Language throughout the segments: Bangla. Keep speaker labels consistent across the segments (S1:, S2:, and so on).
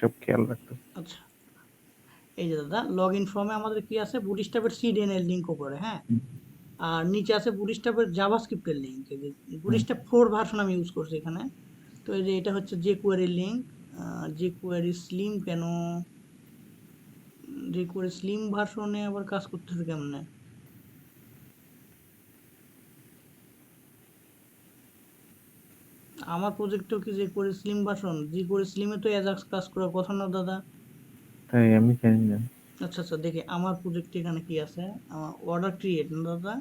S1: এসব খেয়াল রাখতে।
S2: আচ্ছা, এই যে দাদা লগইন ফর্মে আমাদের কি আছে, বুটস্ট্র্যাপের সিডিএন এর লিঙ্ক উপরে, হ্যাঁ,
S1: হুম,
S2: আর নিচে আছে বুটস্ট্র্যাপের জাভাস্ক্রিপ্টের লিঙ্ক। এই যে
S1: হুম,
S2: বুটস্ট্র্যাপ 4 ভার্সন আমি ইউজ করছি এখানে। তো এই যে এটা হচ্ছে jQuery লিঙ্ক, jQuery স্লিম কেন, jQuery স্লিম ভার্সনে আবার কাজ করতেছে কেমনে? আমার প্রজেক্টেও কি jQuery স্লিম ভার্সন? jQuery স্লিমে তো অ্যাজাক্স কাজ করার কথা না দাদা।
S1: তাই আমি জানি না।
S2: আচ্ছা আচ্ছা, দেখি আমার প্রজেক্টে এখানে কি আছে। অর্ডার ক্রিয়েট না দাদা?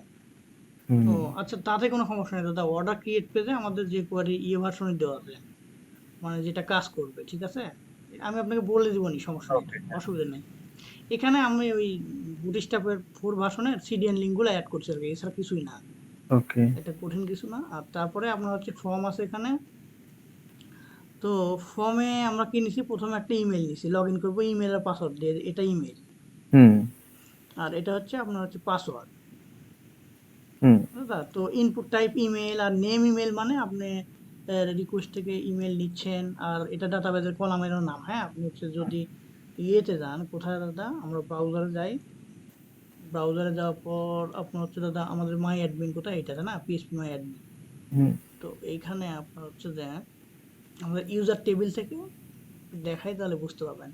S2: ও
S1: হুম,
S2: আচ্ছা, তাতে কোনো সমস্যা নেই দাদা। অর্ডার ক্রিয়েট পেজে আমাদের jQuery ভার্সনে দেওয়া আছে, মানে যেটা কাজ করবে, ঠিক আছে? আমি আপনাকে বলে দিবনি, সমস্যা নেই,
S1: ওকে,
S2: অসুবিধা নেই। এখানে আমি ওই বুটস্ট্র্যাপের 4 ভার্সনের সিডিএন লিঙ্কগুলো অ্যাড করছি আর কি, এছাড়া কিছুই না।
S1: ওকে,
S2: এটা কঠিন কিছু না। আর তারপরে আপনার হচ্ছে ফর্ম আছে এখানে। তো ফর্মে আমরা কি নিছি, প্রথমে একটা ইমেল নিছি, লগ ইন করবো ইমেল আর পাসওয়ার্ড দিয়ে, এটা ইমেল।
S1: হুম,
S2: আর এটা হচ্ছে আপনার হচ্ছে পাসওয়ার্ড।
S1: হুম,
S2: দাদা তো ইনপুট টাইপ ইমেল আর নেম ইমেল, মানে আপনি রিকোয়েস্ট থেকে ইমেল নিচ্ছেন, আর এটা ডাটাবেজের কলামেরও নাম। হ্যাঁ, আপনি হচ্ছে যদি ইয়েতে যান, কোথায় দাদা, আমরা ব্রাউজারে যাই। ব্রাউজারে যাওয়ার পর আপনার হচ্ছে দাদা আমাদের মাই অ্যাডমিন কোথায়, এটাতে না, পিএইচপি মাই অ্যাডমিন।
S1: হুম,
S2: তো এইখানে আপনার হচ্ছে যে আমাদের ইউজার টেবিল থেকে দেখাই, তাহলে বুঝতে পারবেন।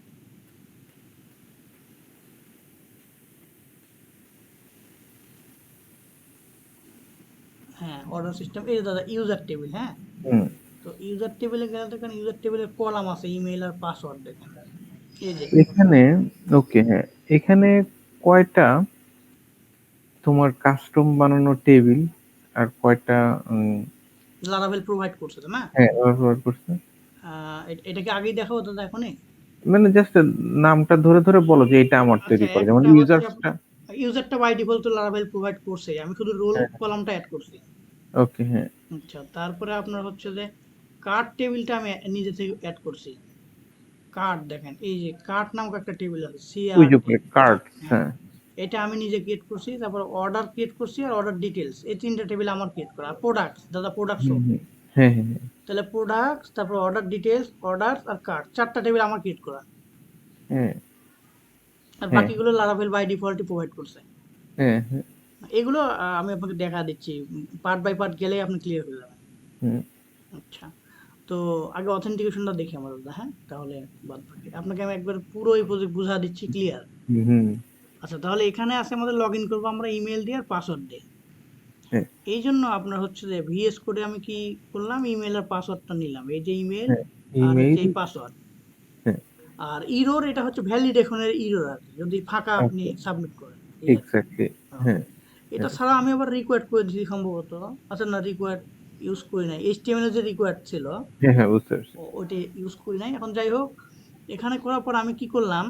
S2: হ্যাঁ, অর্ডার সিস্টেম, এই যে দাদা ইউজার টেবিল, হ্যাঁ।
S1: হুম।
S2: তো ইউজার টেবিলে গেলে দেখেন, ইউজার টেবিলের কলাম আছে ইমেল আর পাসওয়ার্ড, দেখেন এই যে।
S1: এখানে ওকে, হ্যাঁ, এখানে কয়টা তোমার কাস্টম বানানো টেবিল আর কয়টা
S2: লারাভেল প্রোভাইড করছে, তাই না?
S1: হ্যাঁ ব্যবহার করছে?
S2: এটা কি আগেই দেখাবো দাদা এখনই?
S1: মানে জাস্ট নামটা ধরে ধরে বলো যে এটা আমার
S2: আচ্ছা,
S1: তৈরি করে, যেমন
S2: একটা হচ্ছে
S1: ইউজার্সটা।
S2: ইউজারটা বাই ডিফল্ট তো লারাভেল প্রোভাইড করছে, আমি শুধু রোল
S1: হ্যাঁ,
S2: কলামটা অ্যাড করছি।
S1: ওকে, হ্যাঁ,
S2: আচ্ছা, তারপরে আপনার হচ্ছে যে কার্ড টেবিলটা আমি নিজে থেকে অ্যাড করছি। কার্ড দেখেন, এই যে কার্ড নামক একটা টেবিল আছে,
S1: ওই যে
S2: CRT।
S1: উপরে কার্ড,
S2: হ্যাঁ,
S1: হ্যাঁ,
S2: এটা আমি নিজে ক্রিয়েট করছি। তারপর অর্ডার ক্রিয়েট করছি আর অর্ডার ডিটেলস, এই তিনটা টেবিল আমার ক্রিয়েট করা। আর প্রোডাক্টস দাদা, প্রোডাক্টস
S1: হুম, হুম, হ্যাঁ, হ্যাঁ, হ্যাঁ,
S2: তাহলে প্রোডাক্টস, তারপর অর্ডার ডিটেলস, অর্ডার আর কার্ড, চারটা টেবিল আমার ক্রিয়েট করা।
S1: হ্যাঁ,
S2: আর
S1: হ্যাঁ,
S2: বাকিগুলো লারাভেল বাই ডিফল্টই প্রোভাইড করছে।
S1: হ্যাঁ, হ্যাঁ,
S2: এগুলো আমি আপনাকে দেখা দিচ্ছি, পার্ট বাই পার্ট গেলেই আপনি ক্লিয়ার হয়ে যাবেন।
S1: হুম,
S2: আচ্ছা, তো আগে অথেন্টিকেশনটা দেখি আমার দাদা, হ্যাঁ, তাহলে বাদ বাকি আপনাকে আমি একবার পুরো এই প্রজেক্ট বুঝা দিচ্ছি, ক্লিয়ার।
S1: হুম, হুম,
S2: আচ্ছা, তাহলে এখানে আছে আমাদের লগ ইন করবো আমরা ইমেল দিয়ে আর পাসওয়ার্ড দিয়ে।
S1: হ্যাঁ,
S2: এই জন্য আপনার হচ্ছে যে ভিএস কোডে আমি কি করলাম, ইমেল আর পাসওয়ার্ডটা নিলাম, এই যে ইমেল
S1: হ্যাঁ,
S2: আর হচ্ছে
S1: ইমেইল,
S2: এই পাসওয়ার্ড।
S1: হ্যাঁ,
S2: আর ইরোর, এটা হচ্ছে ভ্যালিডেশনের ইরোর আর কি, যদি ফাঁকা আপনি
S1: ওকে,
S2: সাবমিট করেন, এই আর কি।
S1: এক্স্যাক্টলি,
S2: হ্যাঁ।
S1: হ্যাঁ,
S2: এটা
S1: হ্যাঁ,
S2: ছাড়া আমি আবার রিকোয়ার্ড করে দিয়েছি সম্ভবত। আচ্ছা না, রিকোয়ার্ড ইউজ করি নাই, এইচটিএমএল এর যে রিকোয়ার্ড ছিল
S1: হ্যাঁ, হ্যাঁ, বুঝতে পারছি।
S2: ওইটা ইউজ করি নাই। এখন যাই হোক, এখানে করার পর আমি কি করলাম,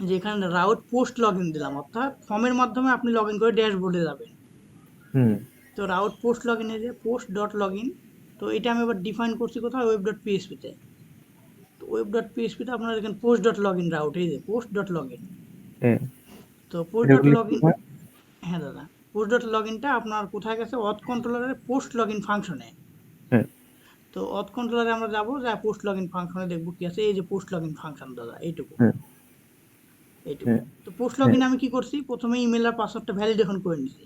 S2: যে এখানে রাউট পোস্ট লগ ইন দিলাম, অর্থাৎ ফর্মের মাধ্যমে আপনি লগ ইন করে ড্যাশবোর্ডে যাবেন।
S1: হুম,
S2: তো রাউট পোস্ট লগ ইন, যে পোস্ট ডট লগ ইন, তো এটা আমি এবার ডিফাইন করছি কোথায়, ওয়েব ডট পিএসপিতে। তো ওয়েব ডট পিএসপিতে আপনারা দেখেন post dot log in route, এই যে পোস্ট ডট লগ ইন।
S1: হ্যাঁ,
S2: তো পোস্ট
S1: এটা
S2: ডট
S1: করলে
S2: লগ
S1: কি
S2: ইন,
S1: হয়?
S2: হ্যাঁ দাদা, পোস্ট ডট লগ ইনটা আপনার কোথায় গেছে, অথ কন্ট্রোলারের পোস্ট লগ ইন ফাংশনে।
S1: হ্যাঁ,
S2: তো অথ কন্ট্রোলারে আমরা যাবো, যা পোস্ট লগ ইন ফাংশনে দেখবো কি আছে, এই যে পোস্ট লগ ইন ফাংশন দাদা, এইটুকু,
S1: হ্যাঁ,
S2: এইটুকু।
S1: হ্যাঁ,
S2: তো পোস্ট লগ
S1: হ্যাঁ,
S2: ইন আমি কি করছি, প্রথমে ইমেল আর পাসওয়ার্ডটা ভ্যালিডেশন করে নিছি।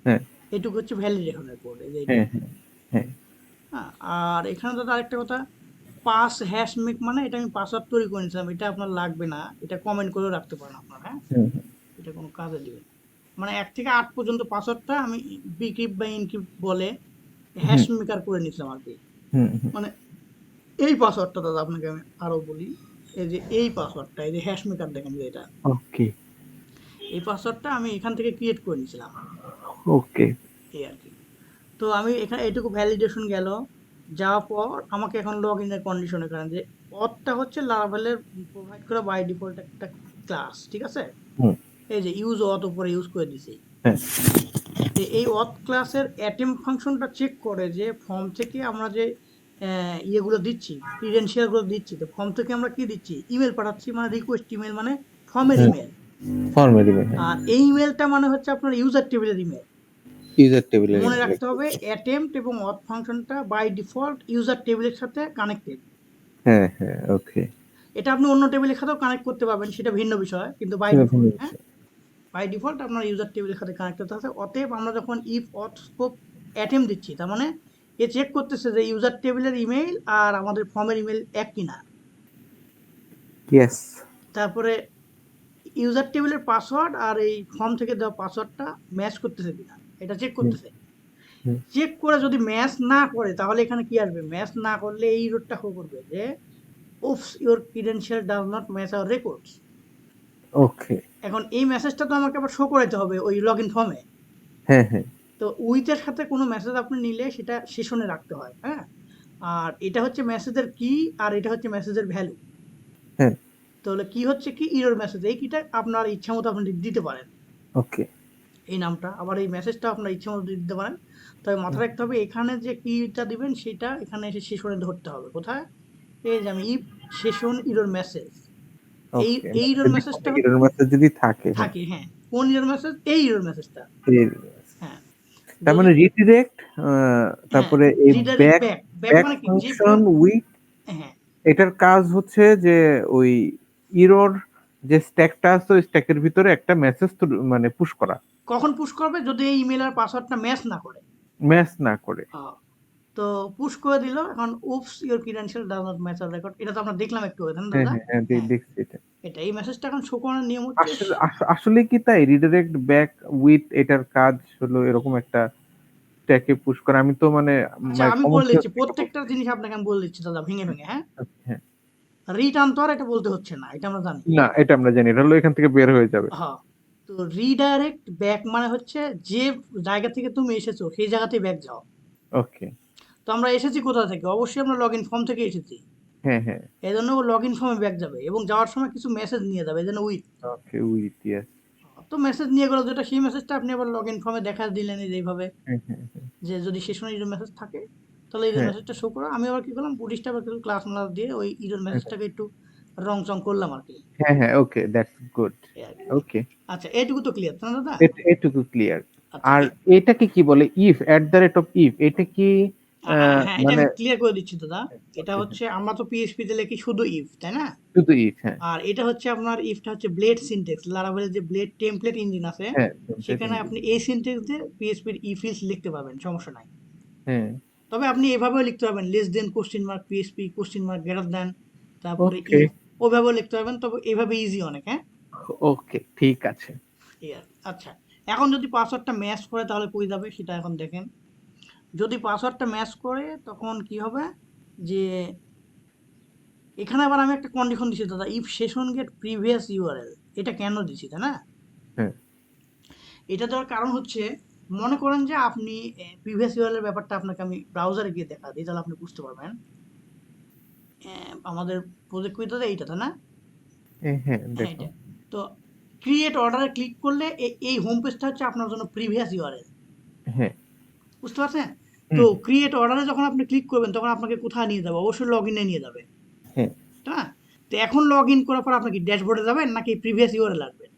S1: হ্যাঁ,
S2: এইটুকু হচ্ছে ভ্যালিডেশনের কোড, এই যে
S1: হ্যাঁ,
S2: এইটুকু।
S1: হ্যাঁ, হ্যাঁ,
S2: হ্যাঁ, আর এখানে দাদা আরেকটা কথা, পাস হ্যাশ মেক, মানে এটা আমি পাসওয়ার্ড তৈরি করে নিয়েছিলাম, এটা আপনার লাগবে না, এটা কমেন্ট করে রাখতে পারেন আপনার, হ্যাঁ,
S1: হুম,
S2: এটা কোনো কাজে দিবে না। মানে 1 থেকে 8 পর্যন্ত পাসওয়ার্ডটা আমি বিক্রিপ্ট বা ইনক্রিপ্ট বলে হ্যাশ
S1: হুম,
S2: মেকার করে নিয়েছিলাম আর কি।
S1: হুম, হুম,
S2: মানে এই পাসওয়ার্ডটা দাদা আপনাকে আমি আরো বলি, এই যে এই পাসওয়ার্ডটা, এই যে হ্যাশ মেকার দেখেন যে এটা,
S1: ওকে,
S2: এই পাসওয়ার্ডটা আমি এখান থেকে ক্রিয়েট করে নিয়েছিলাম,
S1: ওকে,
S2: এই আর কি। তো আমি এখানে এইটুকু ভ্যালিডেশন গেল, যাওয়ার পর আমাকে এখন লগ ইনের কন্ডিশনে করেন, যে অথটা হচ্ছে লারাভেলের প্রোভাইড করা বাই ডিফল্ট একটা ক্লাস, ঠিক আছে?
S1: হুম,
S2: এই যে ইউজ অথ উপরে ইউজ করে দিছি।
S1: হ্যাঁ,
S2: তো এই অথ ক্লাসের অ্যাটেম ফাংশনটা চেক করে যে ফর্ম থেকে আমরা যে ইয়েগুলো দিচ্ছি, ক্রিডেন্সিয়ালগুলো দিচ্ছি, তো ফর্ম থেকে আমরা কি দিচ্ছি, ইমেল পাঠাচ্ছি, মানে রিকোয়েস্ট ইমেল, মানে ফর্মের
S1: হুম,
S2: ইমেল।
S1: ফর্মে দিবেন, হ্যাঁ,
S2: আর এই ইমেলটা মানে হচ্ছে আপনার ইউজার টেবিলের ইমেল।
S1: ইউজার টেবিলের
S2: মনে
S1: ইমেল।
S2: রাখতে হবে, অ্যাটেম্পট এবং অথ ফাংশনটা বাই ডিফল্ট ইউজার টেবিলের সাথে কানেক্টেড।
S1: হ্যাঁ, হ্যাঁ, ওকে,
S2: এটা আপনি অন্য টেবিলের সাথেও কানেক্ট করতে পারবেন, সেটা ভিন্ন বিষয়, কিন্তু বাই
S1: সেটা ভিন্ন
S2: ডিফল্ট, হ্যাঁ,
S1: বিষয়।
S2: বাই ডিফল্ট আপনার ইউজার টেবিলের সাথে কানেক্ট করতে হবে। অতএব আমরা যখন ইফ অথ স্কোপ অ্যাটেম্প দিচ্ছি, তার মানে এ চেক করতেছে যে ইউজার টেবিলের ইমেইল আর আমাদের ফর্মের ইমেইল এক কিনা।
S1: ইয়েস।
S2: তারপরে ইউজার টেবিলের পাসওয়ার্ড আর এই ফর্ম থেকে দেওয়া পাসওয়ার্ডটা ম্যাচ করতেছে কিনা, এটা চেক
S1: হুম,
S2: করতেছে।
S1: হুম।
S2: চেক করে যদি ম্যাচ না করে, তাহলে এখানে কি আসবে? ম্যাচ না করলে এই রোডটা শো করবে যে oops your credential does not match our records.
S1: Okay.
S2: এখন এই মেসেজটা তো আমাকে আবার শো করাতে হবে ওই লগ ইন ফর্মে।
S1: হ্যাঁ, হ্যাঁ,
S2: তো উইথের সাথে কোনো মেসেজ আপনি নিলে সেটা সেশনে রাখতে হয়, হ্যাঁ। আর এটা হচ্ছে মেসেজের কি, আর এটা হচ্ছে মেসেজের ভ্যালু।
S1: হ্যাঁ।
S2: তাহলে কি হচ্ছে কি ইরর মেসেজ, এই কিটা আপনার ইচ্ছা মতো আপনি দিতে পারেন
S1: ওকে।
S2: এই নামটা, আবার এই মেসেজটা আপনার ইচ্ছা মতো দিতে পারেন। তবে মাথায় রাখতে হবে এখানে যে কিটা দিবেন সেটা এখানে এসে সেশনে ধরতে হবে। কোথায়? এই যে আমি ইফ সেশন ইরর মেসেজ, এই
S1: ওকে।
S2: এই
S1: মানে
S2: ইরর
S1: যদি কোনো
S2: মেসেজটা
S1: এরর মেসেজ যদি থাকে, হ্যাঁ।
S2: থাকে, হ্যাঁ। কোন ইরর মেসেজ? এই ইরর মেসেজটা,
S1: এর
S2: হ্যাঁ।
S1: তার
S2: যদি
S1: মানে রিডিরেক্ট,
S2: হ্যাঁ,
S1: তারপরে এই
S2: redirect
S1: back
S2: back, back
S1: back
S2: মানে কি? যে
S1: ফাংশন
S2: কোনো,
S1: উইথ,
S2: হ্যাঁ,
S1: এটার কাজ হচ্ছে যে ওই ইরর যে স্ট্যাকটা আছে ওই স্ট্যাকের ভিতরে একটা মেসেজ মানে পুশ করা,
S2: কখন পুশ করবে? যদি এই ইমেল আর পাসওয়ার্ডটা ম্যাচ না করে।
S1: ম্যাচ না করে।
S2: আহ, তো পুশ করে দিল। এখন oops your credential does not match our record, এটা তো আমরা দেখলাম একটু, তাই না
S1: হ্যাঁ,
S2: দাদা?
S1: হ্যাঁ, হ্যাঁ,
S2: হ্যাঁ,
S1: দেখছি এটা।
S2: এটা এই মেসেজটা এখন শো করার নিয়ম হচ্ছে
S1: আসলে আসলে কি তাই রিডিরেক্ট ব্যাক উইথ এটার কাজ হলো এরকম একটা স্ট্যাকে পুশ করা? আমি তো মানে
S2: আচ্ছা, আমি
S1: কমন
S2: বলে
S1: সেন্স
S2: দিচ্ছি
S1: থেকে
S2: প্রত্যেকটা
S1: বলছি।
S2: জিনিস আপনাকে আমি বলে দিচ্ছি দাদা, ভেঙে ভেঙে, হ্যাঁ।
S1: হ্যাঁ।
S2: রিটার্ন তো আর এটা বলতে হচ্ছে না, এটা আমরা জানি।
S1: না, এটা আমরা জানি, এটা হলো এখান থেকে বের হয়ে যাবে।
S2: হ্যাঁ। তো রিডাইরেক্ট ব্যাক মানে হচ্ছে যে জায়গা থেকে তুমি এসেছো সেই জায়গাতেই ব্যাক যাও।
S1: ওকে।
S2: তো আমরা এসেছি কোথা থেকে? অবশ্যই আমরা লগ ইন ফর্ম থেকে এসেছি।
S1: হ্যাঁ, হ্যাঁ।
S2: এই জন্য ও লগ ইন ফর্মে ব্যাক যাবে এবং যাওয়ার সময় কিছু মেসেজ নিয়ে যাবে, এই জন্য উইথ।
S1: Okay, with, yes.
S2: তো মেসেজ নিয়ে গেলো যেটা, সেই মেসেজটা আপনি আবার লগ ইন ফর্মে দেখা দিলেন এই যে এইভাবে,
S1: হ্যাঁ, হ্যাঁ, হ্যাঁ,
S2: যে যদি সেশনে ইরর মেসেজ থাকে তাহলে ইরর
S1: হ্যাঁ,
S2: মেসেজটা শো করো। আমি আবার কি করলাম, পুলিশটা আবার কিছু ক্লাস মালাস দিয়ে ওই ইরর
S1: হ্যাঁ,
S2: মেসেজটাকে একটু রং চং করলাম আর কি,
S1: হ্যাঁ, হ্যাঁ, ওকে, দ্যাটস গুড।
S2: এই আর কি।
S1: ওকে,
S2: আচ্ছা, এইটুকু তো ক্লিয়ার না দাদা?
S1: এটুকু ক্লিয়ার।
S2: আচ্ছা,
S1: আর এটাকে কি বলে? If at the rate of if, এটা কি
S2: হ্যাঁ, এটা
S1: মানে?
S2: আমি ক্লিয়ার করে দিচ্ছি দাদা। এটা
S1: ওকে, হ্যাঁ,
S2: হচ্ছে আমরা তো পিএইচপি তে লিখি শুধু ইফ, তাই না?
S1: শুধু ইফ, হ্যাঁ।
S2: আর এটা হচ্ছে আপনার ইফটা হচ্ছে ব্লেড সিনট্যাক্স, লারাভেলের যে ব্লেড টেমপ্লেট ইঞ্জিন আছে,
S1: হ্যাঁ, টেমপ্লেট
S2: সেখানে
S1: ইঞ্জিন।
S2: আপনি এই সিনট্যাক্স দিয়ে পিএইচপির ইফ ইলস লিখতে পারবেন, সমস্যা নাই।
S1: হ্যাঁ।
S2: তবে আপনি এভাবেও লিখতে পারবেন, less than question mark PHP question mark greater than, তারপরে
S1: ওকে,
S2: ইফ, ওইভাবেও লিখতে পারবেন। তবে এভাবে ইজি অনেক, হ্যাঁ।
S1: ওকে, ঠিক আছে।
S2: আচ্ছা, এখন যদি পাসওয়ার্ডটা ম্যাচ করে তাহলে কই যাবে সেটা এখন দেখেন। যদি পাসওয়ার্ডটা ম্যাচ করে তখন কি হবে, যে এখানে আবার আমি একটা কন্ডিশন দিছি দাদা, if session get previous URL. এটা কেন দিছি, তাই না?
S1: হ্যাঁ,
S2: এটা দেওয়ার কারণ হচ্ছে, মনে করেন যে আপনি প্রিভিয়াস ইউআরএল এর ব্যাপারটা আপনাকে আমি ব্রাউজারে গিয়ে দেখা দিই, তাহলে আপনি বুঝতে পারবেন। আমাদের প্রজেক্ট কুইজটা এইটা, তাই না?
S1: হ্যাঁ, হ্যাঁ,
S2: হ্যাঁ,
S1: দেখো।
S2: এটা। তো ক্রিয়েট অর্ডারে ক্লিক করলে এই হোম পেজটা হচ্ছে আপনার জন্য প্রিভিয়াস ইউআরএল।
S1: হ্যাঁ।
S2: বুঝতে পারছেন? তো
S1: হুম।
S2: ক্রিয়েট অর্ডারে যখন আপনি ক্লিক করবেন তখন আপনাকে কোথায় নিয়ে যাবে? অবশ্যই লগ ইনে নিয়ে যাবে,
S1: হ্যাঁ।
S2: তাই না? তো এখন লগ ইন করার পর আপনি কি ড্যাশবোর্ডে যাবেন নাকি প্রিভিয়াস ইউআরএল আসবেন?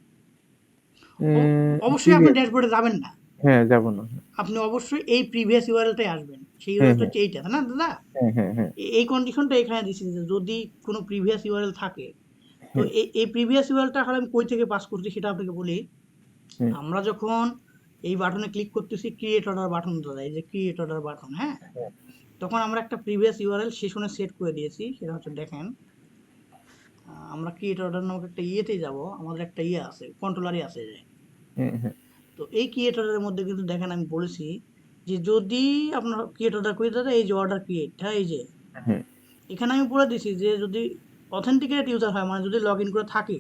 S2: অবশ্যই আপনি
S1: প্রিভিয়াস।
S2: ড্যাশবোর্ডে যাবেন না,
S1: হ্যাঁ, যাব না।
S2: আপনি অবশ্যই এই প্রিভিয়াস ইউআরএলটাই আসবেন। সেই
S1: হ্যাঁ,
S2: ইউআরএলটা
S1: হ্যাঁ,
S2: হচ্ছে এইটা, তাই না দাদা?
S1: হ্যাঁ, হ্যাঁ, হ্যাঁ,
S2: এই কন্ডিশনটা এখানে দিচ্ছি যে যদি কোনো প্রিভিয়াস ইউআরএল থাকে, তো
S1: হ্যাঁ,
S2: এই প্রিভিয়াস ইউআরএলটা এখন আমি কই থেকে পাস করছি সেটা আপনাকে বলি।
S1: হ্যাঁ,
S2: আমরা যখন এই বাটনে ক্লিক করতেছি, ক্রিয়েট অর্ডার বাটন দাদা, এই যে ক্রিয়েট অর্ডার বাটন, হ্যাঁ,
S1: হ্যাঁ,
S2: তখন আমরা একটা প্রিভিয়াস ইউআরএল সেশনে সেট করে দিয়েছি। সেটা হচ্ছে দেখেন, আমরা ক্রিয়েট অর্ডার নামক একটা ইয়েতেই যাব, আমাদের একটা ইয়ে আছে, কন্ট্রোলারই আছে যে।
S1: হ্যাঁ, হ্যাঁ,
S2: তো এই ক্রিয়েট অর্ডারের মধ্যে কিন্তু দেখেন আমি বলেছি যে যদি আপনার ক্রিয়েট অর্ডার করে দাদা, এই যে অর্ডার ক্রিয়েট, হ্যাঁ, এই যে
S1: হ্যাঁ,
S2: এখানে আমি বলে দিছি যে যদি অথেন্টিকেটেড ইউজার হয়, মানে যদি লগ ইন করে থাকে,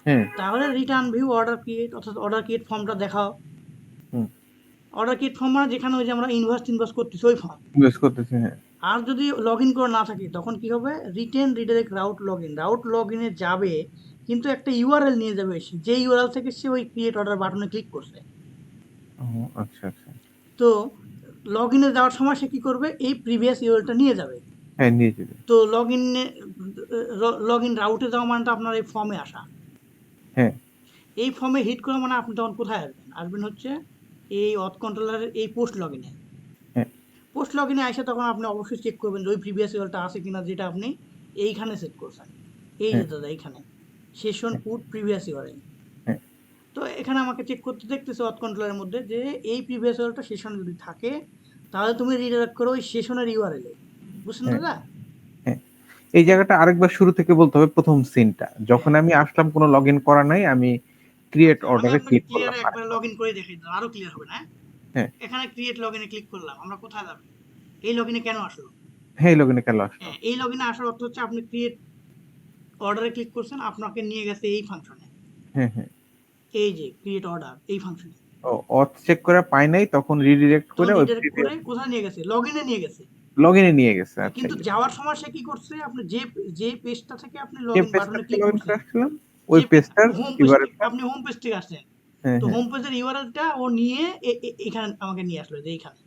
S1: হ্যাঁ,
S2: তাহলে রিটার্ন ভিউ অর্ডার ক্রিয়েট, অর্থাৎ অর্ডার ক্রিয়েট ফর্মটা দেখাও।
S1: হুম,
S2: অর্ডার ক্রিয়েট ফর্ম মানে যেখানে ওই যে আমরা ইনভয়েস করতেছি ওই ফর্ম।
S1: ইউজ করতেছি, হ্যাঁ।
S2: আর যদি লগ ইন করে না থাকে তখন কি হবে? রিটেন রিডাইরেক্ট রাউট লগ ইনে যাবে, কিন্তু একটা ইউআরএল নিয়ে যাবে সে, যে ইউআরএল থেকে সে ওই ক্রিয়েট অর্ডার বাটনে ক্লিক করছে।
S1: ও, আচ্ছা, আচ্ছা।
S2: তো লগ ইনে যাওয়ার সময় সে কি করবে? এই প্রিভিয়াস ইউআরএলটা নিয়ে যাবে।
S1: হ্যাঁ, নিয়ে যাবে।
S2: তো লগ ইন রাউটে যাওয়া মানে তো আপনার এই ফর্মে আসা।
S1: হ্যাঁ,
S2: এই ফর্মে হিট করা মানে আপনি তখন কোথায় আসবেন? আসবেন হচ্ছে এই অথ কন্ট্রোলারের এই পোস্ট লগ ইনে।
S1: হ্যাঁ,
S2: পোস্ট লগ ইনে আসে তখন আপনি অবশ্যই চেক করবেন যে ওই প্রিভিয়াস ইউআরএলটা আছে কিনা, যেটা আপনি এইখানে সেট করছেন। এই যে
S1: হ্যাঁ,
S2: দাদা এখানে সেশন পুট প্রিভিয়াস ইউআরএল।
S1: হ্যাঁ,
S2: তো এখানে আমাকে চেক করতে দেখতেছে অথ কন্ট্রোলের মধ্যে যে এই প্রিভিয়াস ইউআরএলটা সেশন যদি থাকে তাহলে তুমি রিডাইরেক্ট করো ওই সেশনের ইউআরএল এ। বুঝছেন
S1: হ্যাঁ,
S2: দাদা?
S1: হ্যাঁ। এই জায়গাটা আরেকবার শুরু থেকে বলতে হবে, প্রথম সিনটা। যখন
S2: হ্যাঁ,
S1: আমি আসলাম কোনো লগইন করা নাই, আমি ক্রিয়েট
S2: আচ্ছা আমি
S1: অর্ডারে
S2: আপনাকে
S1: ক্লিক
S2: ক্লিয়ার
S1: করলাম
S2: একবার
S1: আরেকবার।
S2: লগইন করে দেখাই দাও, আরো ক্লিয়ার হবে না?
S1: হ্যাঁ,
S2: এখানে ক্রিয়েট লগইনে ক্লিক করলাম, আমরা কোথায় যাবে? এই লগইনে কেন আসলো?
S1: হ্যাঁ, এই লগইনে কেন আসলো?
S2: হ্যাঁ, এই লগইনে আসার অর্থ হচ্ছে আপনি ক্রিয়েট অর্ডারে ক্লিক করছেন, আপনাকে নিয়ে গেছে এই ফাংশনে।
S1: হ্যাঁ, হ্যাঁ।
S2: এই যে ক্রিয়েট অর্ডার এই ফাংশনে।
S1: ও অথ চেক করে পাই নাই, তখন রিডিরেক্ট
S2: তখন
S1: করে ওই
S2: রিডাইরেক্ট করে
S1: প্রিভিয়াস
S2: কোথায় নিয়ে গেছে? লগইনে নিয়ে গেছে।
S1: লগইনে নিয়ে গেছে। আচ্ছা,
S2: কিন্তু যাওয়ার সময় সে কি করছে? আপনি যে পেজটা থেকে আপনি
S1: যে
S2: লগইন
S1: পেজটা
S2: বাটনে
S1: থেকে
S2: ক্লিক
S1: লগইন করে
S2: করছেন,
S1: আসছিলাম, ওই
S2: যে
S1: পেজটার
S2: হোম পেজ
S1: ইউআরএলটা।
S2: আপনি হোম পেজ থেকে আসছেন।
S1: হ্যাঁ,
S2: তো
S1: হ্যাঁ,
S2: হোম পেজের ইউআরএলটা ও নিয়ে এখানে আমাকে নিয়ে আসলো যে এইখানে।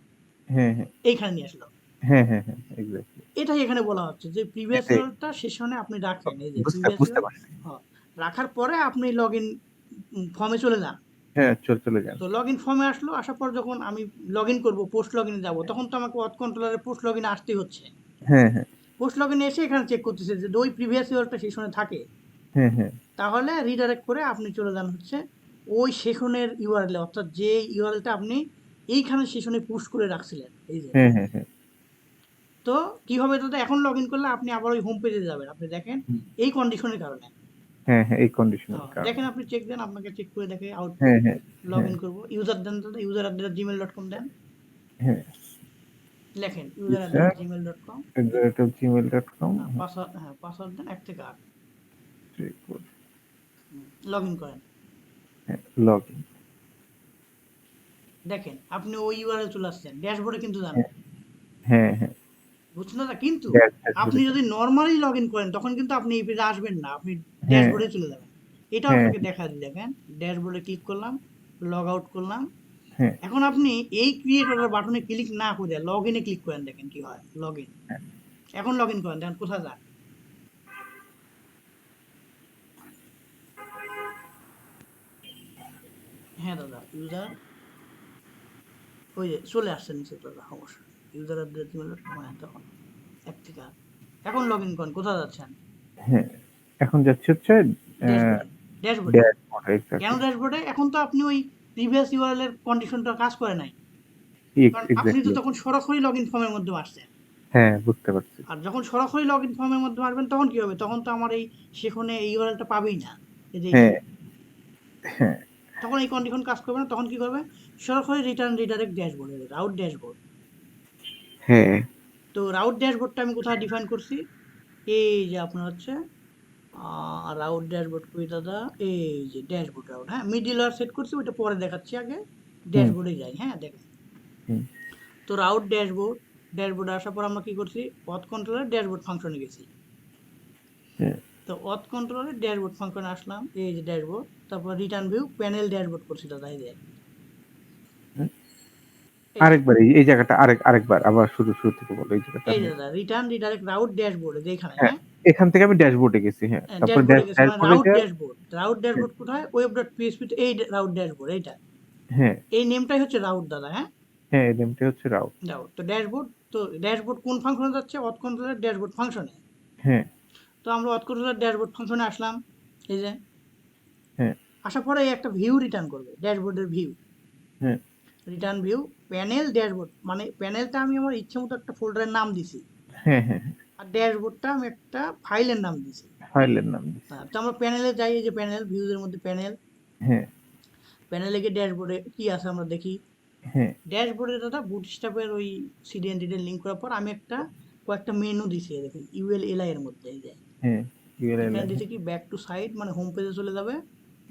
S1: হ্যাঁ, হ্যাঁ,
S2: এইখানে নিয়ে আসলো।
S1: হ্যাঁ, হ্যাঁ, হ্যাঁ, এক্সাক্টলি।
S2: এটাই এখানে বলা হচ্ছে যে প্রিভিয়াস
S1: এটাই।
S2: ইউআরএলটা সেশনে আপনি রাখেন। এই যে
S1: বুঝতে
S2: প্রিভিয়াস
S1: বুঝতে
S2: ইউআরএল
S1: পারছি।
S2: রাখার পরে আপনি লগইন ফর্মে চলে যান।
S1: হ্যাঁ, চলে যান।
S2: তো লগইন ফর্মে আসলো, আসার পর যখন আমি লগইন করব, পোস্ট লগইনে যাব, তখন তো আমাকে অথ কন্ট্রোলারে পোস্ট লগইনে আসতেই হচ্ছে।
S1: হ্যাঁ, হ্যাঁ,
S2: পোস্ট লগইনে এসে এখানে চেক করতেছে যে ওই প্রিভিয়াস ইউআরএলটা সেশনে থাকে,
S1: হ্যাঁ, হ্যাঁ,
S2: তাহলে রিডাইরেক্ট করে আপনি চলে যান হচ্ছে ওই সেশনের ইউআরএল, অর্থাৎ যে ইউআরএলটা আপনি এইখানে সেশনে পুশ করে রাখছিলেন। এই যে
S1: হ্যাঁ, হ্যাঁ, হ্যাঁ,
S2: তো কি হবে দাদা, এখন লগইন করলে আপনি আবার ওই হোম পেজে যাবেন, আপনি দেখেন
S1: হুম,
S2: এই কন্ডিশনের কারণে।
S1: হ্যাঁ, হ্যাঁ, এই কন্ডিশনের কারণে।
S2: দেখেন আপনি চেক দেন, আপনাকে চেক করে দেখে আউটপুট।
S1: হ্যাঁ, হ্যাঁ,
S2: লগ
S1: হ্যাঁ,
S2: ইন করবো, ইউজার দেন দাদা, ইউজার অ্যাট gmail.com দেন,
S1: হ্যাঁ।
S2: লেখেন user
S1: user
S2: at gmail.com।
S1: @gmail.com।
S2: Password, হ্যাঁ পাসওয়ার্ড দেন 1 থেকে 8,
S1: হ্যাঁ,
S2: লগ ইন করেন।
S1: লগইন।
S2: দেখেন আপনি ওই ইউআরএল চলে আসছেন, ড্যাশবোর্ডে কিন্তু যান
S1: হ্যাঁ,
S2: নাই।
S1: হ্যাঁ, হ্যাঁ।
S2: বুঝছেন দাদা? কিন্তু আপনি
S1: ড্যাশবোর্ডে
S2: যদি নরমালি লগ ইন করেন তখন কিন্তু আপনি এই পেজে আসবেন না, আপনি
S1: হ্যাঁ,
S2: ড্যাশবোর্ডে চলে যাবেন। এটাও
S1: হ্যাঁ,
S2: আপনাকে দেখা দিই, দেখেন ড্যাশবোর্ডে ক্লিক করলাম, লগ আউট করলাম।
S1: হ্যাঁ,
S2: এখন আপনি এই ক্রিয়েট অর্ডার বাটনে ক্লিক না করে লগ ইনে ক্লিক করেন, দেখেন কি হয়। লগ ইন,
S1: হ্যাঁ,
S2: এখন লগ ইন করেন, দেখেন কোথায় যান। হ্যাঁ দাদা, ইউজার ওই যে চলে আসছে নিচে দাদা, অবশ্যই ইউজার অ্যাট gmail.com। হ্যাঁ তখন 1 থেকে 8, এখন লগ ইন করেন, কোথায় যাচ্ছেন?
S1: হ্যাঁ। এখন যাচ্ছে হচ্ছে
S2: ড্যাশবোর্ডে। ড্যাশবোর্ডে
S1: ড্যাশবোর্ড।
S2: কেন
S1: এক্স্যাক্টলি।
S2: ড্যাশবোর্ডে? এখন তো আপনি ওই প্রিভিয়াস ইউআরএল এর কন্ডিশনটা কাজ করে নাই, কারণ আপনি তো
S1: এক্স্যাক্টলি।
S2: তখন সরাসরি লগ ইন ফর্মের মধ্যে আসছেন।
S1: হ্যাঁ, বুঝতে পারছি।
S2: আর যখন সরাসরি লগ ইন ফর্মের মধ্যে আসবেন তখন কি হবে? তখন তো আমার এই সেখানে এই ইউআরএলটা পাবেই না, এই যে
S1: হ্যাঁ,
S2: এইখানে।
S1: হ্যাঁ,
S2: তখন এই কন্ডিশন কাজ করবে না, তখন কি করবে? সরাসরি রিটার্ন রিডাইরেক্ট ড্যাশবোর্ডে, রাউট ড্যাশবোর্ড।
S1: হ্যাঁ,
S2: তো রাউট ড্যাশবোর্ডটা আমি কোথায় ডিফাইন করছি? এই যে আপনার হচ্ছে রাউট ড্যাশবোর্ড কই দাদা? এই যে ড্যাশবোর্ড রাউট, হ্যাঁ মিডল আর সেট করছি, ওইটা পরে দেখাচ্ছি, আগে
S1: হুম,
S2: ড্যাশবোর্ডে যাই। হ্যাঁ দেখেন,
S1: হুম,
S2: তো রাউট ড্যাশবোর্ড, ড্যাশবোর্ডে আসার পর আমরা কি করছি? অথ কন্ট্রোলার ড্যাশবোর্ড ফাংশনে গেছি।
S1: হ্যাঁ।
S2: তো অথ কন্ট্রোলারের ড্যাশবোর্ড ফাংশনে আসলাম, এই যে ড্যাশবোর্ড, তারপর রিটার্ন ভিউ প্যানেল ড্যাশবোর্ড করছি দাদা, এই যে
S1: হুম।
S2: এই যে
S1: আরেকবার এই জায়গাটা আরেকবার আবার শুরু থেকে বলো এই জায়গাটা
S2: এই যে
S1: আমি।
S2: দাদা রিটার্ন রিডাইরেক্ট রাউট ড্যাশবোর্ডে, যেখানে
S1: হ্যাঁ,
S2: হ্যাঁ
S1: এখান থেকে আমি ড্যাশবোর্ডে গেছি। হ্যাঁ, তারপর
S2: ড্যাশবোর্ডে গেছে, মানে
S1: ড্যাশবোর্ডে
S2: রাউট
S1: যা।
S2: ড্যাশবোর্ড। রাউট
S1: হ্যাঁ,
S2: ড্যাশবোর্ড কোথায়? ওয়েব ডট পিএইচপি তে, এই রাউট ড্যাশবোর্ড এইটা,
S1: হ্যাঁ,
S2: এই নেমটাই হচ্ছে রাউট দাদা। হ্যাঁ
S1: হ্যাঁ, এই নামটা হচ্ছে রাউট।
S2: রাউট। তো ড্যাশবোর্ড, তো ড্যাশবোর্ড কোন ফাংশনে যাচ্ছে? অথ কন্ট্রোলার ড্যাশবোর্ড ফাংশনে।
S1: হ্যাঁ,
S2: তো আমরা অথ কন্ট্রোলার ড্যাশবোর্ড ফাংশনে আসলাম, এই যে
S1: হ্যাঁ,
S2: আসার পরে এই একটা ভিউ রিটার্ন করবে, ড্যাশবোর্ডের ভিউ।
S1: হ্যাঁ,
S2: রিটার্ন ভিউ প্যানেল ড্যাশবোর্ড, মানে প্যানেলটা আমি আমার ইচ্ছে মতো একটা ফোল্ডারের নাম দিছি,
S1: হ্যাঁ, হ্যাঁ, হ্যাঁ,
S2: আর ড্যাশবোর্ডটা আমি একটা ফাইলের নাম দিছি।
S1: ফাইলের নাম দিচ্ছি।
S2: তো আমরা প্যানেলে যাই, এই যে প্যানেল, ভিউজের মধ্যে প্যানেল,
S1: হ্যাঁ,
S2: প্যানেলে গিয়ে ড্যাশবোর্ডে কি আছে আমরা দেখি।
S1: হ্যাঁ,
S2: ড্যাশবোর্ডে দাদা বুটস্ট্র্যাপের ওই সিডিএন ডিটেল লিঙ্ক করার পর আমি একটা কয়েকটা মেনু দিছি, এই দেখেন ইউএলএলআই এর মধ্যে, এই যে
S1: হ্যাঁ,
S2: এখানে
S1: ইউআরএল।
S2: দিছে কি ব্যাক টু সাইট, মানে হোম পেজে চলে যাবে।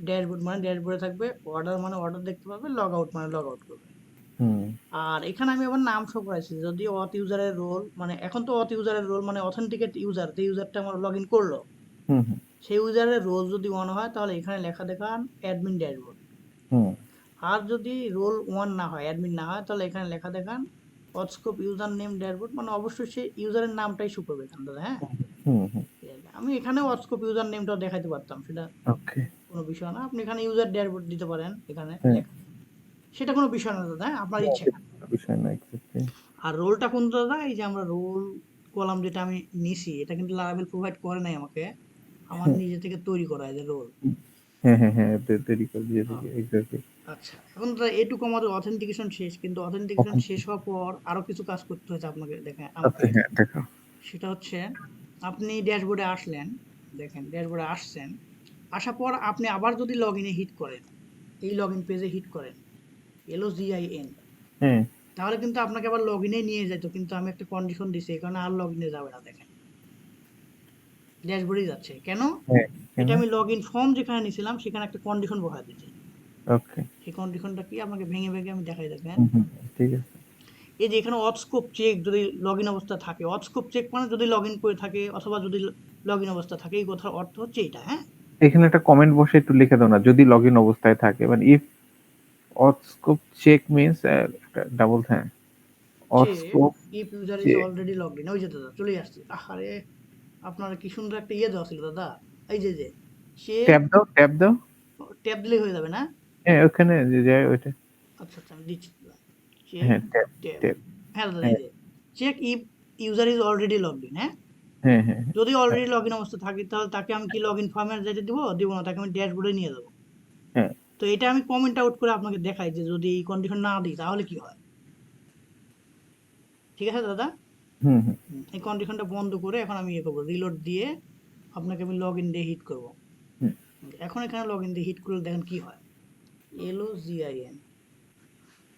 S2: ড্যাশবোর্ড মানে ড্যাশবোর্ডে থাকবে, অর্ডার মানে অর্ডার দেখতে পাবে, লগ আউট মানে লগ আউট করবে।
S1: হুম,
S2: আর এখানে আমি আবার নাম শো করাইছি, যদি অথ ইউজারের রোল, মানে এখন তো অথ ইউজারের রোল মানে অথেন্টিকেট ইউজার, যে ইউজারটা আমার লগ ইন করলো,
S1: হুম, হুম,
S2: সেই ইউজারের রোল যদি অন হয় তাহলে এখানে লেখা দেখান অ্যাডমিন ড্যাশবোর্ড।
S1: হুম,
S2: আর যদি রোল ওয়ান না হয়, অ্যাডমিন না হয়, তাহলে এখানে লেখা দেখান অথস্কোপ ইউজার নেম ড্যাশবোর্ড, মানে অবশ্যই সেই ইউজারের নামটাই শো করবে এখানে দাদা। হ্যাঁ
S1: হুম, হুম।
S2: ঠিক আছে। আমি এখানে অথস্কোপ ইউজার নেমটাও দেখাইতে পারতাম, সেটা
S1: ওকে।
S2: কোনো বিষয় না। আপনি এখানে ইউজার ড্যাশবোর্ড দিতে পারেন, এখানে
S1: হ্যাঁ,
S2: লেখা, সেটা কোনো বিষয় না দাদা, হ্যাঁ আপনার
S1: হ্যাঁ,
S2: ইচ্ছে।
S1: সেটা কোনো বিষয় না। এক্স্যাক্টলি।
S2: আর রোলটা কোন দাদা? এই যে আমরা রোল কলাম যেটা আমি নিছি, এটা কিন্তু লারাভেল প্রোভাইড করে নাই আমাকে। আমার নিজে থেকে তৈরি করা এই যে রোল।
S1: হ্যাঁ, তৈরি করে দিয়ে
S2: আহ,
S1: থাকি এক্স্যাক্টলি।
S2: আচ্ছা, এখন তো এটুকু আমাদের অথেন্টিকেশন শেষ, কিন্তু অথেন্টিকেশন শেষ হওয়ার পর আরো কিছু কাজ করতে হয়েছে আপনাকে, দেখেন
S1: আচ্ছা
S2: আমাকে।
S1: হ্যাঁ, দেখো।
S2: সেটা হচ্ছে আপনি ড্যাশবোর্ডে আসলেন, দেখেন ড্যাশবোর্ডে আসছেন, আসার পর আপনি আবার যদি লগ ইনে হিট করেন, এই লগ ইন পেজে হিট করেন, LOGIN,
S1: হ্যাঁ,
S2: তাহলে কিন্তু আপনাকে আবার লগ ইনে নিয়ে যেত, কিন্তু আমি একটা কন্ডিশন দিছি, এই কারণে আর লগ ইনে যাবে না। দেখেন ড্যাশবোর্ডেই যাচ্ছে কেন?
S1: হ্যাঁ, কেন?
S2: এটা আমি লগ ইন ফর্ম যেখানে নিয়েছিলাম সেখানে একটা কন্ডিশন বসায় দিয়েছি।
S1: ওকে।
S2: সেই কন্ডিশনটা কি আপনাকে ভেঙে ভেঙে আমি দেখাই। দেখেন
S1: হুম, ঠিক আছে।
S2: এই যে এখানে অথস্কোপ চেক যদি লগ ইন অবস্থা থাকে, অথস্কোপ চেক মানে যদি লগ ইন করে থাকে অথবা যদি লগ ইন অবস্থা থাকে, এই কথার অর্থ হচ্ছে এটা। হ্যাঁ,
S1: এখানে একটা কমেন্ট বসে একটু লিখে দাও না, যদি লগ ইন অবস্থায় থাকে, মানে if auth scope check means double, হ্যাঁ,
S2: check
S1: auth scope
S2: if user is
S1: check.
S2: Already logged in. ওই যে দাদা চলে আসছে, আরে আপনারা কি সুন্দর একটা ইয়ে দেওয়া ছিল দাদা, এই যে যে চেক,
S1: ট্যাব দাও, ট্যাব দাও।
S2: ট্যাব দিলেই হয়ে যাবে না?
S1: হ্যাঁ, ওখানে যে যায় ওইটা।
S2: আচ্ছা আচ্ছা, আমি দিচ্ছি দাদা। চেক
S1: হ্যাঁ, ট্যাব,
S2: ট্যাব,
S1: ট্যাব।
S2: হ্যাঁ দাদা এই
S1: হ্যাঁ,
S2: যে check if user is already logged in. হ্যাঁ,
S1: হ্যাঁ, হ্যাঁ,
S2: যদি
S1: হ্যাঁ,
S2: অলরেডি লগ ইন অবস্থা থাকে তাহলে তাকে আমি কি লগ ইন ফর্মে যেতে দিব, দিব না, তাকে আমি ড্যাশবোর্ডে নিয়ে যাবো।
S1: হ্যাঁ,
S2: তো এটা আমি কমেন্ট আউট করে আপনাকে দেখাই যে যদি এই কন্ডিশন না দিই তাহলে কি হয়। ঠিক আছে দাদা?
S1: হুম, হুম,
S2: এই কন্ডিশনটা বন্ধ করে এখন আমি ইয়ে করবো, রিলোড দিয়ে আপনাকে আমি লগ ইন দিয়ে হিট করবো।
S1: হুম।
S2: এখন এখানে লগ ইন দিয়ে হিট করলে দেখেন কি হয়, LOGIN,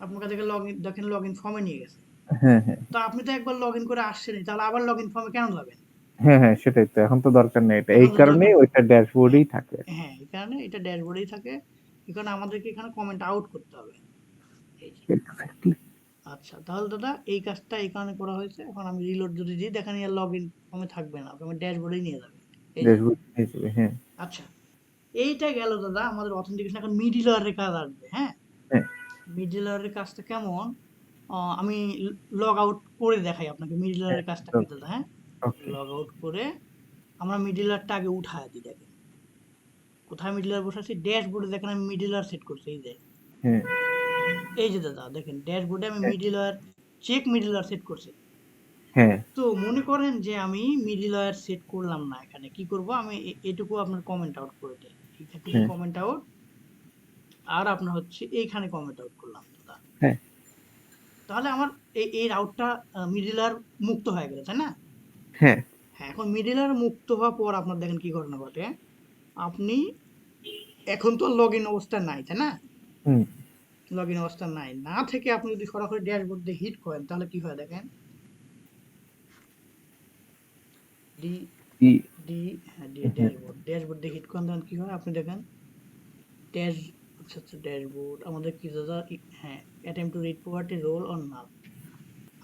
S2: আপনার কাছে লগ ইন, দেখেন লগ ইন ফর্মে নিয়ে গেছে।
S1: হ্যাঁ, হ্যাঁ,
S2: তো আপনি তো একবার লগ ইন করে আসছেনই, তাহলে আবার লগ ইন ফর্মে কেন যাবেন?
S1: হ্যাঁ, হ্যাঁ, সেটাই তো, এখন তো দরকার নেই এটা, এই
S2: এখন তো দরকার
S1: কারণেই
S2: নেই।
S1: ওইটা
S2: হ্যাঁ,
S1: ড্যাশবোর্ডেই থাকে।
S2: হ্যাঁ, এই কারণে এটা ড্যাশবোর্ডেই থাকে। এই কারণে আমাদেরকে এখানে কমেন্ট আউট করতে হবে। এই যে,
S1: এক্স্যাক্টলি।
S2: আচ্ছা তাহলে দাদা এই কাজটা এই কারণে করা হয়েছে। এখন আমি রিলোড যদি দিই দেখেন আর লগ ইন ফর্মে থাকবে না, আমার ড্যাশবোর্ডেই নিয়ে যাবে। এই যে,
S1: ড্যাশবোর্ড হিসেবে, হ্যাঁ,
S2: আচ্ছা এইটা গেল দাদা আমাদের অথেন্টিকেশন। এখন মিডলওয়্যারের কাজ আসবে। হ্যাঁ,
S1: হ্যাঁ,
S2: মিডলওয়্যারের কাজটা কেমন, আমি লগ আউট করে দেখাই আপনাকে
S1: হ্যাঁ,
S2: মিডলওয়্যারের কাজটা কি দাদা। হ্যাঁ,
S1: ওকে।
S2: লগ আউট করে আমরা মিডলওয়্যারটা আগে উঠায় দিই। দেখেন কোথায় মিডলওয়্যার বসাচ্ছি, ড্যাশবোর্ডে দেখেন আমি মিডলওয়্যার সেট করছি। এই যে,
S1: হ্যাঁ,
S2: এই যে দাদা দেখেন ড্যাশবোর্ডে আমি
S1: হ্যাঁ,
S2: মিডলওয়্যার চেক মিডলওয়্যার সেট করছি।
S1: হ্যাঁ,
S2: তো মনে করেন যে আমি মিডলওয়্যার সেট করলাম না, এখানে কি করব আমি এটুকু আপনার কমেন্ট আউট করে দিই, এইটুকু
S1: হ্যাঁ,
S2: কমেন্ট আউট, আর আপনার হচ্ছে এইখানে কমেন্ট আউট করলাম দাদা।
S1: হ্যাঁ,
S2: তাহলে আমার এই রাউটটা মিডলওয়্যার মুক্ত হয়ে গেল, তাই না?
S1: হ্যাঁ,
S2: হ্যাঁ, এখন মিডলওয়্যার মুক্ত হওয়ার পর আপনার দেখেন কি ঘটনা ঘটে। আপনি এখন তো লগ ইন অবস্থা নাই, তাই না?
S1: হুম,
S2: লগ ইন অবস্থা নাই, না থেকে আপনি যদি সরাসরি ড্যাশবোর্ড দিয়ে হিট করেন তাহলে কি হয় দেখেন, ডি
S1: ই,
S2: ডি হ্যাঁ ডি
S1: হ্যাঁ,
S2: ড্যাশবোর্ড, ড্যাশবোর্ড দিয়ে হিট করেন তখন কি হয় আপনি দেখেন ড্যাশ, আচ্ছা আচ্ছা ড্যাশবোর্ড আমাদের কি দাদা, হ্যাঁ attempt to read property role on null.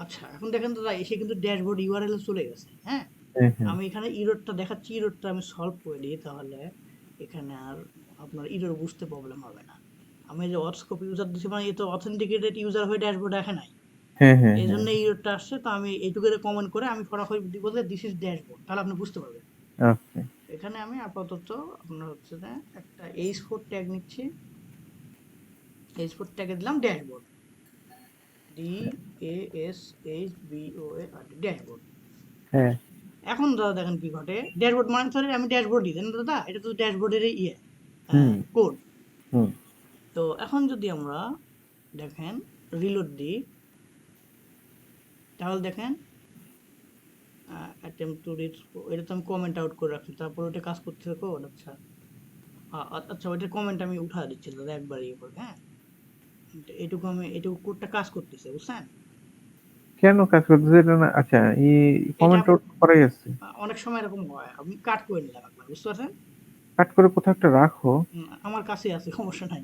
S2: আচ্ছা এখন দেখেন দাদা এসে কিন্তু ড্যাশবোর্ড ইউআরএল চলে গেছে। হ্যাঁ,
S1: হ্যাঁ, হ্যাঁ,
S2: আমি এখানে ইরোরটা দেখাচ্ছি, ইরোরটা আমি সলভ করে দিই, তাহলে এখানে আর আপনার ইরোর বুঝতে প্রবলেম হবে না। আমি যে অথস্কোপ ইউজার দিচ্ছি মানে এ তো অথেন্টিকেটেড ইউজার হয়ে ড্যাশবোর্ড দেখে নাই,
S1: হ্যাঁ, হ্যাঁ,
S2: এই
S1: হ্যাঁ,
S2: জন্য এই ইরোরটা আসছে। তো আমি এইটুকু কমেন্ট করে আমি সরাসরি দিব যে দিস ইজ ড্যাশবোর্ড, তাহলে আপনি বুঝতে পারবেন।
S1: ওকে।
S2: এখানে আমি আপাতত আপনার হচ্ছে যে একটা H4 ট্যাগ নিচ্ছি, H4 ট্যাগে দিলাম ড্যাশবোর্ড, DASHBOARD ড্যাশবোর্ড।
S1: হ্যাঁ,
S2: এখন দাদা দেখেন কি ঘটে, ড্যাশবোর্ড মানে সরি আমি ড্যাশবোর্ড দিই না দাদা, এটা তো ড্যাশবোর্ডের ইয়ে
S1: হুম,
S2: কোড।
S1: হুম,
S2: তো এখন যদি আমরা দেখেন রিলোড দিই তাহলে দেখেন অ্যাটেম্প টু রিচ, এটা তো আমি কমেন্ট আউট করে রাখছি, তারপর ওটা কাজ করতেছে কোড। আচ্ছা আচ্ছা ওইটার কমেন্ট আমি উঠা দিচ্ছি দাদা একবার ইয়ে করে। হ্যাঁ, এটুকু আমি এটুকু কোডটা কাজ করতেছে, বুঝছেন?
S1: কেন কাজ করতেছে এটা না? আচ্ছা,
S2: এটা
S1: কমেন্ট আউট করাই আছে।
S2: অনেক সময় এরকম হয়, আমি কাট করে নিলাম একবার, বুঝতে পারছেন?
S1: কাট করে কোথাও একটা রাখো।
S2: আমার কাছে আছে, সমস্যা নাই।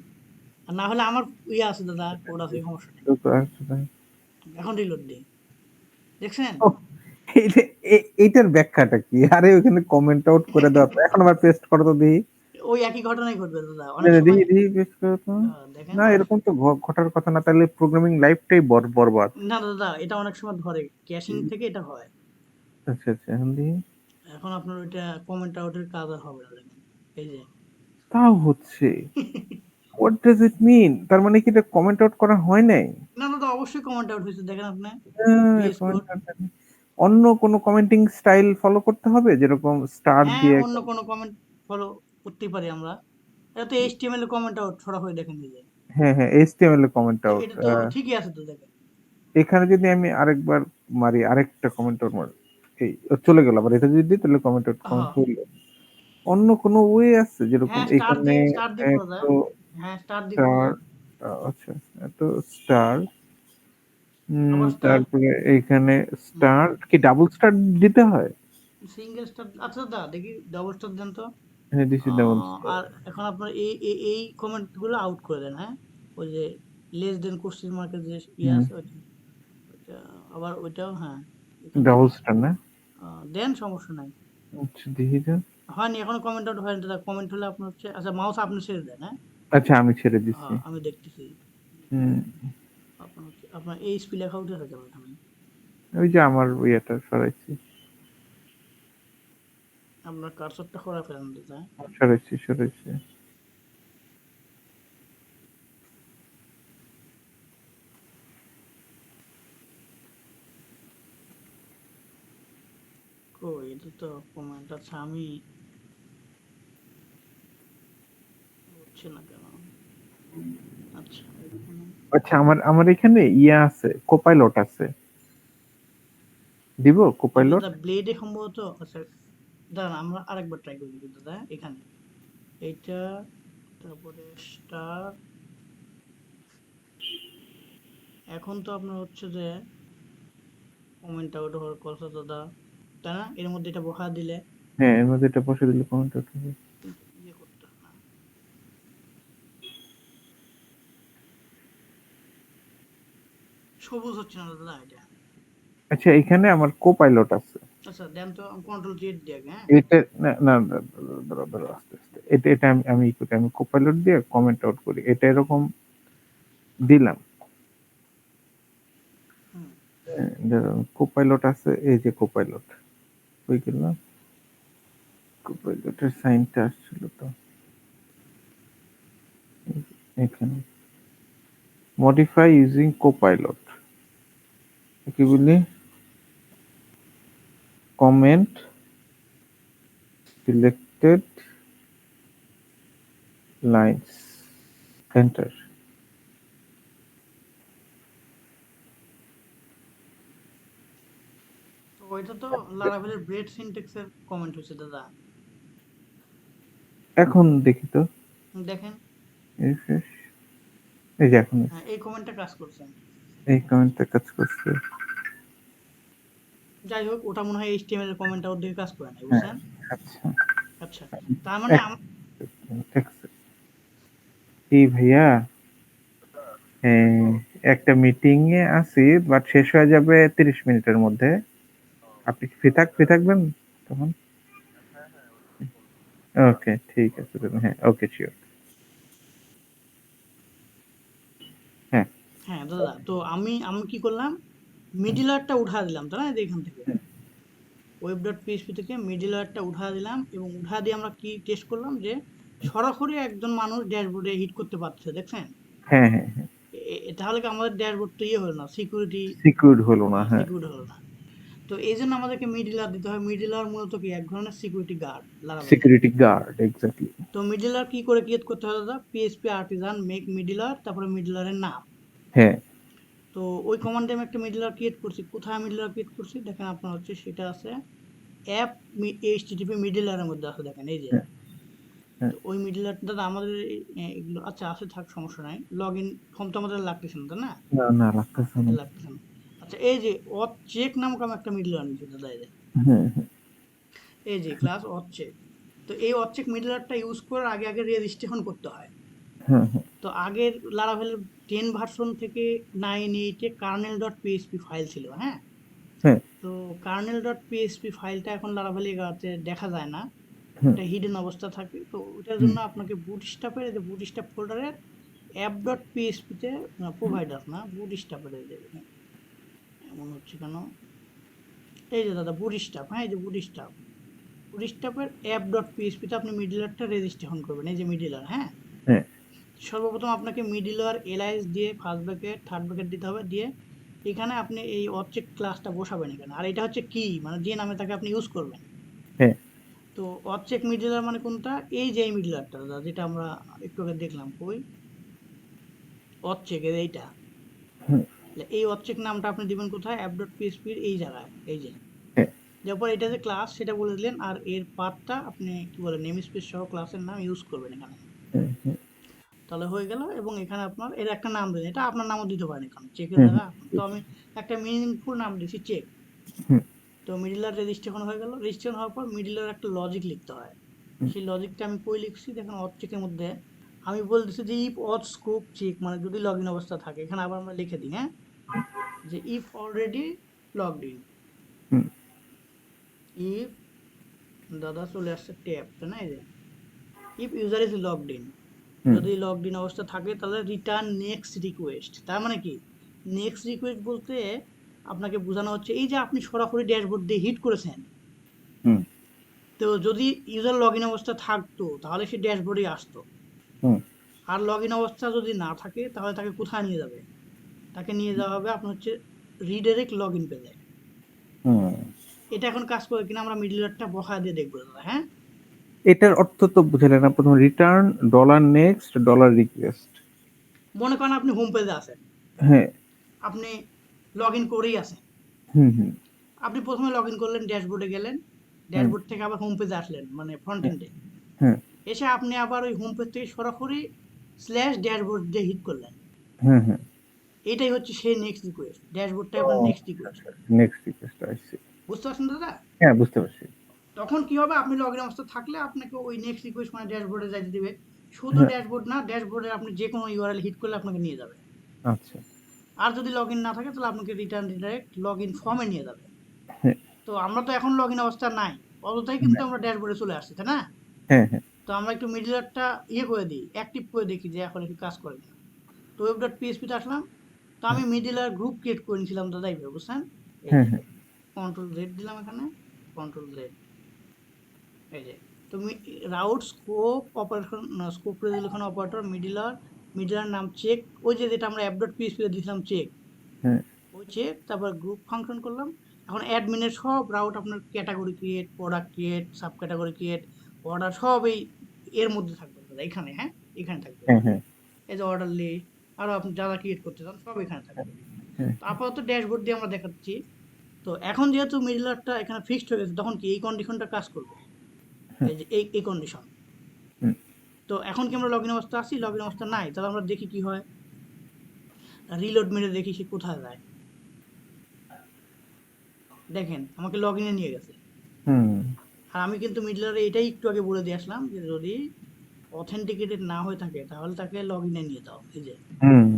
S2: আর না হলে আমার ইয়ে আছে দাদা, কোড আছে, সমস্যা নেই।
S1: তো তো আছে তাই।
S2: এখন রিলোড দিই, দেখছেন?
S1: ওহ! এইটা, এইটার ব্যাখ্যাটা কি? আরে ওখানে কমেন্ট আউট করে দেওয়া তো। এখন আবার পেস্ট করো তো দেখি।
S2: ওই একই ঘটনাই ঘটবে দাদা অনেক সময়।
S1: দেখি পেস্ট করো তো।
S2: দেখেন
S1: না,
S2: অনেক,
S1: এরকম তো ঘটার কথা না, তাহলে প্রোগ্রামিং লাইফটাই বরবাদ।
S2: না দাদা এটা অনেক সময় ধরে, ক্যাশিং থেকে এটা হয়।
S1: আচ্ছা, আচ্ছা, এখন দেখি।
S2: এখন আপনার ওইটা কমেন্ট আউটের কাজ আর হবে না, দেখেন এই যে।
S1: তাও হচ্ছে। হোয়াট ডাজ ইট মিন? তার মানে কি এটা কমেন্ট আউট করা হয় নাই?
S2: না দাদা অবশ্যই কমেন্ট আউট হয়েছে, দেখেন আপনি
S1: হ্যাঁ,
S2: VS
S1: কমেন্ট
S2: কোড।
S1: আউট। অন্য কোনো কমেন্টিং স্টাইল ফলো করতে হবে যেরকম স্টার
S2: হ্যাঁ,
S1: দিয়ে
S2: অন্য কোনো কমেন্ট ফলো করতেই পারি আমরা। এটা তো HTML এর কমেন্ট আউট সরাসরি দেখেন এই যে।
S1: হ্যাঁ হ্যাঁ এইচটিএমএল এ কমেন্ট
S2: তো
S1: আউট
S2: এটা তো ঠিকই আছে তো দেখেন।
S1: এখানে যদি আমি আরেকবার মারি আরেকটা কমেন্ট আউট মারি এই চলে গেল আবার এটা যদি দিই তাহলে কমেন্ট আউট কমেন্ট
S2: হ্যাঁ,
S1: হইল অন্য কোনো ওয়ে আছে যেরকম
S2: হ্যাঁ
S1: এখানে
S2: স্টার দিয়ে করা
S1: এত
S2: যায়। হ্যাঁ, স্টার দিয়ে করা
S1: স্টার
S2: যায়।
S1: আচ্ছা এত স্টার
S2: আবার স্টার,
S1: তারপরে এইখানে স্টার কি ডাবল স্টার দিতে হয়
S2: সিঙ্গেল স্টার। আচ্ছা দাদা দেখি ডাবল স্টার দেন তো।
S1: হ্যাঁ দিছি ডাবল স্টার
S2: আর এখন আপনার এই কমেন্ট গুলো আউট করে দেন, হ্যাঁ। ওই যে লেস দেন কোশ্চেন মার্কের যে ইয়ে
S1: হুম
S2: আছে ওইটা আবার ওইটাও, হ্যাঁ। এখানে
S1: ডাবল স্টার না
S2: দেন, সমস্যা নাই।
S1: আচ্ছা দেখি তো
S2: হয়নি এখনো কমেন্ট আউট হয়নি দাদা। কমেন্ট হলে আপনার হচ্ছে, আচ্ছা মাউস আপনি ছেড়ে দেন, হ্যাঁ।
S1: আচ্ছা আমি ছেড়ে দিচ্ছি
S2: আমি দেখতেছি।
S1: হুম
S2: আপনার হচ্ছে আপনার এইচপি লেখা উঠে থাকে এখানে।
S1: ওই যে আমার ইয়েটা সরাইছি
S2: আপনার কার্সরটা সরাই ফেলেন দাদা।
S1: সরাইছি
S2: কই এটা তো কমেন্ট, আচ্ছা আমি হচ্ছে না কেন? আচ্ছা এখানে
S1: আচ্ছা আমার আমার এখানে ইয়া আছে কোপাইলট আছে দিব
S2: এটা
S1: কোপাইলট
S2: দাদা ব্লেডে সম্ভবত। আচ্ছা দাঁড়ান আমরা আরেকবার ট্রাই করি কিন্তু দাদা এখানে এইটা, তারপরে স্টার। এখন তো আপনার হচ্ছে যে কমেন্ট আউট হওয়ার কথা দাদা, তাই না? এর মধ্যে এটা বসা দিলে
S1: হ্যাঁ এর মধ্যে এটা বসে দিলে কমেন্ট হবে
S2: কিন্তু ইয়ে করতে হয় না। সবুজ হচ্ছে না দাদা এটা।
S1: আচ্ছা এখানে আমার কোপাইলট আছে
S2: আচ্ছা দেন তো, কন্ট্রোল জেড দিয়ে, হ্যাঁ।
S1: এটা না না ধরো আস্তে আস্তে এটা এটা আমি আমি ই করি আমি কোপাইলট দিয়ে কমেন্ট আউট করি এটা এরকম দিলাম
S2: হুম।
S1: কোপাইলট আছে এই যে কোপাইলট ওই গেলাম কোপাইলটের সাইনটা আসছিল তো এখানে মডিফাই ইউজিং কোপাইলট কি বলি কমেন্ট সিলেক্টেড লাইনস এন্টার
S2: তো ওইটা তো লারাভেলের ব্রেড সিনট্যাক্সের কমেন্ট হচ্ছে দাদা।
S1: এখন দেখি তো
S2: দেখেন।
S1: Refresh। এই যে এখন
S2: হ্যাঁ এই কমেন্টটা কাজ করছে।
S1: এই কমেন্টটা কাজ করছে
S2: যাই হোক ওটা মনে হয় এইচটিএমএল এর কমেন্ট আউট দিয়ে কাজ করে নাই,
S1: হ্যাঁ
S2: বুঝছেন?
S1: আচ্ছা
S2: আচ্ছা তার মানে
S1: এক এই ভাইয়া একটা মিটিং এ আছি বাট শেষ হয়ে যাবে 30 মিনিটের মধ্যে আপনি কি ফ্রি থাকবেন তখন ওকে ঠিক আছে হ্যাঁ ওকে শিওর হ্যাঁ
S2: হ্যাঁ দাদা, তো আমি আমি কি করলাম, মিডিলারটা উঠা দিলাম, তাই না? এই যে এখান থেকে ওয়েব ডট পিএইচপি থেকে মিডিলারটা উঠা দিলাম, এবং উঠা দিয়ে আমরা কি টেস্ট করলাম যে সরাসরি একজন মানুষ ড্যাশবোর্ডে হিট করতে পারছে, দেখছেন?
S1: হ্যাঁ হ্যাঁ হ্যাঁ
S2: তাহলে কি আমাদের ড্যাশবোর্ড তো ইয়ে হলো না, সিকিউরিটি
S1: সিকিউর হলো না হ্যাঁ
S2: সিকিউরিটি হলো না। তো এই জন্য আমাদেরকে মিডিলার দিতে হয়। মিডিলার মূলত কি এক ধরনের সিকিউরিটি গার্ড লারাভেলের।
S1: সিকিউরিটি গার্ড এক্স্যাক্টলি
S2: তো মিডিলার কি করে ক্রিয়েট করতে হয় দাদা? পিএইচপি আর্টিজান মেক মিডিলার, তারপরে মিডিলারের নাম।
S1: হ্যাঁ
S2: তো ওই কমান্ডে আমি একটা মিডলার ক্রিয়েট করছি। কোথায় মিডলার ক্রিয়েট করছি দেখেন, আপনার হচ্ছে সেটা আছে অ্যাপ এইচটিটিপি মিডলারের মধ্যে আছে, দেখেন এই যে।
S1: হ্যাঁ হ্যাঁ
S2: তো ওই মিডলার দাদা আমাদের এগুলো আচ্ছা আছে, থাক সমস্যা নাই। লগ ইন ফর্ম তো আমাদের লাগতেছে না, তাই না?
S1: না না লাগতেছে না
S2: এটা লাগতেছে না। আচ্ছা এই যে অথ চেক নামক আমি একটা মিডলার নিচ্ছি দাদা, এই যে
S1: হ্যাঁ হ্যাঁ
S2: এই যে ক্লাস অথ চেক। তো এই অথ চেক মিডলারটা ইউজ করার আগে আগে রেজিস্ট্রেশন করতে হয়।
S1: হ্যাঁ হ্যাঁ
S2: তো আগের লারাভেল 10 ভার্সন থেকে 9.8 এ কার্নেল ডট পিএইচপি ফাইল ছিল, হ্যাঁ।
S1: হ্যাঁ
S2: তো কার্নেল ডট পিএইচপি ফাইলটা এখন লারাভেল এগাতে দেখা যায় না,
S1: হ্যাঁ
S2: ওটা হিডেন অবস্থা থাকে। তো ওটার
S1: হুম,
S2: জন্য আপনাকে বুটস্ট্র্যাপের যে বুটস্ট্র্যাপ ফোল্ডারের অ্যাপ ডট পিএইচপিতে প্রোভাইডার না বুটস্ট্র্যাপের এই যে এমন হচ্ছে কেন, এই যে দাদা বুটস্ট্র্যাপ, হ্যাঁ এই যে বুটস্ট্র্যাপ, বুটস্ট্র্যাপের অ্যাপ ডট পিএইচপিতে আপনি মিডলারটা রেজিস্ট্রেশন করবেন, এই যে মিডলার, হ্যাঁ।
S1: হ্যাঁ
S2: সর্বপ্রথম আপনাকে মিডলার এলআইএস দিয়ে ফার্স্ট ব্র্যাকেট থার্ড ব্র্যাকেট দিতে হবে, দিয়ে এখানে আপনি এই অবজেক্ট ক্লাসটা বসাবেন এখানে, আর এটা হচ্ছে কি মানে যে নামে তাকে আপনি ইউজ করবেন।
S1: হ্যাঁ
S2: তো অবজেক্ট মিডলার মানে কোনটা, এই যে এই মিডলারটা যেটা আমরা একটু আগে দেখলাম, কই অবজেক্ট এইটা,
S1: হুম,
S2: এই অবজেক্ট নামটা আপনি দিবেন কোথায়, অ্যাপ ডট পিএসপি এর এই জায়গায়, এই যে
S1: হ্যাঁ
S2: তারপর এটা যে ক্লাস সেটা বলে দিলেন, আর এর পাথটা আপনি কি বলে নেম স্পেস সহ ক্লাসের নাম ইউজ করবেন এখানে,
S1: হুম হুম
S2: তাহলে হয়ে গেল। এবং এখানে আপনার এর একটা নাম দেন, এটা আপনার নামও দিতে পারেন এখানে চেকের
S1: হুম
S2: জায়গা, তো আমি একটা মিনিংফুল নাম দিচ্ছি চেক।
S1: হুম
S2: তো মিডলার রেজিস্ট্রেশন হয়ে গেল, রেজিস্ট্রেশন হওয়ার পর মিডলার একটা লজিক লিখতে হয়,
S1: হুম
S2: সেই লজিকটা আমি কই লিখছি দেখেন, অথ চেকের মধ্যে আমি বলতেছি যে ইফ অথ স্কোপ চেক মানে যদি লগ ইন অবস্থা থাকে, এখানে আবার আমরা লিখে দিই, হ্যাঁ, যে if already logged in,
S1: hmm
S2: if দাদা চলে আসছে ট্যাব, তাই না, এই যে if user is logged in,
S1: hmm
S2: যদি লগড ইন অবস্থা থাকে তাহলে রিটার্ন নেক্সট রিকোয়েস্ট। তার মানে কি, নেক্সট রিকোয়েস্ট বলতে আপনাকে বোঝানো হচ্ছে এই যে আপনি সরাসরি ড্যাশবোর্ড দিয়ে হিট করেছেন,
S1: হুম
S2: তো যদি ইউজার লগ ইন অবস্থা থাকতো তাহলে সে ড্যাশবোর্ডে আসতো,
S1: হুম
S2: আর লগ ইন অবস্থা যদি না থাকে তাহলে তাকে কোথায় নিয়ে যাবে, তাকে নিয়ে যাওয়া হবে আপনার হচ্ছে রিডাইরেক্ট লগ ইন পেজে।
S1: হুম।
S2: এটা এখন কাজ করে কিনা আমরা মিডলওয়্যারটা বসায় দিয়ে দেখবো দাদা, হ্যাঁ।
S1: এটার অর্থ তো বুঝলেন না, প্রথম return dollar next dollar request.
S2: মনে করেন আপনি হোম পেজে আছেন,
S1: হ্যাঁ।
S2: আপনি লগ ইন করেই আছেন,
S1: হুম হুম
S2: আপনি প্রথমে লগ ইন করলেন, ড্যাশবোর্ডে গেলেন,
S1: হুম
S2: ড্যাশবোর্ড থেকে আবার হোম পেজে আসলেন মানে ফ্রন্ট
S1: হুম
S2: এন্ডে,
S1: হুম
S2: এসে আপনি আবার ওই হোম পেজ থেকে সরাসরি স্ল্যাশ ড্যাশবোর্ড দিয়ে হিট করলেন,
S1: হুম হুম।
S2: এটাই হচ্ছে সেই নেক্সট রিকোয়েস্ট, ড্যাশবোর্ডটাই আপনার নেক্সট রিকোয়েস্ট।
S1: নেক্সট রিকোয়েস্ট আসছে।
S2: বুঝতে পারছেন দাদা?
S1: হ্যাঁ বুঝতে পারছি।
S2: তখন কি হবে, আপনি লগ ইন অবস্থা থাকলে আপনাকে ওই নেক্সট রিকোয়েস্ট মানে ড্যাশবোর্ডে যাইতে দিবে, শুধু
S1: হ্যাঁ।
S2: ড্যাশবোর্ড না, ড্যাশবোর্ডে আপনি যে কোনো ইউআরএল হিট করলে আপনাকে নিয়ে যাবে।
S1: আচ্ছা।
S2: আর যদি লগ ইন না থাকে তাহলে আপনাকে রিটার্ন ডিরেক্ট লগ ইন ফর্মে নিয়ে যাবে।
S1: হ্যাঁ
S2: তো আমরা তো এখন লগ ইন অবস্থা নাই, অযথাই কিন্তু আমরা ড্যাশবোর্ডে চলে আসছি, তাই না।
S1: হ্যাঁ হ্যাঁ
S2: তো আমরা একটু মিডলারটা ইয়ে করে দিই, অ্যাক্টিভ করে দেখি যে এখন একটু কাজ করে কিনা। তো ওয়েব ডট পিএসপিতে আসলাম, তো আমি মিডলার গ্রুপ ক্রিয়েট করে নিয়েছিলাম দাদা, এইভাবে বুঝছেন, এই
S1: হ্যাঁ
S2: যে
S1: হ্যাঁ
S2: কন্ট্রোল জেড দিলাম এখানে, কন্ট্রোল জেড, এই যে তুমি route scope operation, scope resolution operator middleware, middleware নাম চেক, ওই যে যেটা আমরা অ্যাপ ডট পিএসপি তে দিয়েছিলাম চেক,
S1: হ্যাঁ
S2: ওই চেক, তারপর গ্রুপ ফাংশন করলাম। এখন অ্যাডমিনের সব রাউট আপনার category create, product create, sub category create, order সব এই এর মধ্যে থাকবে দাদা, এখানে, হ্যাঁ, এখানে থাকবে,
S1: হ্যাঁ হ্যাঁ
S2: এই যে অর্ডার লিস্ট, আরো আপনি যারা ক্রিয়েট করতে চান সব এখানে থাকবে।
S1: হ্যাঁ
S2: তো আপাতত ড্যাশবোর্ড দিয়ে আমরা দেখাচ্ছি। তো এখন যেহেতু মিডলারটা এখানে ফিক্সড হয়ে গেছে, তখন কি এই কন্ডিশনটা কাজ করবে,
S1: হ্যাঁ
S2: এই যে এই কন্ডিশন।
S1: হুম।
S2: তো এখন কি আমরা লগ ইন অবস্থা আছি, লগ ইন অবস্থা নাই, তাহলে আমরা দেখি কি হয়, রিলোড মেরে দেখি সে কোথায় যায়। দেখেন আমাকে লগ ইনে নিয়ে গেছে,
S1: হুম।
S2: আর আমি কিন্তু মিডলারে এটাই একটু আগে বলে দিয়ে আসলাম যে যদি অথেন্টিকেটেড না হয়ে থাকে তাহলে তাকে লগ ইনে নিয়ে যাও, এই যে,
S1: হুম।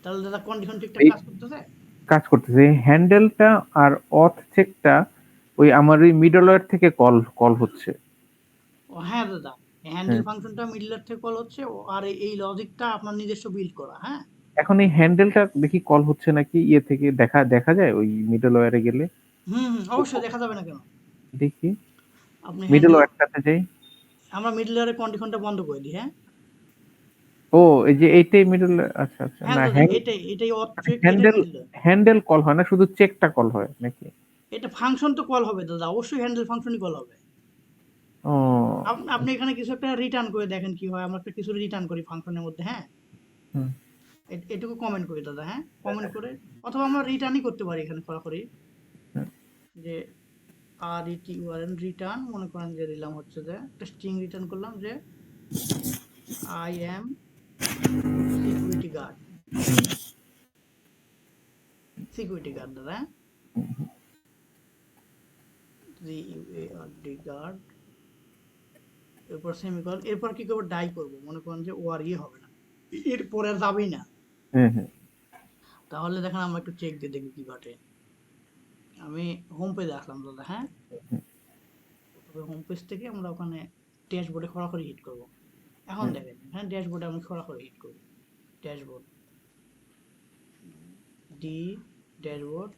S2: তাহলে দাদা কন্ডিশন ঠিকঠাক
S1: এই
S2: কাজ করতেছে।
S1: কাজ করতেছে হ্যান্ডেলটা আর অথ চেকটা, ওই আমার ওই মিডলওয়্যার থেকে কল কল হচ্ছে।
S2: ও হ্যাঁ দাদা, হ্যান্ডেল
S1: হ্যাঁ।
S2: ফাংশনটা মিডলার থেকে কল হচ্ছে, আর এই লজিকটা আপনার নিজস্ব বিল্ড করা, হ্যাঁ।
S1: এখন এই হ্যান্ডেলটা দেখি কল হচ্ছে নাকি ইয়ে থেকে দেখা দেখা যায় ওই মিডলওয়্যারে গেলে।
S2: হুম হুম, অবশ্যই দেখা যাবে না কেন,
S1: দেখি
S2: আপনি হ্যান্ডেল,
S1: মিডলওয়্যারটাতে যাই।
S2: আমরা মিডলারের কন্ডিশনটা বন্ধ করে দিই, হ্যাঁ।
S1: ও এই যে এইটাই মিডল। আচ্ছা আচ্ছা,
S2: হ্যাঁ
S1: না
S2: দাদা, এটাই অবজেক্ট, এটাই
S1: হ্যান্ডেল
S2: মিডলার।
S1: হ্যান্ডেল কল হয় না, শুধু চেকটা কল হয় নাকি?
S2: এটা ফাংশন তো কল হবে দাদা, অবশ্যই হ্যান্ডেল ফাংশনই কল হবে।
S1: ও।
S2: আপনি এখানে কিছু একটা রিটার্ন করে দেখেন কি হয়, আমরা একটা কিছু রিটার্ন করি ফাংশনের মধ্যে, হ্যাঁ,
S1: হুম
S2: এটুকু কমেন্ট করি দাদা, হ্যাঁ, কমেন্ট করে, অথবা আমরা রিটার্নই করতে পারি এখানে সরাসরি,
S1: হুম
S2: যে আর ইটি ওয়ারেন রিটার্ন, মনে করেন যে দিলাম হচ্ছে যে একটা স্ট্রিং রিটার্ন করলাম যে I am security guard, security guard দাদা, হ্যাঁ, গার্ড, এরপর সেমিকল, এরপর কি করবো, ডাই করবো, মনে করেন যে ও আর ইয়ে হবে না, এরপরে আর যাবেই না।
S1: হুম হুম
S2: তাহলে দেখেন আমরা একটু চেক দিয়ে দেখি কি ঘটে। আমি হোম পেজে আসলাম দাদা, হ্যাঁ, তবে হোম পেজ থেকে আমরা ওখানে ড্যাশবোর্ডে সরাসরি হিট করব। এখন
S1: হুম
S2: দেখেন, হ্যাঁ, ড্যাশবোর্ডে আমি সরাসরি হিট করব, ড্যাশবোর্ড, ডি, ড্যাশবোর্ড,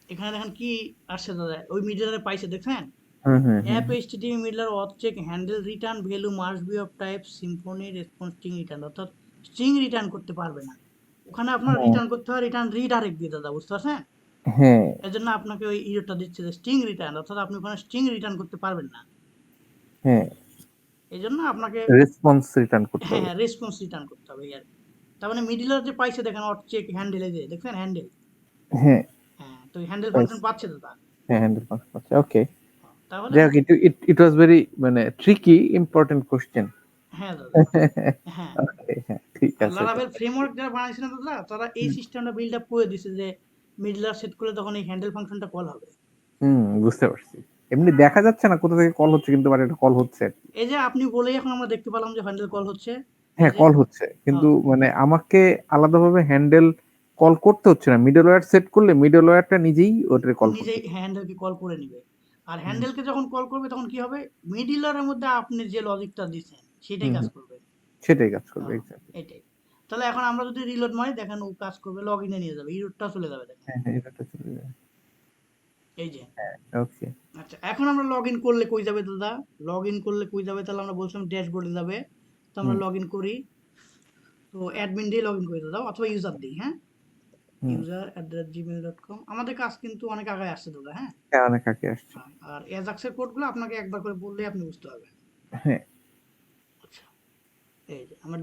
S2: এখানে দেখেন কি আসছে দাদা, ওই মিডলারে পাইছে দেখছেন,
S1: hmm hmm hmm
S2: app HTTP middleware object handle return value must be of type Symfony response string return, অর্থাৎ স্ট্রিং রিটার্ন করতে পারবে না, ওখানে আপনার
S1: হ্যাঁ
S2: রিটার্ন করতে হয় রিটার্ন রিডাইরেক্ট দিয়ে দাদা, বুঝতে পারছেন?
S1: হ্যাঁ
S2: এজন্য আপনাকে ওই ইররটা দিচ্ছে যে স্ট্রিং রিটার্ন, অর্থাৎ আপনি ওখানে স্ট্রিং রিটার্ন করতে পারবেন না।
S1: হ্যাঁ
S2: এজন্য আপনাকে
S1: রেসপন্স রিটার্ন করতে
S2: হ্যাঁ,
S1: হবে।
S2: হ্যাঁ, রেসপন্স রিটার্ন করতে হবে এই আরকি। তার মানে মিডলার যে পাইছে দেখেন অবজেক্ট হ্যান্ডেল, এই যে দেখছেন হ্যান্ডেল?
S1: হ্যাঁ
S2: হ্যাঁ, তো এই হ্যান্ডেল
S1: পাইছি।
S2: ফাংশন পাচ্ছে দাদা।
S1: হ্যাঁ, হ্যান্ডেল ফাংশন আছে। ওকে।
S2: তাহলে
S1: যাই হোক, ইট ওয়াজ ভেরি মানে ট্রিকি ইম্পর্টেন্ট কোশ্চেন।
S2: হ্যাঁ দাদা, হ্যাঁ।
S1: ওকে, হ্যাঁ, ঠিক
S2: আর
S1: আছে
S2: লারাভেল
S1: তাহলে।
S2: ফ্রেমওয়ার্ক যারা বানাইছে না দাদা, তারা এই
S1: হুম,
S2: সিস্টেমটা বিল্ড আপ করে দিছে যে মিডলার সেট করলে তখন এই হ্যান্ডেল ফাংশনটা কল হবে।
S1: বুঝতে পারছি। এমনি দেখা যাচ্ছে না কোথা থেকে কল হচ্ছে, কিন্তু বাট এটা কল হচ্ছে আরকি।
S2: এই যে আপনি বলেই এখন আমরা দেখতে পেলাম যে হ্যান্ডেল কল হচ্ছে। এই
S1: হ্যাঁ,
S2: যে
S1: কল হচ্ছে। কিন্তু
S2: হ্যাঁ,
S1: মানে আমাকে আলাদাভাবে হ্যান্ডেল কল করতে হচ্ছে না। মিডলওয়্যার সেট করলে মিডলওয়্যারটা নিজেই ওটারে কল
S2: নিজেই
S1: করবে।
S2: হ্যান্ডেলকে কল করে নিবে। আর
S1: হুম,
S2: হ্যান্ডেলকে যখন কল করবে তখন কি হবে? মিডলারের মধ্যে আপনি যে লজিকটা দিছেন সেটাই
S1: হুম,
S2: কাজ
S1: হুম।
S2: করবে।
S1: সেটাই কাজ করবে,
S2: হ্যাঁ,
S1: এক্সাক্টলি।
S2: এটাই। তাহলে এখন আমরা যদি রিলোড মারি দেখেন ও কাজ করবে, লগইনে নিয়ে যাবে। ইররটা চলে যাবে দেখেন।
S1: হ্যাঁ, হ্যাঁ, এটাটা চলে যাবে।
S2: এই যে।
S1: হ্যাঁ, ওকে।
S2: আচ্ছা, এখন আমরা লগইন করলে কই যাবে দাদা? লগইন করলে কই যাবে? তাহলে আমরা বলছিলাম ড্যাশবোর্ডে যাবে। তো আমরা
S1: হুম,
S2: লগইন করি। তো অ্যাডমিন দিয়ে লগইন করে দাও অথবা ইউজার দিই, হ্যাঁ?
S1: হুম।
S2: user@gmail.com আমাদের কাজ কিন্তু অনেক আগায় আসছে দাদা, হ্যাঁ?
S1: হ্যাঁ, অনেক আগে আসছে।
S2: আর এজাক্সের কোডগুলো আপনাকে একবার করে বললেই আপনি বুঝতে পারবেন।
S1: হ্যাঁ,
S2: আচ্ছা, এই যে আমরা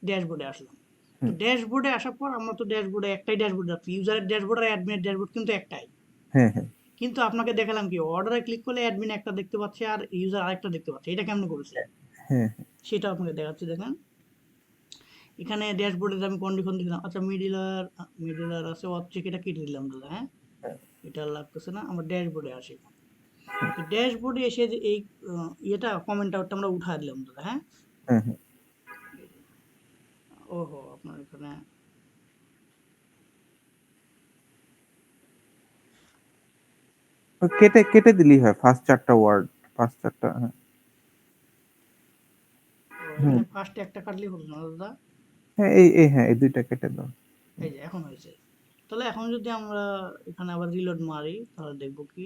S2: ড্যাশবোর্ডে আসলাম। তো
S1: হুম,
S2: ড্যাশবোর্ডে আসার পর আমরা তো ড্যাশবোর্ডে একটাই ড্যাশবোর্ড রাখছি। ইউজারের ড্যাশবোর্ড আর অ্যাডমিনের ড্যাশবোর্ড কিন্তু একটাই।
S1: হ্যাঁ, হ্যাঁ,
S2: কিন্তু আপনাকে দেখালাম কি অর্ডারে ক্লিক করলে অ্যাডমিন একটা দেখতে পাচ্ছে আর ইউজার আরেকটা দেখতে পাচ্ছে। এটা কেমনে করেছি?
S1: হ্যাঁ,
S2: সেটা আপনাকে দেখাচ্ছি দেখেন। এখানে ড্যাশবোর্ডে আমি কন্ডিশন দিলাম। আচ্ছা, মিডলার আছে অবজেক্ট, এটা কেটে দিলাম দাদা, হ্যাঁ?
S1: হ্যাঁ,
S2: এটা আর লাগতেছে না। আমরা ড্যাশবোর্ডে আসি। তো ড্যাশবোর্ডে এসে যে এই ইয়েটা কমেন্ট আউটটা আমরা উঠায় দিলাম দাদা, হ্যাঁ?
S1: হ্যাঁ, হ্যাঁ।
S2: ওহো! আপনার এখানে
S1: কেটে কেটে দিলেই হয় ফার্স্ট ৪ টা ওয়ার্ড। ফার্স্ট ৪ টা, হ্যাঁ। হুম।
S2: এখানে ফার্স্টে একটা কাটলেই হলো না দাদা?
S1: হ্যাঁ, এই হ্যাঁ, এই ২ টা কেটে দাও।
S2: এই যে এখন হয়েছে। তাহলে এখন যদি আমরা এখানে আবার রিলোড মারি তাহলে দেখবো কি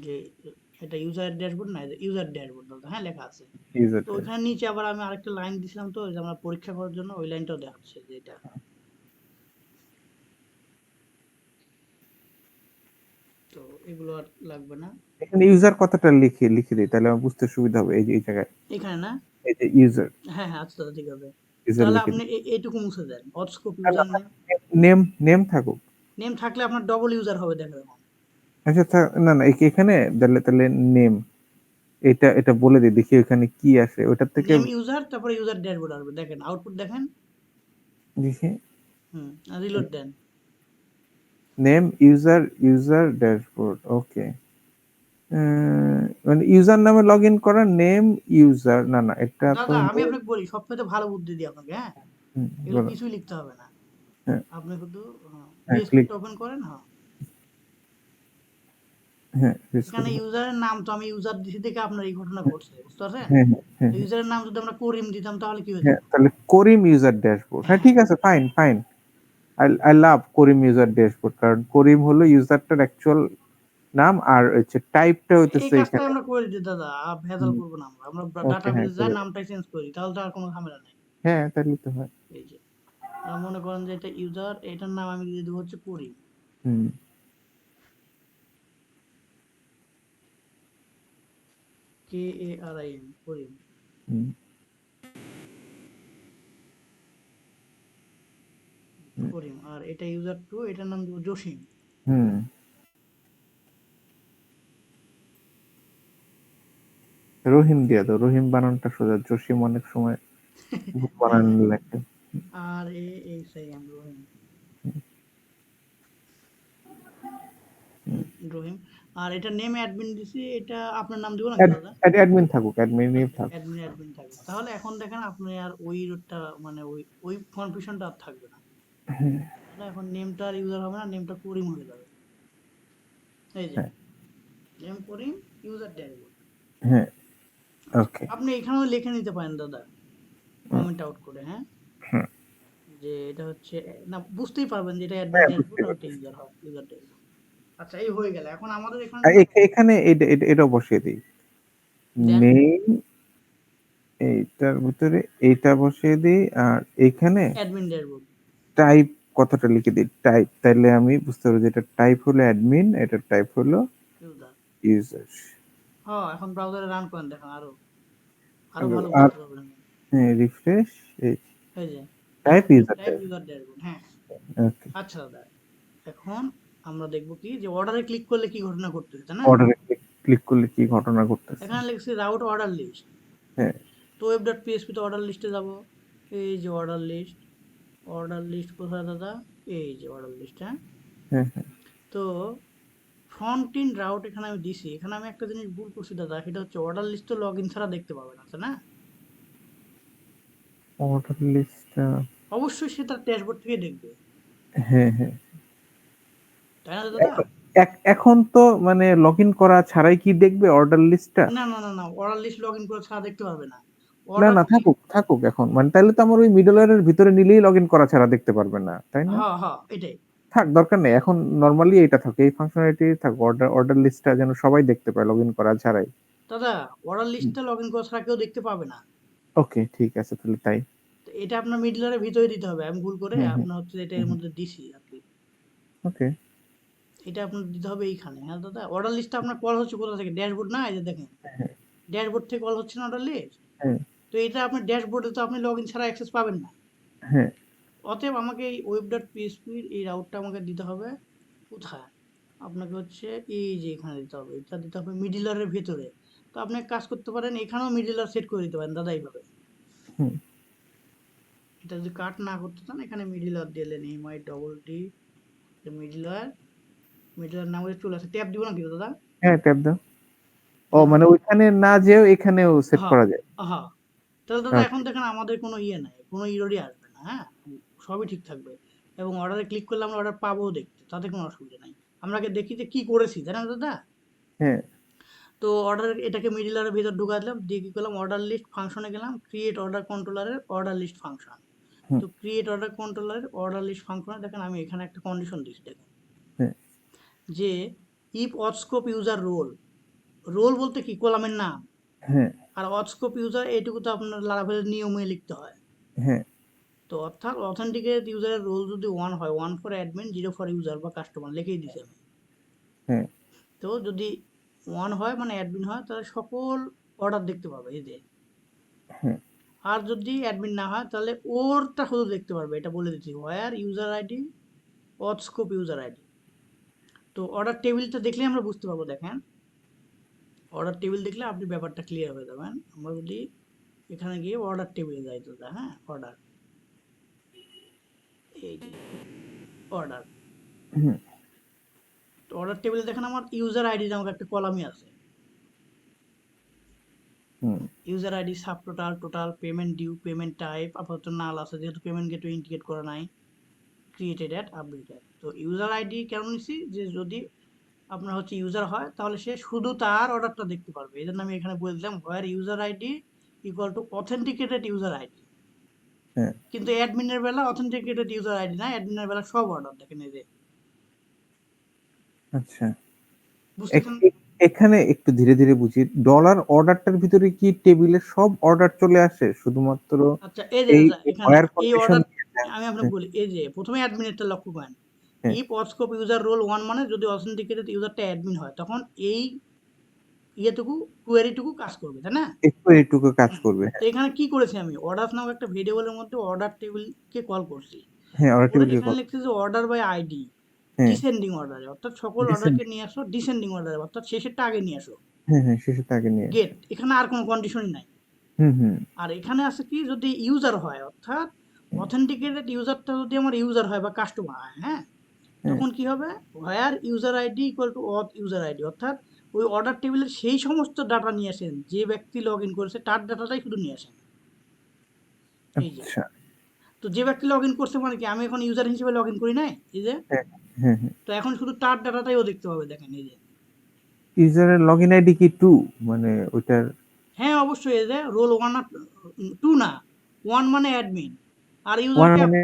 S2: যে এটা ইউজার ড্যাশবোর্ড না, এটা ইউজার ড্যাশবোর্ড দাদা, হ্যাঁ, লেখা আছে। তো
S1: ইউজারটা।
S2: ওইখানে নিচে আবার আমি আরেকটা লাইন দিছিলাম, তো ওই যে আমরা পরীক্ষা করার জন্য ওই লাইনটাও দেখাচ্ছে যে এটা। তো এগুলো আর লাগবে না।
S1: এখানে ইউজার কথাটা লিখে লিখে দিই, তাহলে আমার বুঝতে সুবিধা হবে। এই যে এই জায়গায়
S2: এখানে না?
S1: এই যে ইউজার,
S2: হ্যাঁ, হ্যাঁ, আচ্ছা দাদা, ঠিক আছে।
S1: ইউজার
S2: তাহলে
S1: লিখে
S2: আপনি
S1: দিই।
S2: এইটুকু মুছে দেন। অডস্কোপ
S1: না, না,
S2: ইউজার
S1: না,
S2: নেম।
S1: নেম নেম থাকুক।
S2: নেম থাকলে আপনার ডবল ইউজার হবে দেখেন এখন।
S1: আচ্ছা, না, না, এখানে তাহলে নেম এটা এটা বলে দিই, দেখি ওখানে কি আসে ওটার থেকে।
S2: নেম ইউজার, তারপরে ইউজার ড্যাশবোর্ড আসবে। দেখেন আউটপুট দেখেন।
S1: দেখি।
S2: হুম, রিলোড দেন।
S1: নেম ইউজার ড্যাশবোর্ড, ওকে। মানে ইউজার নামে লগ ইন করা, নেম ইউজার, না, না, এটা তো
S2: দাদা আমি
S1: নেম।
S2: আপনাকে বলি সবথেকে ভালো বুদ্ধি দিই আপনাকে, হ্যাঁ? এগুলো
S1: বলো।
S2: কিছুই লিখতে হবে না।
S1: হ্যাঁ,
S2: আপনি শুধু
S1: হ্যাঁ, ক্লিক।
S2: পিএইচপিটা ওপেন করেন, হ্যাঁ।
S1: হ্যাঁ, প্রেস
S2: এখানে
S1: করি।
S2: ইউজারের নাম তো আমি ইউজার দিছি দেখে আপনার এই ঘটনা ঘটছে, বুঝতে পারছেন?
S1: হ্যাঁ, হ্যাঁ,
S2: তো
S1: হ্যাঁ, হ্যাঁ,
S2: ইউজারের নাম যদি আমরা করিম দিতাম তাহলে কি হতো?
S1: হ্যাঁ, তাহলে করিম ইউজার ড্যাশবোর্ড, হ্যাঁ,
S2: হ্যাঁ,
S1: ঠিক আছে, fine fine. I love Karim user dashboard, কারণ করিম হলো ইউজারটার অ্যাকচুয়াল নাম, আর হচ্ছে টাইপটা
S2: এই
S1: হইতেছে
S2: কাজটাই
S1: এখানে।
S2: আমরা করে দিই দাদা, আর ভেজাল করবো না আমরা। আমরা
S1: ওকে, হ্যাঁ,
S2: ডাটাবেসে যাই
S1: করে দাও।
S2: নামটাই চেঞ্জ করি, তাহলে তো আর কোনো ঝামেলা নেই।
S1: হ্যাঁ, তাহলে তো হয়।
S2: এই যে মনে করেন যে এটা ইউজার, এটার নাম আমি দিয়ে দেবো হচ্ছে করিম।
S1: হুম,
S2: KARIM, করিম।
S1: হুম, হুম,
S2: করিম, আর এটা ইউজার টু, এটার নাম দেবো জসিম।
S1: হুম। রহিম দিয়া দাও, রহিম বানানটা সোজা, জসিম অনেক সময় ভুল
S2: হ্যাঁ,
S1: বানান
S2: হ্যাঁ,
S1: লেখে।
S2: RAHIM, রহিম।
S1: হুম।
S2: রহিম। আর এটা নেম অ্যাডমিন দিছি, এটা আপনার নাম দিব নাকি দাদা?
S1: অ্যাডমিন থাকুক, অ্যাডমিনই
S2: আচ্ছা,
S1: থাকুক।
S2: অ্যাডমিন থাকবে। তাহলে এখন দেখেন আপনি আর ওই রোডটা মানে ওই কনফিউশনটা আর থাকবে না। তাহলে এখন নেমটা আর ইউজার হবে না, নেমটা করিম হয়ে যাবে। এই যে
S1: হ্যাঁ,
S2: নেম করিম, ইউজার ড্যাশবোর্ড।
S1: হ্যাঁ,
S2: আচ্ছা,
S1: ওকে।
S2: আপনি এখানেও লিখে নিতে পারেন দাদা, কমেন্ট আউট করে, হ্যাঁ?
S1: হুম।
S2: যে এটা হচ্ছে, না বুঝতেই পারবেন যে এটা অ্যাডমিন
S1: হ্যাঁ, বুঝতে
S2: ড্যাশবোর্ড আর এটা
S1: পারছি।
S2: ইউজার হবে, ইউজার ড্যাশবোর্ড। আচ্ছা, এই হয়ে গেল। এখন আমাদের এখানে
S1: আর
S2: যদি
S1: এখানে এটা বসিয়ে দিই।
S2: দেন
S1: নেম, এইটার ভিতরে এইটা বসিয়ে দিই, আর এইখানে
S2: অ্যাডমিন ড্যাশবোর্ড।
S1: টাইপ কথাটা লিখে দিই, টাইপ, তাহলে আমি বুঝতে পারবো যে এটা টাইপ হলো অ্যাডমিন, এটা টাইপ হলো
S2: ইউজার।
S1: ইউজার।
S2: হ্যাঁ, এখন ব্রাউজারে রান করেন, দেখেন আরো আরো
S1: আর
S2: ভালো বুঝতে পারবেন।
S1: রিফ্রেশ, এই
S2: এই যে
S1: type user
S2: type
S1: type.
S2: User dashboard. হ্যাঁ,
S1: ওকে,
S2: আচ্ছা দাদা, এখন আমরা দেখবো কি যে অর্ডারে ক্লিক করলে কি ঘটনা ঘটতেছে, তাই না?
S1: অর্ডারে ক্লিক করলে কি ঘটনা ঘটতেছে?
S2: এখানে লিখছি রাউট অর্ডার লিস্ট।
S1: হ্যাঁ
S2: তো web.php তে অর্ডার লিস্টে যাব। এই যে অর্ডার লিস্ট, অর্ডার লিস্ট কোথায় দাদা? এই যে অর্ডার লিস্ট। হ্যাঁ,
S1: হ্যাঁ হ্যাঁ।
S2: তো ফ্রন্ট ইন রাউট এখানে আমি দিছি। এখানে আমি একটা জিনিস ভুল করছি দাদা, সেটা হচ্ছে অর্ডার লিস্ট তো লগ ইন ছাড়া দেখতে পাবে না, তাই না?
S1: অর্ডার লিস্টটা,
S2: অবশ্যই সে তার ড্যাশবোর্ড থেকে দেখবে,
S1: হ্যাঁ হ্যাঁ।
S2: তাই না দাদা?
S1: এখন তো মানে লগ ইন করা ছাড়াই কি দেখবে অর্ডার লিস্টটা?
S2: না না না না, অর্ডার লিস্ট লগ ইন করে ছাড়া দেখতে পারবে না।
S1: না
S2: অর্ডার
S1: না, থাকুক থাকুক এখন, মানে তাহলে তো আমার ওই মিডলওয়্যারের ভিতরে নিলেই লগ ইন করা ছাড়া দেখতে পারবে না, তাই না?
S2: হ্যাঁ হ্যাঁ, এটাই
S1: থাক, দরকার নেই এখন, নরমালি এটা থাকে, এই ফাংশনালিটি থাক, অর্ডার লিস্টটা যেন সবাই দেখতে পায় লগ ইন করা ছাড়াই।
S2: দাদা। অর্ডার লিস্টটা লগ ইন করা ছাড়া কেউ দেখতে পাবে না।
S1: ওকে, ঠিক আছে, তাহলে তাই।
S2: তো এটা আপনার মিডলারের ভিতরে দিতে হবে। আমি ভুল করে
S1: হুম হুম
S2: আপনার হচ্ছে এটা এর মধ্যে দিছি আর কি।
S1: ওকে।
S2: এটা আপনার দিতে হবে এইখানে। হ্যাঁ দাদা, অর্ডার লিস্টটা আপনার কল হচ্ছে কোথা থেকে? ড্যাশবোর্ড না? এই যে দেখেন,
S1: হ্যাঁ
S2: ড্যাশবোর্ড থেকে কল হচ্ছে না অর্ডার লিস্ট?
S1: হ্যাঁ
S2: তো এটা আপনার ড্যাশবোর্ডে তো আপনি লগ ইন ছাড়া অ্যাক্সেস পাবেন না।
S1: হ্যাঁ।
S2: অতএব আমাকে এই web.php এই রাউটটা আমাকে দিতে হবে কোথায়? আপনাকে হচ্ছে এই যে এখানে দিতে হবে। এটা দিতে হবে মিডলারের ভেতরে। তো আপনি এক কাজ করতে পারেন, এখানেও মিডলার সেট করে দিতে পারেন দাদা এইভাবে।
S1: হুম
S2: এটা যদি কাট না করতে চান, এখানে মিডলার দিলেন MI মিডলার, মিডলার নাম চলে আসে। ট্যাব দিব নাকি দাদা?
S1: হ্যাঁ, ট্যাব দাও। ও
S2: ট্যাব
S1: মানে
S2: দিলে
S1: ওইখানে না যেও এখানেও সেট
S2: হ্যাঁ
S1: করা যায়?
S2: হ্যাঁ। তাহলে দাদা এখন
S1: ওকে।
S2: দেখেন আমাদের কোনো ইয়ে নাই, কোনো ইরোরই আসবে না। হ্যাঁ, সবই ঠিক থাকবে। এবং অর্ডারে ক্লিক করলে আমরা অর্ডার পাবো দেখতে, তাতে কোনো অসুবিধা নাই। আমরা আগে দেখি যে কি করেছি, তাই না দাদা?
S1: হ্যাঁ
S2: তো অর্ডার এটাকে মিডলারের ভিতর ঢুকা দিলাম, দিয়ে কি করলাম, অর্ডার লিস্ট ফাংশনে গেলাম, ক্রিয়েট অর্ডার কন্ট্রোলারের অর্ডার লিস্ট ফাংশন।
S1: হুম
S2: তো ক্রিয়েট অর্ডার কন্ট্রোলারের অর্ডার লিস্ট ফাংশনে দেখেন আমি এখানে একটা কন্ডিশন দিচ্ছি, দেখেন
S1: হ্যাঁ
S2: যে ইফ অটস্কোপ ইউজার রোল, রোল বলতে কি কলামের নাম,
S1: হ্যাঁ
S2: আর অটস্কোপ ইউজার এইটুকু তো আপনার লারাভেলের নিয়মে লিখতে হয়।
S1: হ্যাঁ
S2: তো অর্থাৎ অথেন্টিকেটেড ইউজারের রোল যদি 1 হয়, 1 ফর অ্যাডমিন, 0 ফর ইউজার বা কাস্টমার লিখেই দিছি আমি।
S1: হ্যাঁ
S2: তো যদি 1 হয় মানে অ্যাডমিন হয়, তাহলে সকল অর্ডার দেখতে পাবে এই যে।
S1: হ্যাঁ।
S2: আর যদি অ্যাডমিন না হয় তাহলে ওরটা শুধু দেখতে পারবে। এটা বলে দিচ্ছি, where user ID auth scope user ID. তো অর্ডার টেবিলটা দেখলে আমরা বুঝতে পারবো। দেখেন, অর্ডার টেবিল দেখলে আপনি ব্যাপারটা ক্লিয়ার হয়ে যাবেন। আমরা যদি এখানে গিয়ে অর্ডার টেবিলে যাই তো, হ্যাঁ, অর্ডার, এই যে অর্ডার।
S1: হুম
S2: তো অর্ডার টেবিলে দেখেন আমার ইউজার আইডি নামক একটা কলামই আছে।
S1: Hmm
S2: user ID, subtotal, total, payment due, payment type আপাতত নাল আছে যেহেতু পেমেন্ট গেটওয়ে ইন্ডিকেট করা নাই, ক্রিয়েটেড অ্যাট, আপডেটেড। তো ইউজার আইডি কেন নিছি, যে যদি আপনার হচ্ছে ইউজার হয় তাহলে সে শুধু তার অর্ডারটা দেখতে পারবে। এই জন্য আমি এখানে বলে দিলাম where user ID equal to authenticated user ID.
S1: হ্যাঁ।
S2: কিন্তু অ্যাডমিনের বেলা অথেন্টিকেটেড ইউজার আইডি না, অ্যাডমিনের বেলা সব অর্ডার দেখেন এই যে।
S1: আচ্ছা,
S2: বুঝতেছেন?
S1: এখানে একটু ধীরে ধীরে বুঝি, ডলার অর্ডারটার ভিতরে কি টেবিলে সব অর্ডার চলে আসে শুধুমাত্র
S2: আচ্ছা, এই যে
S1: এই
S2: দাদা এখানে
S1: ওয়্যার
S2: এই
S1: কন্ডিশন?
S2: অর্ডার আমি আপনাকে বলি, এই যে প্রথমে অ্যাডমিনেরটা লক্ষ্য করেন।
S1: হ্যাঁ,
S2: ইফ অস্কোপ ইউজার রোল 1 মানে যদি অথেন্টিকেটেড ইউজারটা অ্যাডমিন হয় তখন এই ইয়েটুকু, কোয়েরিটুকু কাজ করবে, তাই না?
S1: একটু এইটুকু কাজ করবে।
S2: তো এখানে কি করেছি আমি, অর্ডার নামক একটা ভেরিয়েবলের মধ্যে অর্ডার টেবিলকে কল করছি।
S1: হ্যাঁ, অর্ডার
S2: করে
S1: টেবিল
S2: এখানে লিখছে যে অর্ডার বাই আইডি
S1: হ্যাঁ,
S2: ডিসেন্ডিং অর্ডারে, অর্থাৎ সকল
S1: ডিসেন্ট,
S2: অর্ডারকে নিয়ে আসো ডিসেন্ডিং অর্ডারে, অর্থাৎ শেষেরটা আগে নিয়ে আসো।
S1: হ্যাঁ হ্যাঁ, শেষের আগে নিয়ে আসে।
S2: গেট, এখানে আর কোনো কন্ডিশনই নাই।
S1: হুম হুম
S2: আর এখানে আছে কি, যদি ইউজার হয়, অর্থাৎ অথেন্টিকেটেড ইউজারটা যদি আমার ইউজার হয় বা কাস্টমার হয়, হ্যাঁ,
S1: হ্যাঁ।
S2: তখন কি হবে, where user ID equal to auth user ID, অর্থাৎ ওই অর্ডার টেবিলের সেই সমস্ত ডাটা নিয়ে আসেন যে ব্যক্তি লগ ইন করেছে তার ডাটাটাই শুধু নিয়ে আসেন। এই যে,
S1: আচ্ছা।
S2: তো যে ব্যক্তি লগ ইন করছে মানে কি, আমি এখন ইউজার হিসেবে লগ ইন করি নাই, এই যে।
S1: হ্যাঁ হ্যাঁ হ্যাঁ।
S2: তো এখন শুধু তার ডাটাটাই ও দেখতে পাবে, দেখেন এই যে।
S1: ইউজারের লগইন আইডি কি 2, মানে ওইটার?
S2: হ্যাঁ অবশ্যই, এই যে রোল 1 আর 2 না, 1 মানে অ্যাডমিন আর
S1: 1
S2: ইউজারকে
S1: মানে?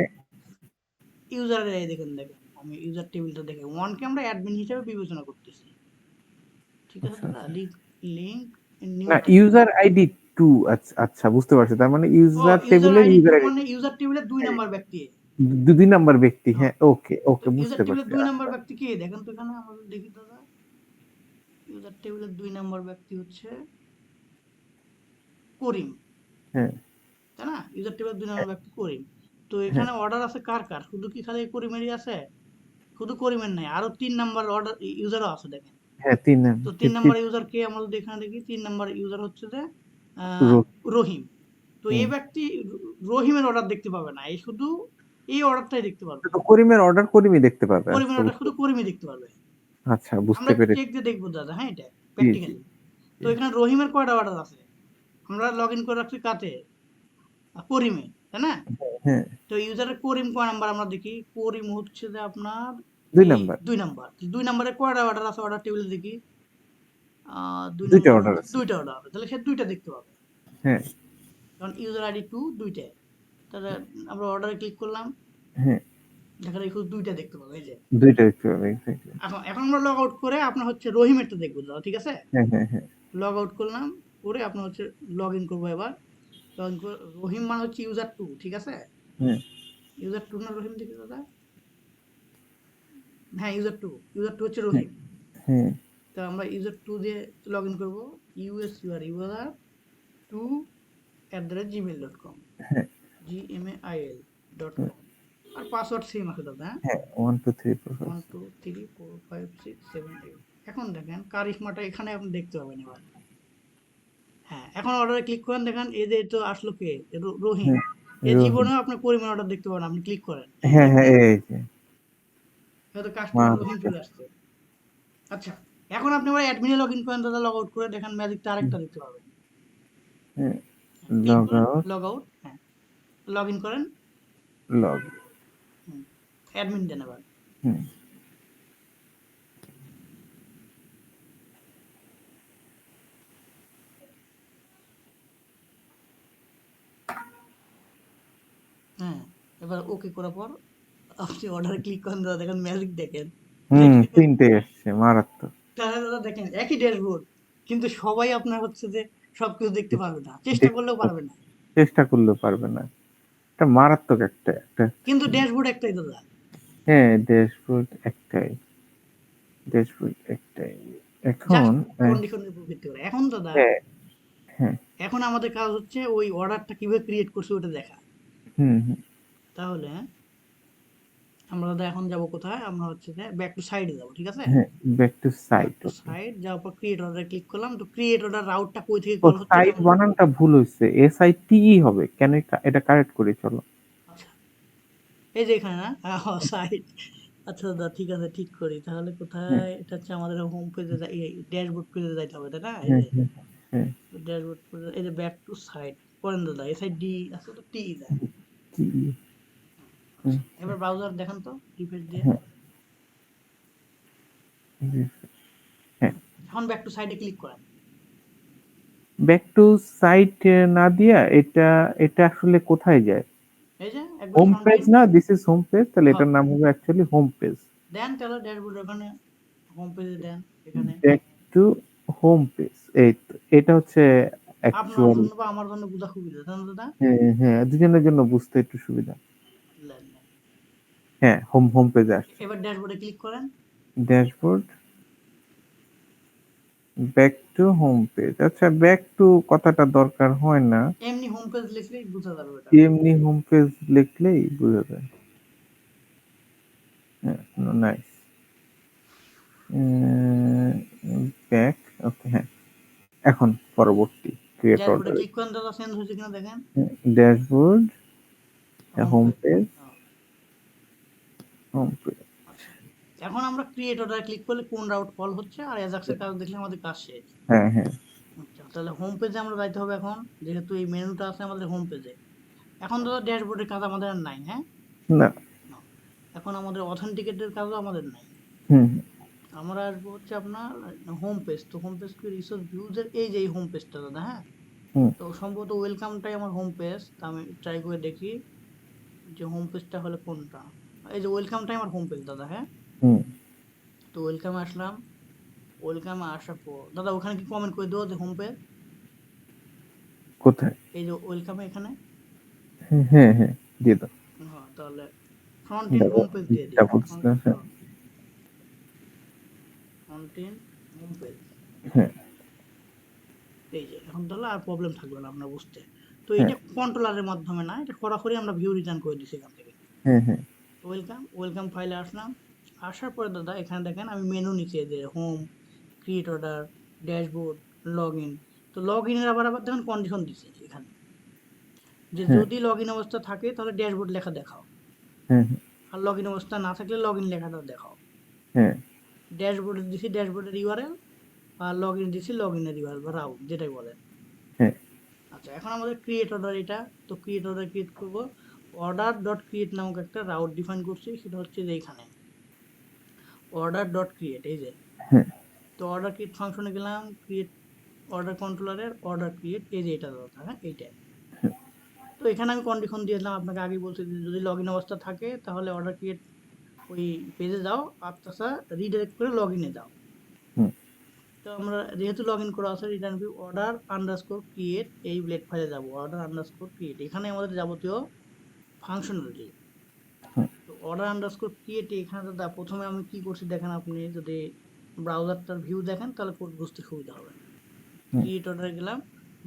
S2: ইউজারের, এই দেখেন দেখেন আমি ইউজার টেবিলটা দেখে 1 কে আমরা অ্যাডমিন হিসেবে বিবেচনা করতেছি। ঠিক আছে
S1: আচ্ছা
S2: দাদা?
S1: আচ্ছা।
S2: লিংক নিউ
S1: না,
S2: টেবিল।
S1: ইউজার আইডি 2, আচ্ছা আচ্ছা, বুঝতে পারছি, তার মানে
S2: ও,
S1: ইউজার
S2: ইউজার
S1: টেবিলের
S2: আইডি
S1: ইউজার
S2: 2
S1: আইডি।
S2: মানে ইউজার টেবিলের 2 নাম্বার ব্যক্তি।
S1: দুই নাম্বার ব্যক্তি,
S2: হ্যাঁ।
S1: হ্যাঁ, ওকে
S2: তো
S1: ওকে,
S2: ইউজার
S1: বুঝতে
S2: টেবিলের
S1: পারছি।
S2: 2 নাম্বার ব্যক্তি কে দেখেন তো এখানে আমাদের দেখি দাদা। ইউজার টেবিলের 2 নাম্বার ব্যক্তি হচ্ছে করিম,
S1: হ্যাঁ
S2: তাই না? ইউজার টেবিলের 2 নাম্বার ব্যক্তি করিম। তো
S1: হ্যাঁ
S2: এখানে অর্ডার আছে কার কার? শুধু কি খালি করিমেরই আছে? শুধু করিমের নাই, আরো 3 নাম্বার অর্ডার ইউজারও আছে দেখেন।
S1: হ্যাঁ, তিন
S2: তো 3 নাম্বার ইউজার কে আমরা যদি এখানে দেখি, 3 নাম্বার ইউজার হচ্ছে যে আহ,
S1: রো-
S2: রহিম। তো এই
S1: হুম।
S2: ব্যক্তি রহিমের অর্ডার দেখতে পাবে না, এই শুধু এই অর্ডারটাই দেখতে পারবে।
S1: তো করিমের অর্ডার করিমই দেখতে পাবে,
S2: করিমের
S1: আচ্ছা
S2: অর্ডার
S1: বুঝতে,
S2: শুধু করিমই দেখতে পারবে।
S1: আচ্ছা
S2: আমরা
S1: বুঝতে
S2: একটু চেক
S1: পেরেছি।
S2: দিয়ে দেখবো দাদা, হ্যাঁ, এটা
S1: জি জি
S2: প্র্যাকটিক্যালি। তো
S1: জি।
S2: এখানে রহিমের কয়টা অর্ডার আছে? আমরা লগ ইন করে রাখছি কাতে? করিমে, তাই না?
S1: হ্যাঁ,
S2: তো ইউজারের করিম কয় নাম্বার আমরা দেখি, করিম হচ্ছে যে আপনার
S1: দুই
S2: এই
S1: নাম্বার,
S2: 2 নাম্বার। 2 নাম্বারে কয়টা অর্ডার আছে অর্ডার টেবিলে দেখি?
S1: 2টা
S2: দুই নাম্বার
S1: অর্ডার
S2: হচ্ছে
S1: আছে।
S2: 2টা অর্ডার, তাহলে সে 2টা দেখতে পাবে।
S1: হ্যাঁ
S2: কারণ ইউজার আইডি 2 2টায়। তাহলে আমরা অর্ডারে ক্লিক করলাম,
S1: হ্যাঁ,
S2: দেখা যায় শুধু 2টা দেখতে পাবে, এই যে।
S1: 2টা দেখতে পাবে, এক্স্যাক্টলি।
S2: এখন আমরা লগ আউট করে আপনার হচ্ছে রহিমেরটা দেখবো দাদা, ঠিক আছে?
S1: হ্যাঁ হ্যাঁ হ্যাঁ
S2: লগ আউট করলাম, করে আপনার হচ্ছে লগ ইন করবো এবার। লগ ইন করে রহিম মানে হচ্ছে ইউজার 2, ঠিক আছে?
S1: হ্যাঁ
S2: ইউজার 2 না রহিম দেখি দাদা? হ্যাঁ, ইউজার 2, ইউজার 2 হচ্ছে
S1: হ্যাঁ
S2: রহিম।
S1: হ্যাঁ
S2: তো আমরা ইউজার 2 দিয়ে লগ ইন করবো। ইউজার 2 @gmail.com,
S1: হ্যাঁ
S2: gmail.com। আর পাসওয়ার্ড সেম আছে দাদা, হ্যাঁ?
S1: হ্যাঁ, 1 2 3 4 5
S2: 1 2 3 4 5 6 7 8। এখন দেখেন কারিশমাটা এখানে আপনি দেখতে পাবেন এবার। হ্যাঁ, এখন অর্ডারে ক্লিক করেন, দেখেন এই যে তো আসলো কে, রহিম।
S1: হ্যাঁ,
S2: এই
S1: রহিম,
S2: জীবনেও আপনি পরিমাণ অর্ডার দেখতে পারেন, আপনি ক্লিক করেন, হ্যাঁ,
S1: হ্যাঁ হ্যাঁ,
S2: দেখবেন
S1: এই যে
S2: হয়তো কাস্টমার রহিম
S1: মাশা,
S2: চলে আসছে। আচ্ছা, এখন আপনি আবার অ্যাডমিনে লগ ইন করেন দাদা, লগ আউট করে দেখেন ম্যাজিকটা আরেকটা দেখতে পাবেন।
S1: হ্যাঁ,
S2: ক্লিক
S1: লগ
S2: করেন,
S1: আউট,
S2: লগ আউট, হ্যাঁ, লগ ইন করেন,
S1: লগ,
S2: অ্যাডমিন দেন এবার।
S1: হুম।
S2: হ্যাঁ, এবার ওকে করার পর আপনি অর্ডারে ক্লিক করেন দাদা, দেখেন ম্যাজিক দেখেন।
S1: হুম,
S2: দেখেন,
S1: 3টে এসছে, মারাত্মক।
S2: তাহলে দাদা দেখেন একই ড্যাশবোর্ড, কিন্তু সবাই আপনার হচ্ছে যে সবকিছু দেখতে পারবে না, চেষ্টা
S1: দেখতে
S2: করলেও
S1: পাচ্ছি,
S2: পারবে না।
S1: চেষ্টা করলেও পারবে না। এটা মারাত্মক একটা একটা
S2: কিন্তু ড্যাশবোর্ড একটাই দাদা।
S1: হ্যাঁ, ড্যাশবোর্ড একটাই, ড্যাশবোর্ড একটাই। এখন
S2: জাস্ট কন্ডিশনের উপর ভিত্তি করে। এখন দাদা,
S1: হ্যাঁ হ্যাঁ,
S2: এখন আমাদের কাজ হচ্ছে ওই অর্ডারটা কিভাবে ক্রিয়েট করছে ওটা দেখা।
S1: হুম হুম,
S2: তাহলে আমরা দাদা এখন যাব কোথায়, আমরা হচ্ছে যে ব্যাক টু সাইডে যাব, ঠিক আছে?
S1: হ্যাঁ, back to
S2: back
S1: site,
S2: to
S1: okay.
S2: Side যাওয়ার পর ক্রিয়েট অর্ডারে ক্লিক করলাম। তো ক্রিয়েট অর্ডার রাউটটা কই থেকে
S1: ও,
S2: কল হচ্ছে এটা
S1: সাইট
S2: আমরা।
S1: বানানটা ভুল হয়েছে, SITE হবে কেন, এটা কারেক্ট করি চলো।
S2: আচ্ছা, এই যে এখানে না, সাইড। আচ্ছা দাদা, ঠিক আছে, ঠিক করি তাহলে।
S1: হ্যাঁ
S2: কোথায় এটা হচ্ছে আমাদের হোম পেজে, ড্যাশবোর্ড পেজে যাইতে হবে, তাই না? এই
S1: হ্যাঁ
S2: যে
S1: হ্যাঁ হ্যাঁ,
S2: ড্যাশবোর্ড পেজে, এই যে ব্যাক টু সাইড করেন দাদা, SID আছে তো, টি দেন।
S1: কি, হুম,
S2: আচ্ছা, এবার ব্রাউজার দেখেন তো রিফ্রেশ দিয়ে।
S1: হ্যাঁ হ্যাঁ,
S2: এখন ব্যাক টু সাইডে ক্লিক করেন।
S1: ব্যাক টু সাইট না দিয়া এটা, এটা আসলে কোথায় যায়?
S2: এই যে একবার
S1: হোম
S2: ফ্রন্টে।
S1: পেজ না, দিস ইজ হোম পেজ, তাহলে
S2: হ্যাঁ,
S1: এটার নাম হবে অ্যাকচুয়ালি হোম পেজ।
S2: দেন তাহলে ড্যাশবোর্ড ওখানে হোম পেজে দেন এখানে।
S1: ব্যাক টু হোম পেজ, এই তো এটা হচ্ছে
S2: আপনার
S1: অ্যাকচুয়াল।
S2: জন্য বা আমার জন্য বোঝা সুবিধা, তাই না দাদা?
S1: হ্যাঁ হ্যাঁ, দুজনের জন্য বুঝতে একটু সুবিধা।
S2: Lane, lane.
S1: হ্যাঁ, হোম হোম পেজে আসছে।
S2: এবার ড্যাশবোর্ডে ক্লিক করেন।
S1: Dashboard, back to home page, আচ্ছা ব্যাক টু কথাটা দরকার হয় না,
S2: এমনি হোম পেজ লিখলেই বোঝা যাবে এটা।
S1: এমনি হোম পেজ লিখলেই বোঝা যায়। হ্যাঁ, নাইস, ব্যাক, ওকে হ্যাঁ। এখন পরবর্তী ক্রিয়েট
S2: ড্যাশবোর্ডে
S1: অর্ডার,
S2: ক্লিক করেন দাদা, চেঞ্জ হয়েছে কিনা দেখেন।
S1: Dashboard,
S2: home
S1: home
S2: page.
S1: Page, home page,
S2: আচ্ছা, এখন আমরা ক্রিয়েট অর্ডার ক্লিক করলে কোন রাউট কল হচ্ছে আর অ্যাজাক্সের কাজ দেখলে আমাদের কাজ শেষ।
S1: হ্যাঁ হ্যাঁ,
S2: আচ্ছা, তাহলে হোম পেজে আমরা যাইতে হবে এখন, যেহেতু এই মেনুটা আছে আমাদের হোম পেজে। এখন দাদা ড্যাশবোর্ডের কাজ আমাদের আর নাই, হ্যাঁ?
S1: না,
S2: না। এখন আমাদের অথেন্টিকেটের কাজও আমাদের নাই।
S1: হুম
S2: আমরা আসবো হচ্ছে আপনার হোম পেজ। তো হোম পেজ কি রিসোর্স ভিউজের এই যে এই হোম পেজটা দাদা, হ্যাঁ?
S1: হুম,
S2: তো সম্ভবত ওয়েলকামটাই আমার হোম পেজ। তা আমি ট্রাই করে দেখি যে হোম পেজটা হলে কোনটা। এই যে ওয়েলকামটাই আমার হোম পেজ দাদা, হ্যাঁ?
S1: হুম,
S2: তো ওয়েলকামে আসলাম। ওয়েলকামে আসার পর দাদা ওখানে কি কমেন্ট করে দেবো যে হোম পেজ?
S1: কোথায়?
S2: এই যে ওয়েলকামে এখানে।
S1: হ্যাঁ হ্যাঁ, দিয়ে দাও।
S2: হ্যাঁ, তাহলে ফ্রন্ট এন্ড হোম পেজ দিয়ে দিই, ফ্রন্ট এন্ড হোম পেজ। এই যে এখন তাহলে আর প্রবলেম থাকবে না আপনার বুঝতে। তো এটা কন্ট্রোলারের মাধ্যমে না, এটা সরাসরি আমরা ভিউ রিটার্ন করে দিছি এখান থেকে। ওয়েলকাম ফাইলে আসলাম, আসার পরে দাদা এখানে দেখেন আমি মেনু নিচে যে home, create order, dashboard, log in. তো লগ ইনের আবার দেখেন কন্ডিশন দিচ্ছে এখানে যে যদি লগ ইন অবস্থা থাকে তাহলে ড্যাশবোর্ড লেখা দেখাও, আর লগ ইন অবস্থা না থাকলে লগ ইন লেখাটা দেখাও। ড্যাশবোর্ডে দিছি ড্যাশবোর্ডের ইউআরএল, আর লগ ইন দিছি লগ ইনের ইউআরএল বা রাউট যেটাই বলেন। আচ্ছা এখন আমাদের ক্রিয়েট অর্ডার এটা, তো ক্রিয়েট অর্ডার ক্রিয়েট করব, অর্ডার ডট ক্রিয়েট নামক একটা রাউট ডিফাইন করছি, সেটা হচ্ছে যে এইখানে অর্ডার ডট ক্রিয়েট। এই যে তো অর্ডার ক্রিয়েট ফাংশনে গেলাম, ক্রিয়েট অর্ডার কন্ট্রোলারের অর্ডার ক্রিয়েট, এই যে এটা দাদা, হ্যাঁ এইটা। তো এখানে আমি কন্ডিশন দিয়ে দিলাম, আপনাকে আগেই বলছি যদি লগ ইন অবস্থা থাকে তাহলে অর্ডার ক্রিয়েট ওই পেজে যাও, আর তাছাড়া রিডাইরেক্ট করে লগ ইনে যাও। তো আমরা যেহেতু লগ ইন করা আছে, return view order underscore create, এই ব্লেড ফাইলে যাবো, অর্ডার আন্ডারস্কোর ক্রিয়েট, এখানে আমাদের যাবতীয় ফাংশনালিটি। তো অর্ডার আন্ডারস্কোর ক্রিয়েট এখানে দাদা প্রথমে আমি কি করছি দেখেন, আপনি যদি ব্রাউজারটার ভিউ দেখেন তাহলে কোড বুঝতে সুবিধা হবে। ক্রিয়েট অর্ডারে গেলাম,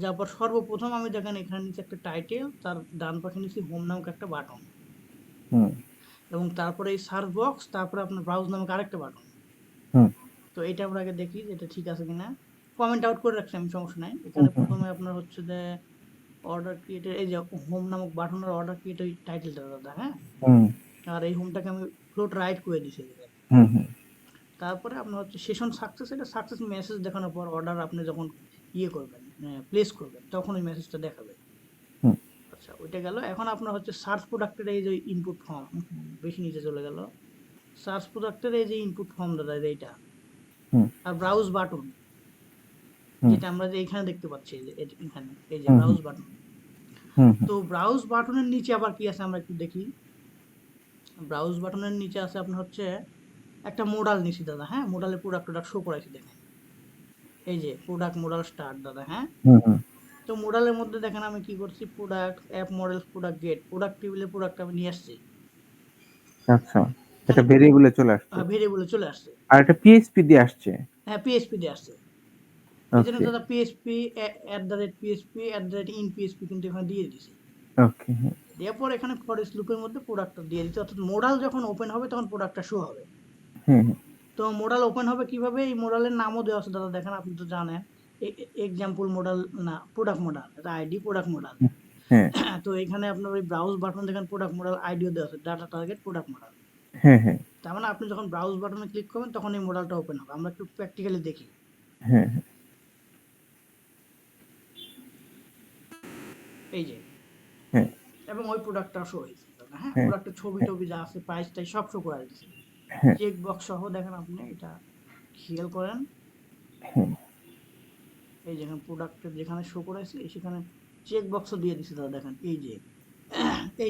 S2: যাওয়ার পর সর্বপ্রথম আমি দেখেন এখানে নিচে একটা টাইটেল, তার ডান পাশে নিচে হোম নামক একটা বাটন, এবং তারপরে এই সার্চ বক্স, তারপরে আপনার ব্রাউজ নামক আরেকটা বাটন। তো এটা আমরা আগে দেখি যে এটা ঠিক আছে কিনা, কমেন্ট আউট করে রাখছি আমি, সমস্যা নাই। এখানে প্রথমে আপনার হচ্ছে যে অর্ডার ক্রিয়েটের এই যে হোম নামক বাটনের অর্ডার ক্রিয়েট ওই টাইটেলটা দাদা, হ্যাঁ, আর এই হোমটাকে আমি ফ্লোট রাইট করে দিছি। তারপরে আপনার হচ্ছে সেশন সাকসেস, এটা সাকসেস মেসেজ দেখানোর পর অর্ডার আপনি যখন ইয়ে করবেন প্লেস করবেন তখন ওই মেসেজটা দেখাবে। আচ্ছা ওইটা গেল। এখন আপনার হচ্ছে সার্চ প্রোডাক্টের এই যে ইনপুট ফর্ম, বেশি নিচে চলে গেল, সার্চ প্রোডাক্টের এই যে ইনপুট ফর্ম দাদা এইটা, আর ব্রাউজ বাটন যেটা আমরা যে এখানে দেখতে পাচ্ছি, এই যে এখানে এই যে ব্রাউজ বাটন। তো ব্রাউজ বাটনের নিচে আবার কি আছে আমরা একটু দেখি। ব্রাউজ বাটনের নিচে আছে আপনার হচ্ছে একটা মোডাল নিছি দাদা, হ্যাঁ, মোডালে প্রোডাক্ট শো করাইছি দেখেন, এই যে প্রোডাক্ট মোডাল স্টার্ট দাদা, হ্যাঁ। তো মোডালের মধ্যে দেখেন আমি কি করছি, product app models product get, product টেবিলে প্রোডাক্ট আমি নিয়ে আসছি।
S1: আচ্ছা, এটা ভেরিয়েবলে চলে আসছে,
S2: ভেরিয়েবলে চলে আসছে,
S1: আর এটা পিএইচপি দিয়ে আসছে।
S2: হ্যাঁ পিএইচপি দিয়ে আসছে। এজন্য দাদা পিএইচপি @PHP @in PHP কিন্তু এখানে দিয়ে দিছি।
S1: ওকে,
S2: দেওয়ার পর এখানে ফর ইচ লুপের মধ্যে প্রোডাক্টটা দিয়ে দিতে, অর্থাৎ মোডাল যখন ওপেন হবে তখন প্রোডাক্টটা শো হবে। তো মোডাল ওপেন হবে কিভাবে, এই মোডালের নামও দেওয়া আছে দাদা, দেখেন আপনি তো জানেন, এক্সাম্পল মোডাল না প্রোডাক্ট মোডাল, এটা আইডি প্রোডাক্ট মোডাল। তো এখানে আপনার ওই ব্রাউজ বাটন দেখেন প্রোডাক্ট মোডাল আইডিও দেওয়া আছে, ডাটা টার্গেট প্রোডাক্ট মোডাল। তার মানে আপনি যখন ব্রাউজ বাটনে ক্লিক করবেন তখন এই মোডালটা ওপেন হবে। আমরা একটু প্র্যাকটিক্যালি দেখি। এই যে এবং ওই প্রোডাক্টটা শো হয়েছে, হ্যাঁ, প্রোডাক্টের ছবি টবি যা আছে প্রাইস টাই সব শো করা দিয়েছে, চেক বক্স সহ। দেখেন আপনি এটা খেয়াল করেন, এই যেখানে প্রোডাক্টের যেখানে শো করেছে সেখানে চেক বক্সও দিয়ে দিছে দাদা, দেখেন এই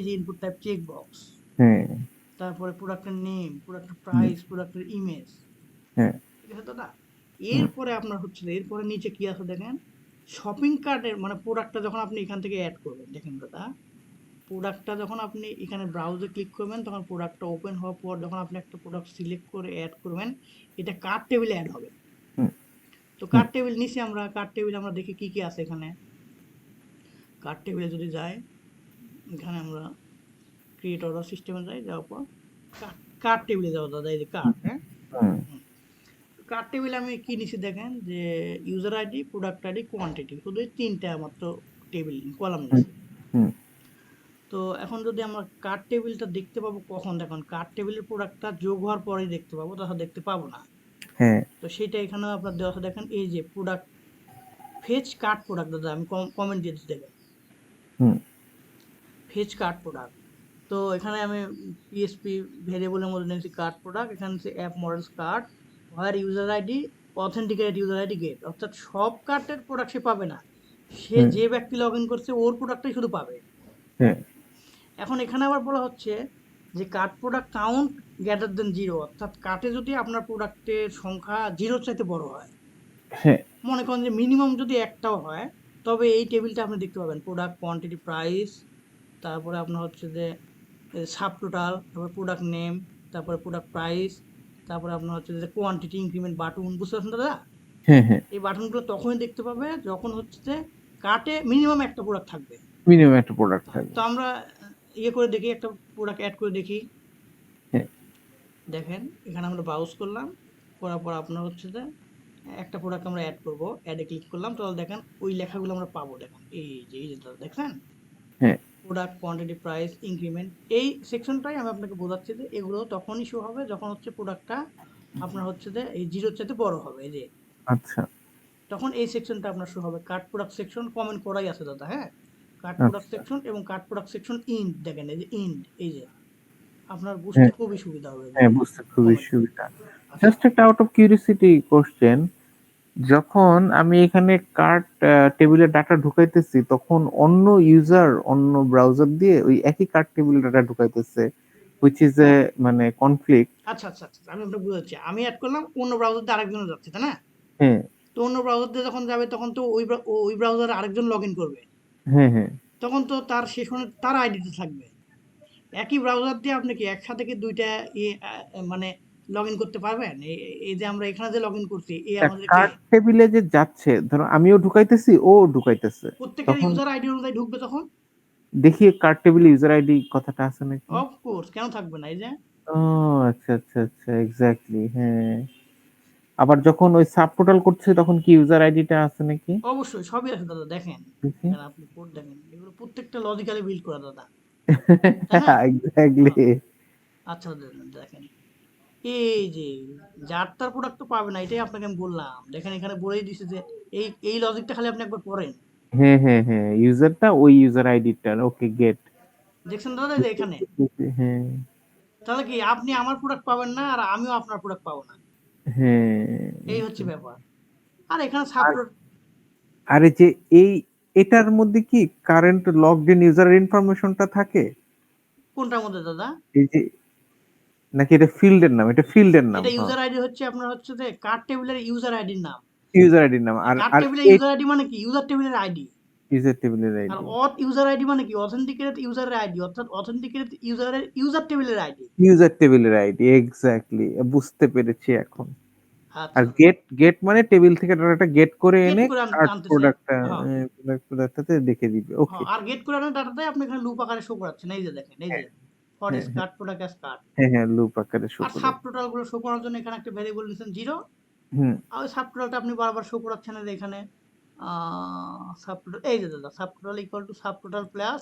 S2: যে ইনপুট টাইপ চেক বক্স, তারপরে প্রোডাক্টের নেম, প্রোডাক্টের প্রাইস, প্রোডাক্টের ইমেজ, ঠিক আছে দাদা। এরপরে আপনার হচ্ছে এরপরে নিচে কি আছে দেখেন, শপিং কার্টের মানে প্রোডাক্টটা যখন আপনি এখান থেকে অ্যাড করবেন, দেখেন দাদা প্রোডাক্টটা যখন আপনি এখানে ব্রাউজে ক্লিক করবেন তখন প্রোডাক্টটা ওপেন হওয়ার পর যখন আপনি একটা প্রোডাক্ট সিলেক্ট করে অ্যাড করবেন, এটা কার্ট টেবিলে অ্যাড হবে। তো কার্ট টেবিল নিচে আমরা কার্ট টেবিল আমরা দেখি কি কি আছে এখানে। কার্ট টেবিলে যদি যাই, এখানে আমরা ক্রিয়েট অর্ডার সিস্টেমে যাই, যাওয়ার পর কার্ট টেবিলে যাওয়া দাদা, এই যে কার্ট, হ্যাঁ, কার্ট টেবিলে আমি কি নিচে দেখেন যে user ID, product ID, quantity, শুধু এই তিনটা মাত্র টেবিল কলাম নিচে। তো এখন যদি আমরা কার্ট টেবিলটা দেখতে পাবো কখন, দেখুন কার্ট টেবিলের প্রোডাক্টটা যোগ হওয়ার পরেই দেখতে পাবো, তাহলে দেখতে পাবো না। তো সেটা এখানেও আপনার দেওয়া আছে, দেখেন এই যে প্রোডাক্ট ফেচ কার্ট প্রোডাক্ট দাদা, আমি কমেন্ট দিয়ে দিচ্ছি দেখেন, ফেচ কার্ট প্রোডাক্ট। তো এখানে আমি পিএসপি ভেরিয়েবলের মধ্যে নিয়েছি কার্ট প্রোডাক্ট, এখানে হচ্ছে app models cart, where user ID authenticate user ID get, অর্থাৎ সব কার্টের প্রোডাক্ট সে পাবে না, সে যে ব্যক্তি লগ ইন করছে ওর প্রোডাক্টটাই শুধু পাবে। এখন এখানে আবার বলা হচ্ছে যে cart product count greater than 0, অর্থাৎ কার্টে যদি আপনার প্রোডাক্টের সংখ্যা 0 চাইতে বড় হয়, মনে করেন যে মিনিমাম যদি একটাও হয়, তবে এই টেবিলটা আপনি দেখতে পাবেন প্রোডাক্ট কোয়ান্টিটি প্রাইস, তারপরে আপনার হচ্ছে যে সাব টোটাল, তারপর প্রোডাক্ট নেম, তারপরে প্রোডাক্ট প্রাইস, তারপরে আপনার হচ্ছে যে কোয়ান্টিটি ইনক্রিমেন্ট বাটন, বুঝতে পারছেন দাদা?
S1: হ্যাঁ, হ্যাঁ।
S2: এই বাটনগুলো তখনই দেখতে পাবে যখন হচ্ছে যে কার্টে মিনিমাম একটা প্রোডাক্ট থাকবে।
S1: মিনিমাম একটা প্রোডাক্ট
S2: তো
S1: থাকবে।
S2: আমরা ইয়ে করে দেখি, একটা প্রোডাক্ট অ্যাড করে দেখি।
S1: হ্যাঁ,
S2: দেখেন এখানে আমরা ব্রাউজ করলাম, করার পর আপনার হচ্ছে যে একটা প্রোডাক্ট আমরা অ্যাড করব, অ্যাডে ক্লিক করলাম, তাহলে দেখেন ওই লেখাগুলো আমরা পাবো। দেখেন এই যে দাদা দেখছেন,
S1: হ্যাঁ।
S2: প্রোডাক্ট কোয়ান্টিটি প্রাইস ইনক্রিমেন্ট, এই সেকশনটাই আমি আপনাকে বোঝাচ্ছি যে এগুলো তখনই শো হবে যখন হচ্ছে প্রোডাক্টটা আপনার হচ্ছে যে এই জিরোর চাইতে বড় হবে, এই যে
S1: আচ্ছা,
S2: তখন এই সেকশনটা আপনার শো হবে। কার্ড প্রোডাক্ট সেকশন কমেন্ট করাই আছে দাদা, হ্যাঁ। কার্ড প্রোডাক্ট
S1: আচ্ছা।
S2: সেকশন এবং কার্ড প্রোডাক্ট সেকশন ইন্ড, দেখেন এই যে ইন্ড, এই যে আপনার বুঝতে
S1: হ্যাঁ,
S2: খুবই সুবিধা হবে
S1: হ্যাঁ, বুঝতে খুবই
S2: কমেন্ট।
S1: সুবিধা।
S2: আচ্ছা,
S1: জাস্ট একটা আউট অফ কিউরিওসিটি কোয়েশ্চেন, যখন আমি এখানে কার্ট টেবিলের ডাটা ঢুকাইতেছি, তখন অন্য ইউজার অন্য ব্রাউজার দিয়ে ওই একই কার্ট টেবিলের ডাটা ঢুকাইতেছে, হুইচ ইজ এ মানে কনফ্লিক্ট।
S2: আচ্ছা, আমি আপনাকে বুঝাচ্ছি। আমি অ্যাড করলাম, অন্য ব্রাউজার দিয়ে আরেকজনে যাচ্ছে, তাই না?
S1: হ্যাঁ,
S2: তো অন্য ব্রাউজার দিয়ে যখন যাবে তখন তো ওই ব্রাউজারে আরেকজন লগ ইন করবে,
S1: হ্যাঁ, হ্যাঁ।
S2: তখন তো তার সেশনে তার আইডিতে থাকবে। একই ব্রাউজার দিয়ে আপনি কি একসাথে কি দুইটা মানে লগ ইন করতে পারবেন? এই যে আমরা এখানে যে লগ ইন করছি, আমাদেরকে
S1: কার্ট টেবিলে যে যাচ্ছে, ধরো আমিও ঢুকাইতেছি, ও ঢুকাইতেছে,
S2: প্রত্যেকের
S1: তখন
S2: ইউজার আইডি অনুযায়ী ঢুকবে তখন।
S1: দেখি কার্ট টেবিলে ইউজার আইডি কথাটা আছে নাকি।
S2: অফকোর্স, কেন থাকবে না? এই যে
S1: ও আচ্ছা, আচ্ছা, আচ্ছা, এক্স্যাক্টলি, হ্যাঁ। আবার যখন ওই সাব টোটাল করছে, তখন কি ইউজার আইডিটা আছে নাকি?
S2: অবশ্যই সবই আছে দাদা, দেখেন
S1: দেখি।
S2: এখানে আপনি কোড দেখেন, এগুলো প্রত্যেকটা লজিক্যালি বিল্ড করা দাদা, তাই না?
S1: এক্স্যাক্টলি।
S2: হ্যাঁ, আচ্ছা দাদা দেখেন, এই যে যার তার প্রোডাক্ট তো পাবে না, এটাই আপনাকে আমি বললাম। দেখেন এখানে বলেই দিছে যে এই লজিকটা খালি আপনি একবার পড়েন।
S1: হ্যাঁ, হ্যাঁ, হ্যাঁ, ইউজারটা ওই ইউজার আইডিটা, ওকে গেট।
S2: দেখছেন দাদা, এই যে এখানে,
S1: হ্যাঁ,
S2: তাহলে কি আপনি আমার প্রোডাক্ট পাবেন না আর আমিও আপনার প্রোডাক্ট পাবো না, এই হচ্ছে
S1: হ্যাঁ।
S2: ব্যাপার। আর এখানে
S1: আর
S2: সাবপ্রোড
S1: আর এই যে এই এটার মধ্যে কি কারেন্ট লগড ইন ইউজার ইনফরমেশনটা থাকে?
S2: কোনটার মধ্যে দাদা?
S1: এই যে, নাকি এটা ফিল্ডের নাম? এটা ফিল্ডের নাম,
S2: এটা
S1: হ্যাঁ।
S2: ইউজার আইডি হচ্ছে আপনার হচ্ছে যে কার্ড টেবিলের ইউজার আইডির নাম।
S1: ইউজার আইডির নাম।
S2: আর
S1: আর
S2: কার্ড
S1: আর
S2: টেবিলের
S1: এই
S2: ইউজার আইডি মানে কি? ইউজার টেবিলের আইডি।
S1: ইউজার টেবিলের
S2: আর
S1: আইডি।
S2: অথ ইউজার আইডি মানে কি? অথেন্টিকেটেড ইউজারের আইডি, অর্থাৎ অথেন্টিকেটেড ইউজারের ইউজার টেবিলের আইডি।
S1: ইউজার টেবিলের আইডি, এক্স্যাক্টলি, বুঝতে পেরেছি এখন। আর
S2: আচ্ছা,
S1: গেট গেট মানে টেবিল থেকে ডাটাটা গেট করে
S2: গেট
S1: এনে
S2: করে
S1: কার্ড
S2: আনতেছে।
S1: প্রোডাক্টটা
S2: হ্যাঁ,
S1: প্রোডাক্টটাতে দেখে দিবে। ওকে।
S2: হ্যাঁ, আর গেট করে আনার ডাটাটাই আপনি এখানে লুপ আকারে শো করাচ্ছেন। এই যে দেখেন, এই যে
S1: হ্যাঁ,
S2: হোয়াট
S1: হ্যাঁ,
S2: ইজ
S1: হ্যাঁ,
S2: কার্ড, প্রোডাক্ট অ্যাজ কার্ড।
S1: হ্যাঁ, হ্যাঁ, লুপ আকারে শো
S2: আর
S1: করে।
S2: সাব টোটাল গুলো শো করার জন্য এখানে একটা ভেরিয়েবল নিয়েছেন 0।
S1: হুম।
S2: আর ওই সাব টোটালটা আপনি বারবার শো করাচ্ছেন, এই যে এখানে সাব টোটাল, এই যে দাদা sub total equal to sub total plus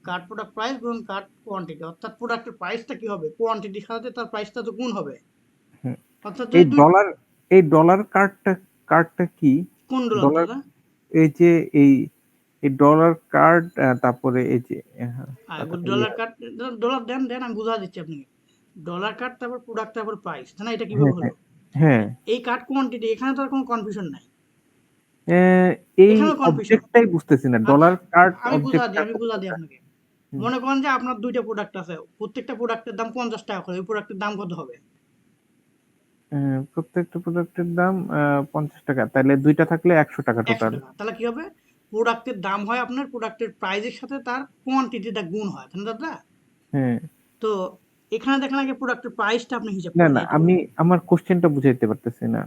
S2: card product price গুণ কার্ড কোয়ান্টিটি, অর্থাৎ প্রোডাক্টের প্রাইসটা কি হবে, কোয়ান্টিটির সাথে তার প্রাইসটা তো গুণ হবে।
S1: হুম।
S2: অর্থাৎ
S1: এই
S2: যদি দুই,
S1: ডলার এই ডলার কার্ডটা কি?
S2: কোন ডলার
S1: ডলার,
S2: দাদা?
S1: এই যে এই এই ডলার কার্ড, তারপরে এই যে, হ্যাঁ, কথাটা
S2: ডলার কার্ড, ডলার দেন দেন, আমি বুঝা দিচ্ছি আপনাকে। ডলার কার্ড, তারপর প্রোডাক্ট, তারপর প্রাইস, তাই না? এটা
S1: হ্যাঁ,
S2: কিভাবে হলো?
S1: হ্যাঁ, হ্যাঁ।
S2: এই কার্ড কোয়ান্টিটি, এখানে তো আর কোনো কনফিউশন নাই,
S1: এই
S2: এখানেও কনফিউশন।
S1: অবজেক্টটাই বুঝতেছি না।
S2: আচ্ছা,
S1: ডলার কার্ড
S2: আমি
S1: অবজেক্টটা
S2: বুঝা দিই
S1: কোনটা?
S2: আপনাকে।
S1: হুম।
S2: মনে করেন যে আপনার দুইটা প্রোডাক্ট আছে, প্রত্যেকটা প্রোডাক্টের দাম 50 টাকা করে, ওই প্রোডাক্টের দাম কত হবে?
S1: প্রত্যেকটা প্রোডাক্টের দাম ৳50। তাহলে ২ টা থাকলে ৳১০০
S2: একশো
S1: টোটাল।
S2: টাকা তাহলে কি হবে? প্রোডাক্টের দাম হয় আপনার প্রোডাক্টের প্রাইসের সাথে তার কোয়ান্টিটিটা গুণ হয়, তাই না দাদা?
S1: হ্যাঁ।
S2: তো এখানে দেখেন আগে প্রোডাক্টের প্রাইসটা আপনি হিসাব
S1: না,
S2: করেন,
S1: না,
S2: এইটা
S1: আমি আমার কোশ্চেনটা বুঝাইতে পারতেছি না।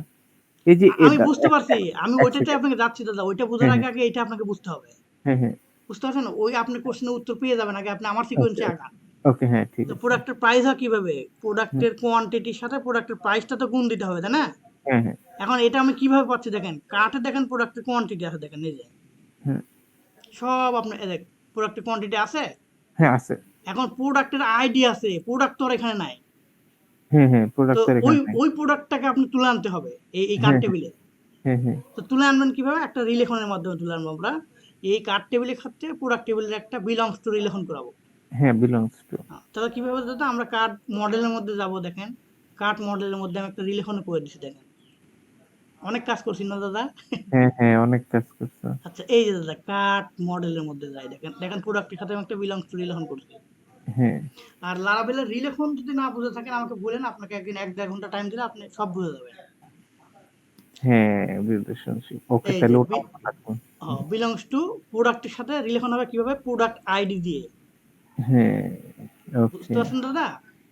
S1: এই যে
S2: আমি
S1: এটা
S2: বুঝতে পারছি, আমি
S1: ১
S2: ওইটাতে
S1: সেকেন্ড।
S2: আপনাকে যাচ্ছি দাদা, ওইটা বোঝার
S1: হ্যাঁ,
S2: আগে
S1: হ্যাঁ,
S2: আগে এটা আপনাকে বুঝতে হবে।
S1: হ্যাঁ, হ্যাঁ।
S2: বুঝতে পারছেন? ওই আপনি কোশ্চেনের উত্তর পেয়ে যাবেন আগে, আপনি আমার
S1: ওকে,
S2: সিকোয়েন্সে
S1: ওকে।
S2: আগান।
S1: ওকে, হ্যাঁ, ঠিক
S2: তো
S1: আছে।
S2: প্রোডাক্টের প্রাইস হয় কিভাবে?
S1: হুম,
S2: প্রোডাক্টের কোয়ান্টিটির সাথে প্রোডাক্টের প্রাইসটা তো গুণ দিতে হবে, তাই না?
S1: হ্যাঁ, হ্যাঁ,
S2: এখন এটা আমি কিভাবে পাচ্ছি দেখেন, কার্টে দেখেন প্রোডাক্টের কোয়ান্টিটি আছে, দেখেন এই যে
S1: হুম।
S2: সব আপনার এই দেখ প্রোডাক্টের কোয়ান্টিটি আছে।
S1: হ্যাঁ, আছে।
S2: এখন প্রোডাক্টের আইডি আছে, প্রোডাক্ট তো আর এখানে নাই।
S1: হ্যাঁ, হ্যাঁ,
S2: তো
S1: প্রোডাক্ট তো আর
S2: ওই
S1: এখানে নাই।
S2: ওই প্রোডাক্টটাকে আপনি তুলে আনতে হবে এই কার্ড
S1: হ্যাঁ, হ্যাঁ,
S2: টেবিলে।
S1: হ্যাঁ, হ্যাঁ,
S2: তো তুলে আনবেন কিভাবে? একটা রিলেশনের মাধ্যমে তুলে আনবো আমরা। এই কার্ড টেবিলের ক্ষেত্রে প্রোডাক্ট টেবিলের একটা বিলংস টু রিলেশন করাবো।
S1: হ্যাঁ, বিলংস টু।
S2: তাহলে কিভাবে দাদা? আমরা কার্ড মডেলের মধ্যে যাব, দেখেন কার্ড মডেলের মধ্যে আমি একটা রিলেশন করে দিচ্ছি, দেখেন অনেক কাজ করছি না দাদা?
S1: হ্যাঁ, হ্যাঁ, অনেক কাজ করছো।
S2: আচ্ছা, এই যে দাদা কার্ড মডেলের মধ্যে যাই, দেখেন দেখেন প্রোডাক্টের সাথে আমি একটা বিলংস টু রিলেশন করছি।
S1: হ্যাঁ,
S2: আর লারাবেলের রিলেশন যদি না বুঝে থাকেন আমাকে বলেন, আপনাকে একদিন ১-১.৫ ঘন্টা টাইম দিলে আপনি সব বুঝে যাবেন।
S1: হ্যাঁ, রিলেশনশিপ। ওকে,
S2: এই যে
S1: তাহলে ওটা মনে রাখবো। হুম।
S2: বিলংস টু প্রোডাক্টের সাথে রিলেশন হবে কিভাবে? প্রোডাক্ট আইডি দিয়ে।
S1: হ্যাঁ,
S2: বুঝতে
S1: ওকে।
S2: পারছেন দাদা?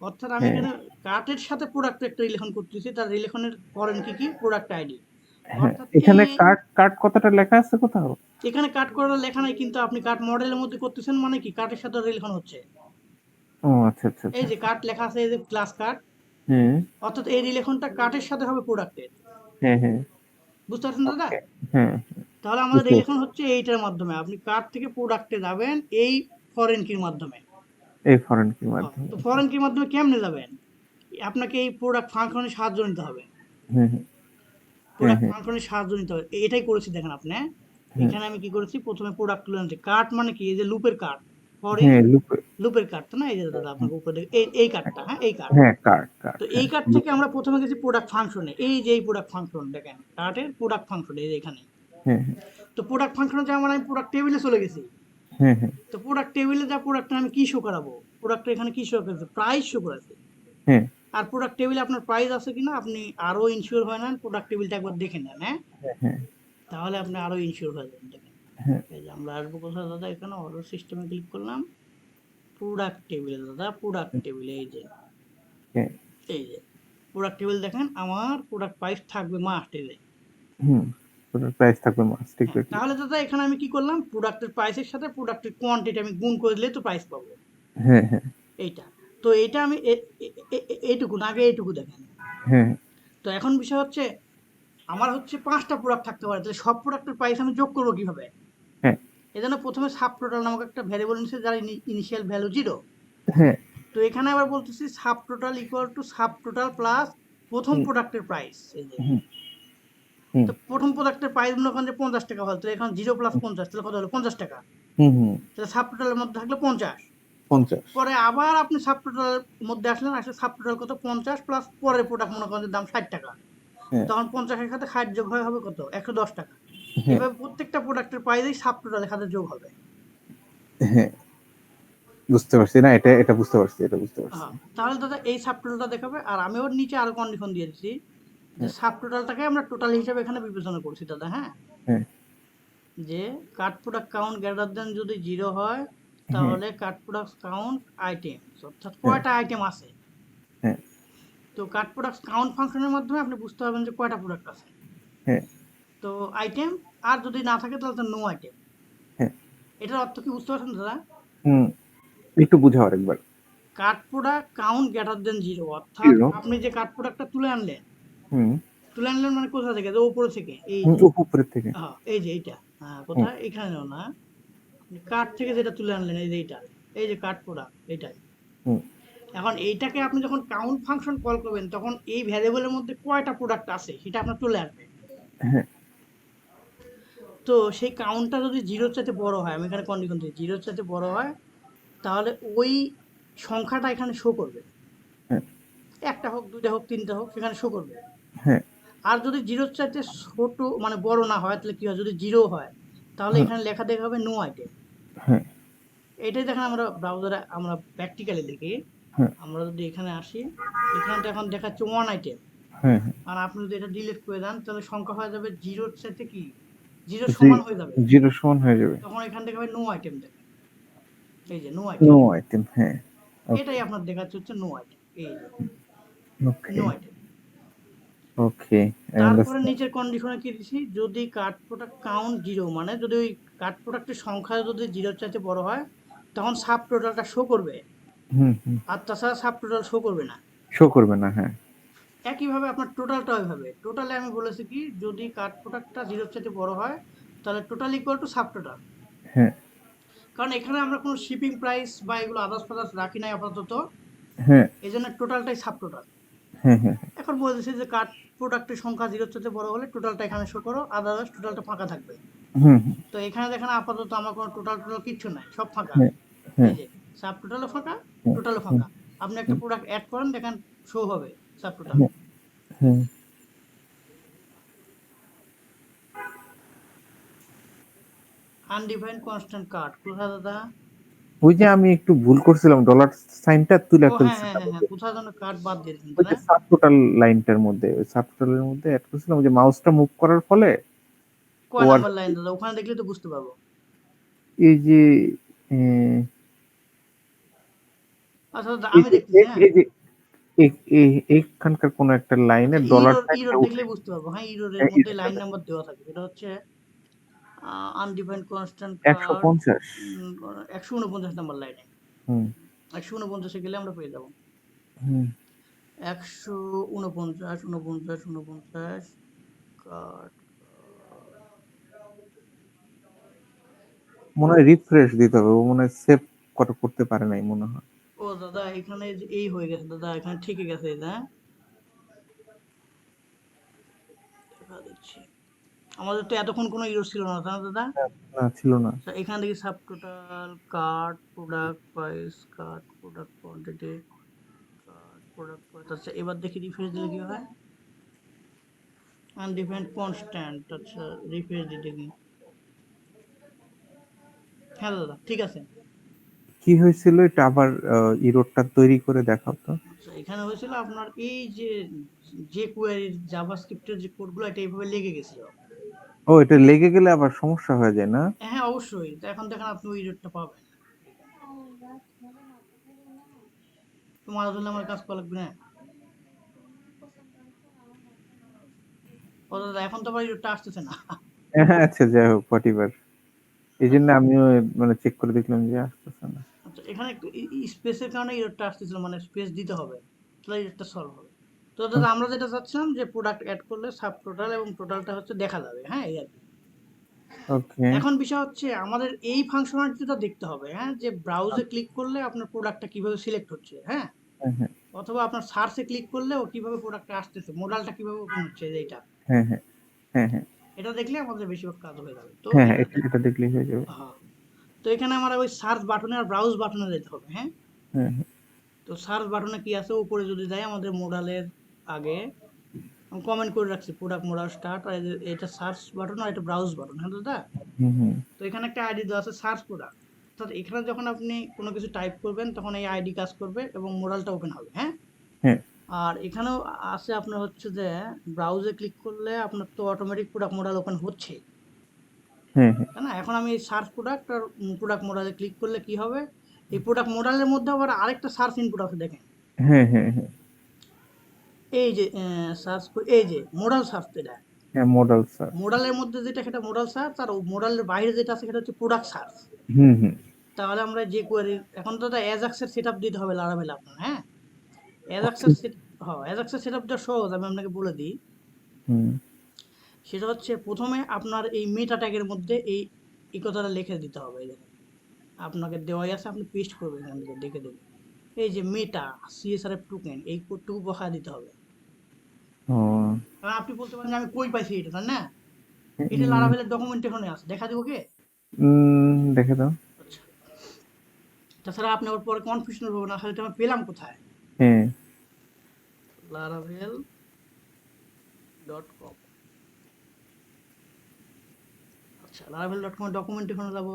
S2: অর্থাৎ আমি
S1: হ্যাঁ,
S2: এখানে কার্টের সাথে প্রোডাক্টের একটা রিলেশন করতেছি। তার রিলেশনের ফরেন কি? Product ID.
S1: হ্যাঁ।
S2: অর্থাৎ
S1: এখানে কার্ড কার্ড কথাটা লেখা আছে কোথাও?
S2: এখানে কাট করার লেখা নাই, কিন্তু আপনি কাট মডেলের মধ্যে করতেছেন মানে কি কার্টের সাথে রিলেশন হচ্ছে।
S1: ও আচ্ছা, আচ্ছা,
S2: এই
S1: আচ্ছা।
S2: যে কার্ট লেখা আছে, এই যে ক্লাস কার্ট,
S1: হুম।
S2: অর্থাৎ এই রিলেশনটা কার্টের সাথে হবে প্রোডাক্টের।
S1: হ্যাঁ, হ্যাঁ।
S2: বুঝতে পারছেন দাদা?
S1: ওকে। হ্যাঁ,
S2: তাহলে আমাদের
S1: বুঝতে
S2: রিলেশন
S1: পারছি।
S2: হচ্ছে এইটার মাধ্যমে। আপনি কার্ট থেকে প্রোডাক্টে যাবেন এই ফরেন কির মাধ্যমে।
S1: এই ফরেন কির
S2: হ্যাঁ,
S1: মাধ্যমে।
S2: তো ফরেন কির মাধ্যমে কেমনে যাবেন? আপনাকে এই প্রোডাক্ট ফাংশনের সাহায্য নিতে হবে।
S1: হুম, হুম। হ্যাঁ,
S2: প্রোডাক্ট
S1: হ্যাঁ,
S2: ফাংশনের সাহায্য নিতে হবে। এটাই করেছি দেখেন আপনি, হ্যাঁ?
S1: হ্যাঁ।
S2: এখানে আমি কি করেছি, প্রথমে প্রোডাক্ট তুলে আনছি। কার্ট মানে কি? এই যে লুপের কার্ট। ফরিন
S1: হ্যাঁ, লুপে।
S2: লুপের কার্ড তো না, এই যে দাদা আপনাকে উপরে এই কার্ডটা, হ্যাঁ এই কার্ড।
S1: হ্যাঁ, কার্ড,
S2: তো
S1: কার্ড।
S2: এই
S1: হ্যাঁ,
S2: কার্ড থেকে আমরা প্রথমে গেছি প্রোডাক্ট ফাংশনে। এই যে এই প্রোডাক্ট ফাংশন দেখেন, কার্টের প্রোডাক্ট ফাংশন এই যে এখানে।
S1: হ্যাঁ, হ্যাঁ,
S2: তো প্রোডাক্ট ফাংশনে যেমন আমি প্রোডাক্ট টেবিলে চলে গেছি।
S1: হ্যাঁ, হ্যাঁ,
S2: তো প্রোডাক্ট টেবিলে যা প্রোডাক্টটা আমি কি শো করাবো? প্রোডাক্টটা এখানে কি শো করেছে? প্রাইস শো করেছে।
S1: হ্যাঁ,
S2: আর প্রোডাক্ট টেবিলে আপনার প্রাইস আছে কিনা আপনি আরো ইনশিওর হয়ে নেন, প্রোডাক্ট টেবিলটা একবার দেখে নেন, হ্যাঁ?
S1: হ্যাঁ, হ্যাঁ,
S2: তাহলে আপনি আরো ইনশিওর হয়ে যাবেন। দেখেন,
S1: হ্যাঁ,
S2: এই যে আমরা আসবো কোথায় দাদা, এখানে অর্ডার সিস্টেমে ক্লিক করলাম, প্রোডাক্ট টেবিলে দাদা, প্রোডাক্ট টেবিলে
S1: হ্যাঁ।
S2: এই যে প্রোডাক্ট টেবিল দেখেন, আমার প্রোডাক্ট প্রাইস থাকবে মাস্ট এই যে।
S1: হুম। ওটার প্রাইস থাকবে মাস্ট
S2: হ্যাঁ,
S1: এক্সাক্টলি।
S2: তাহলে দাদা এখানে আমি কি করলাম, প্রোডাক্টের প্রাইসের সাথে প্রোডাক্টের কোয়ান্টিটি আমি গুণ করে দিলে তো প্রাইস পাবো।
S1: হ্যাঁ, হ্যাঁ,
S2: এইটা, তো এটা আমি এইটুকু না, আগে এইটুকু দেখেন।
S1: হ্যাঁ,
S2: তো এখন বিষয় হচ্ছে, আমার হচ্ছে 5টা প্রোডাক্ট থাকতে পারে, তাহলে সব প্রোডাক্টের প্রাইস আমি যোগ করবো কিভাবে?
S1: হ্যাঁ,
S2: এজন্য প্রথমে সাব টোটাল নামক একটা ভ্যারিয়েবল নিচ্ছে, যার ইনিশিয়াল ভ্যালু 0।
S1: হ্যাঁ।
S2: তো এখানে আবার বলতেছি sub total equal to sub total plus প্রথম
S1: হুম,
S2: প্রোডাক্টের প্রাইস এই যে।
S1: হুম, হুম,
S2: তো প্রথম প্রোডাক্টের প্রাইস মনে করেন যে 50 টাকা হল, তাহলে এখন 0 প্লাস 50 তাহলে কত হলো? 50 টাকা।
S1: হুম, হুম।
S2: তাহলে সাব টোটালের মধ্যে থাকলো 50।
S1: 50।
S2: পরে আবার আপনি সাব টোটালের মধ্যে আসলেন, আসলে সাব টোটাল কত? 50 প্লাস পরের প্রোডাক্ট মনে করেন যে দাম 60 টাকা।
S1: হ্যাঁ,
S2: তখন 50 এর সাথে 60 যোগ হয়ে হবে কত? 110 টাকা।
S1: হ্যাঁ,
S2: এভাবে প্রত্যেকটা প্রোডাক্টের প্রাইসেই সাব টোটালের সাথে যোগ হবে।
S1: হ্যাঁ। বুঝতে পারছি। না, এটা এটা বুঝতে পারছি, এটা বুঝতে পারছি।
S2: হ্যাঁ, তাহলে দাদা এই সাব টোটালটা দেখাবে, আর আমি ওর নিচে আরো কন্ডিশন দিয়ে দিচ্ছি যে
S1: হ্যাঁ,
S2: সাব টোটালটাকে আমরা টোটাল হিসেবে এখানে বিবেচনা করছি দাদা, হ্যাঁ?
S1: হ্যাঁ,
S2: যে কাট প্রোডাক্ট কাউন্ট গ্রেটার দেন যদি 0 হয়,
S1: হ্যাঁ,
S2: তাহলে কাট প্রোডাক্ট কাউন্ট আইটেম, অর্থাৎ
S1: হ্যাঁ,
S2: কয়টা আইটেম আছে।
S1: হ্যাঁ,
S2: তো কাট প্রোডাক্ট কাউন্ট ফাংশনের মাধ্যমে আপনি বুঝতে পারবেন যে কয়টা প্রোডাক্ট আছে।
S1: হ্যাঁ,
S2: তো আইটেম, আর যদি না থাকে তাহলে তো নো আইটেম।
S1: হ্যাঁ।
S2: এটার অর্থ কি বুঝতে পারছেন দাদা?
S1: হুম। একটু বুঝাও আরেকবার।
S2: কাট প্রোডাক্ট কাউন্ট গ্রেটার দেন 0, অর্থাৎ
S1: 0।
S2: আপনি যে কাট প্রোডাক্টটা তুলে আনলেন,
S1: হুম,
S2: তুলে আনলেন মানে কোথা থেকে? যে উপরে থেকে, এই
S1: হুম। উপরের থেকে।
S2: হ্যাঁ এই যে এইটা, হ্যাঁ
S1: হুম,
S2: কোথায়? এখানেও না, আপনি কাট থেকে যেটা তুলে আনলেন এই যে এইটা, এই যে কাট প্রোডাক্ট এটাই।
S1: হুম।
S2: এখন এইটাকে আপনি যখন কাউন্ট ফাংশন কল করবেন, তখন এই ভ্যারিয়েবলের মধ্যে কয়টা প্রোডাক্ট আছে সেটা আপনার চলে আসবে।
S1: হ্যাঁ,
S2: তো সেই কাউন্টটা যদি 0-র চাইতে বড় হয়, আমি এখানে কন্ডিশন দিই 0-র চাইতে বড় হয়, তাহলে ওই সংখ্যাটা এখানে শো করবে।
S1: হ্যাঁ,
S2: একটা হোক, দুইটা হোক, তিনটা হোক, সেখানে শো করবে।
S1: হ্যাঁ,
S2: আর যদি 0-র চাইতে ছোট মানে বড় না হয়, তাহলে কি হয়? যদি 0 হয়, তাহলে
S1: হ্যাঁ,
S2: এখানে লেখা দেখাবে নো আইটেম।
S1: হ্যাঁ,
S2: এটাই দেখেন আমরা ব্রাউজারে আমরা প্র্যাকটিক্যালি দেখি।
S1: হ্যাঁ,
S2: আমরা যদি এখানে আসি, এখানে তো এখন দেখাচ্ছে 1 আইটেম।
S1: হ্যাঁ, হ্যাঁ।
S2: আর আপনি যদি এটা ডিলিট করে দেন, তাহলে সংখ্যা হয়ে যাবে 0-র চাইতে কি? 0
S1: জি,
S2: সমান হয়ে যাবে।
S1: 0 সমান হয়ে যাবে।
S2: তখন এখান থেকে হবে নো আইটেম দেখেন। এই যে নো
S1: নো
S2: আইটেম।
S1: আইটেম। হ্যাঁ। ওকে,
S2: এটাই আপনার দেখাচ্ছে হচ্ছে নো আইটেম। এই যে
S1: okay,
S2: no item.
S1: Okay. I
S2: তারপরে
S1: আন্ডারস্ট্যান্ড।
S2: নিচের কন্ডিশনে কি দিছি? যদি কার্ড প্রোডাক্ট কাউন্ট 0, মানে যদি ওই কার্ড প্রোডাক্টের সংখ্যা যদি 0-র চাইতে বড় হয়, তখন সাব টোটালটা শো করবে।
S1: হুম, হুম।
S2: আর তাছাড়া সাব টোটাল শো করবে না।
S1: শো করবে না। হ্যাঁ,
S2: একইভাবে আপনার টোটালটা ওইভাবে। টোটালে আমি বলেছি কি, যদি কার্ড প্রোডাক্টটা 0-র চাইতে বড় হয়, তাহলে total equal to sub total.
S1: হ্যাঁ,
S2: কারণ এখানে আমরা কোনো শিপিং প্রাইস বা এগুলো আদার্স ফাদার্স রাখি নাই আপাতত।
S1: হ্যাঁ,
S2: এই জন্য টোটালটাই সাব টোটাল।
S1: হ্যাঁ, হ্যাঁ,
S2: এখন বলতেছি যে কার্ড প্রোডাক্টের সংখ্যা 0-র চাইতে বড় হলে টোটালটা এখানে শো করো, আদারওয়াইজ টোটালটা ফাঁকা থাকবে।
S1: হুম, হুম।
S2: তো এখানে দেখেন আপাতত আমার কোনো টোটাল টোটাল কিচ্ছু নাই, সব ফাঁকা।
S1: হ্যাঁ, হ্যাঁ,
S2: এই যে সাব টোটালও ফাঁকা,
S1: হ্যাঁ,
S2: টোটালও
S1: হুম,
S2: ফাঁকা। আপনি একটা
S1: হুম,
S2: প্রোডাক্ট অ্যাড করেন, দেখেন শো হবে সাব টোটাল।
S1: হ্যাঁ, হ্যাঁ।
S2: আনডিফাইন্ড কনস্ট্যান্ট কার্ড কোথায় দাদা?
S1: ওই যে আমি একটু ভুল করছিলাম, ডলার সাইনটা তুলে
S2: ও হ্যাঁ হ্যাঁ
S1: ফেলছিলাম।
S2: হ্যাঁ হ্যাঁ, কোথায় যেন কার্ড বাদ দিয়েছেন
S1: ওই
S2: তাই
S1: যে
S2: না?
S1: সাবটোটাল লাইনটার মধ্যে, ওই সাবটোটালের মধ্যে এড করছিলাম, ওই যে মাউসটা মুভ করার ফলে ও
S2: কয়
S1: আর
S2: নাম্বার
S1: কি,
S2: লাইন দাদা? ওখানে দেখলে তো বুঝতে পারবো।
S1: এই যে এ
S2: আচ্ছা দাদা
S1: এই
S2: আমি
S1: যে
S2: দেখতেছি,
S1: এই
S2: হ্যাঁ?
S1: এই যে এইখানকার কোনো একটা লাইনে
S2: আচ্ছা
S1: ডলার
S2: ইরর
S1: সাইনটা
S2: ইরর
S1: উঠে
S2: দেখলেই বুঝতে পারবো। হ্যাঁ, ইররের
S1: হ্যাঁ,
S2: মধ্যে
S1: এটা
S2: লাইন নাম্বার দেওয়া থাকে। এটা হচ্ছে আনডিফাইন্ড কনস্ট্যান্ট কার্ড
S1: ১৫০
S2: ১৪৯ নাম্বার লাইনে।
S1: হুম,
S2: ১৪৯ এ গেলে আমরা পেয়ে যাবো।
S1: হুম।
S2: ১৪৯, ৪৯, ৪৯ কার্ড।
S1: মনে হয় রিফ্রেশ দিতে হবে। ও মনে হয় সেভ করতে পারে নাই মনে হয়।
S2: ও দাদা এখানে যে এই হয়ে গেছে দাদা, এখানে ঠিকই গেছে এটা, হ্যাঁ? দেখা দিচ্ছি। আমাদের তো এতক্ষণ কোনো ইরর ছিল না, তাই না দাদা?
S1: না, না ছিল না।
S2: আচ্ছা, এখান থেকে subtotal, card, product price, card, product quantity, card, product price. আচ্ছা এবার দেখি রিফ্রেশ দিলে কি হয়? Undefined constant. আচ্ছা রিফ্রেশ দিতে কি? হ্যাঁ দাদা ঠিক আছে।
S1: কি হয়েছিল এটা আবার ইরোরটা তৈরি করে দেখাও তো।
S2: আচ্ছা এখানে হয়েছিল আপনার এই যে যে কোয়েরির জাভাস্ক্রিপ্টের যে কোডগুলো এটা এইভাবে লেগে গেছিল।
S1: ও এটা লেগে গেলে আবার সমস্যা হয়ে যায় না?
S2: হ্যাঁ অবশ্যই, তো এখন দেখেন আপনি ওই রেটটা পাবেন। তো মারা ধরলে আমার কাজ করা লাগবে না। ও দাদা এখন তো আবার এই রেটটা আসতেছে না।
S1: হ্যাঁ, আচ্ছা যাই হোক হোয়াটএভার। এইজন্য আমিও মানে চেক করে দেখলাম যে আসতেছে না।
S2: আচ্ছা এখানে একটু স্পেসের কারণে এররটা আসতেছিল, মানে স্পেস দিতে হবে, তাহলে এররটা সলভ হবে। তো দাদা আমরা যেটা চাচ্ছিলাম যে প্রোডাক্ট অ্যাড করলে সাব টোটাল এবং টোটালটা হচ্ছে দেখা যাবে, হ্যাঁ এই আর কি।
S1: ওকে।
S2: এখন বিষয় হচ্ছে আমাদের এই ফাংশনালিটিটা দেখতে হবে, হ্যাঁ, যে ব্রাউজে ক্লিক করলে আপনার প্রোডাক্টটা কিভাবে সিলেক্ট হচ্ছে, হ্যাঁ,
S1: হ্যাঁ, হ্যাঁ,
S2: অথবা আপনার সার্চে ক্লিক করলেও কিভাবে প্রোডাক্টটা আসতেছে, মোডালটা কিভাবে ওপেন হচ্ছে এইটা,
S1: হ্যাঁ, হ্যাঁ, হ্যাঁ, হ্যাঁ,
S2: এটা দেখলে আমাদের বেশিরভাগ কাজ হয়ে যাবে। তো
S1: হ্যাঁ, হ্যাঁ,
S2: এটা
S1: এটা দেখলেই হয়ে যাবে।
S2: হ্যাঁ, তো এখানে আমার ওই সার্চ বাটনে আর ব্রাউজ বাটনে যেতে হবে, হ্যাঁ।
S1: হ্যাঁ, হ্যাঁ,
S2: তো সার্চ বাটনে কি আছে, উপরে যদি যাই আমাদের মোডালের আগে আমি কমেন্ট করে রাখছি প্রোডাক্ট মোডাল স্টার্ট, আর এটা সার্চ বাটন আর এটা ব্রাউজ বাটন, হ্যাঁ দাদা।
S1: হুম, হুম,
S2: তো এখানে একটা আইডি দেওয়া আছে সার্চ প্রোডাক্ট, অর্থাৎ এখানে যখন আপনি কোনো কিছু টাইপ করবেন তখন এই আইডি কাজ করবে এবং মোডালটা ওপেন হবে, হ্যাঁ।
S1: হ্যাঁ,
S2: আর এখানেও আছে আপনার হচ্ছে যে ব্রাউজে ক্লিক করলে আপনার তো অটোমেটিক প্রোডাক্ট মোডাল ওপেন হচ্ছে,
S1: হ্যাঁ, হ্যাঁ,
S2: তাই না? এখন আমি সার্চ প্রোডাক্ট আর প্রোডাক্ট মোডালে ক্লিক করলে কি হবে, এই প্রোডাক্ট মোডালের মধ্যে আবার আরেকটা সার্চ ইনপুট আছে দেখেন,
S1: হ্যাঁ, হ্যাঁ, হ্যাঁ,
S2: এই যে সার্চ, এই যে মোডাল সার্চ, এটা
S1: হ্যাঁ, মডেল সার্চ।
S2: মোডালের মধ্যে যেটা সেটা মোডাল সার্চ, আর মোডালের বাইরে যেটা আছে সেটা হচ্ছে প্রোডাক্ট সার্চ।
S1: হুম, হুম,
S2: তাহলে আমরা যে কোয়ারি এখন তো অ্যাজাক্সের সেটআপ দিতে হবে লারাভেল আপনার, হ্যাঁ।
S1: আচ্ছা,
S2: অ্যাজাক্সের সেট হ্যাঁ অ্যাজাক্সের সেটআপটা সহজ, আমি আপনাকে বলে দিই।
S1: হুম,
S2: সেটা হচ্ছে প্রথমে আপনার এই মেটা ট্যাগের মধ্যে এই কথাটা লিখে দিতে হবে, এই দেখেন আপনাকে দেওয়াই আছে, আপনি পেস্ট করবেন এখান থেকে দেখে দেখে। এই যে মেটা সিএসআরএফ টোকেন এই কোডটুকু বসা দিতে হবে।
S1: ও,
S2: কারণ আপনি বলতে পারেন যে আমি কই পাইছি এটা, তাই না? এটা
S1: উম,
S2: লারাভেলের ডকুমেন্টেশনে আছে, দেখা দিব কি?
S1: দেখে দাও।
S2: আচ্ছা, তাছাড়া আপনি আবার পরে কনফিউশন হবে না, আসলে এটা আমি পেলাম কোথায়।
S1: হ্যাঁ,
S2: লারাভেল ডট কম। আচ্ছা লারাভেল ডট কম ডকুমেন্টেশনে যাবো।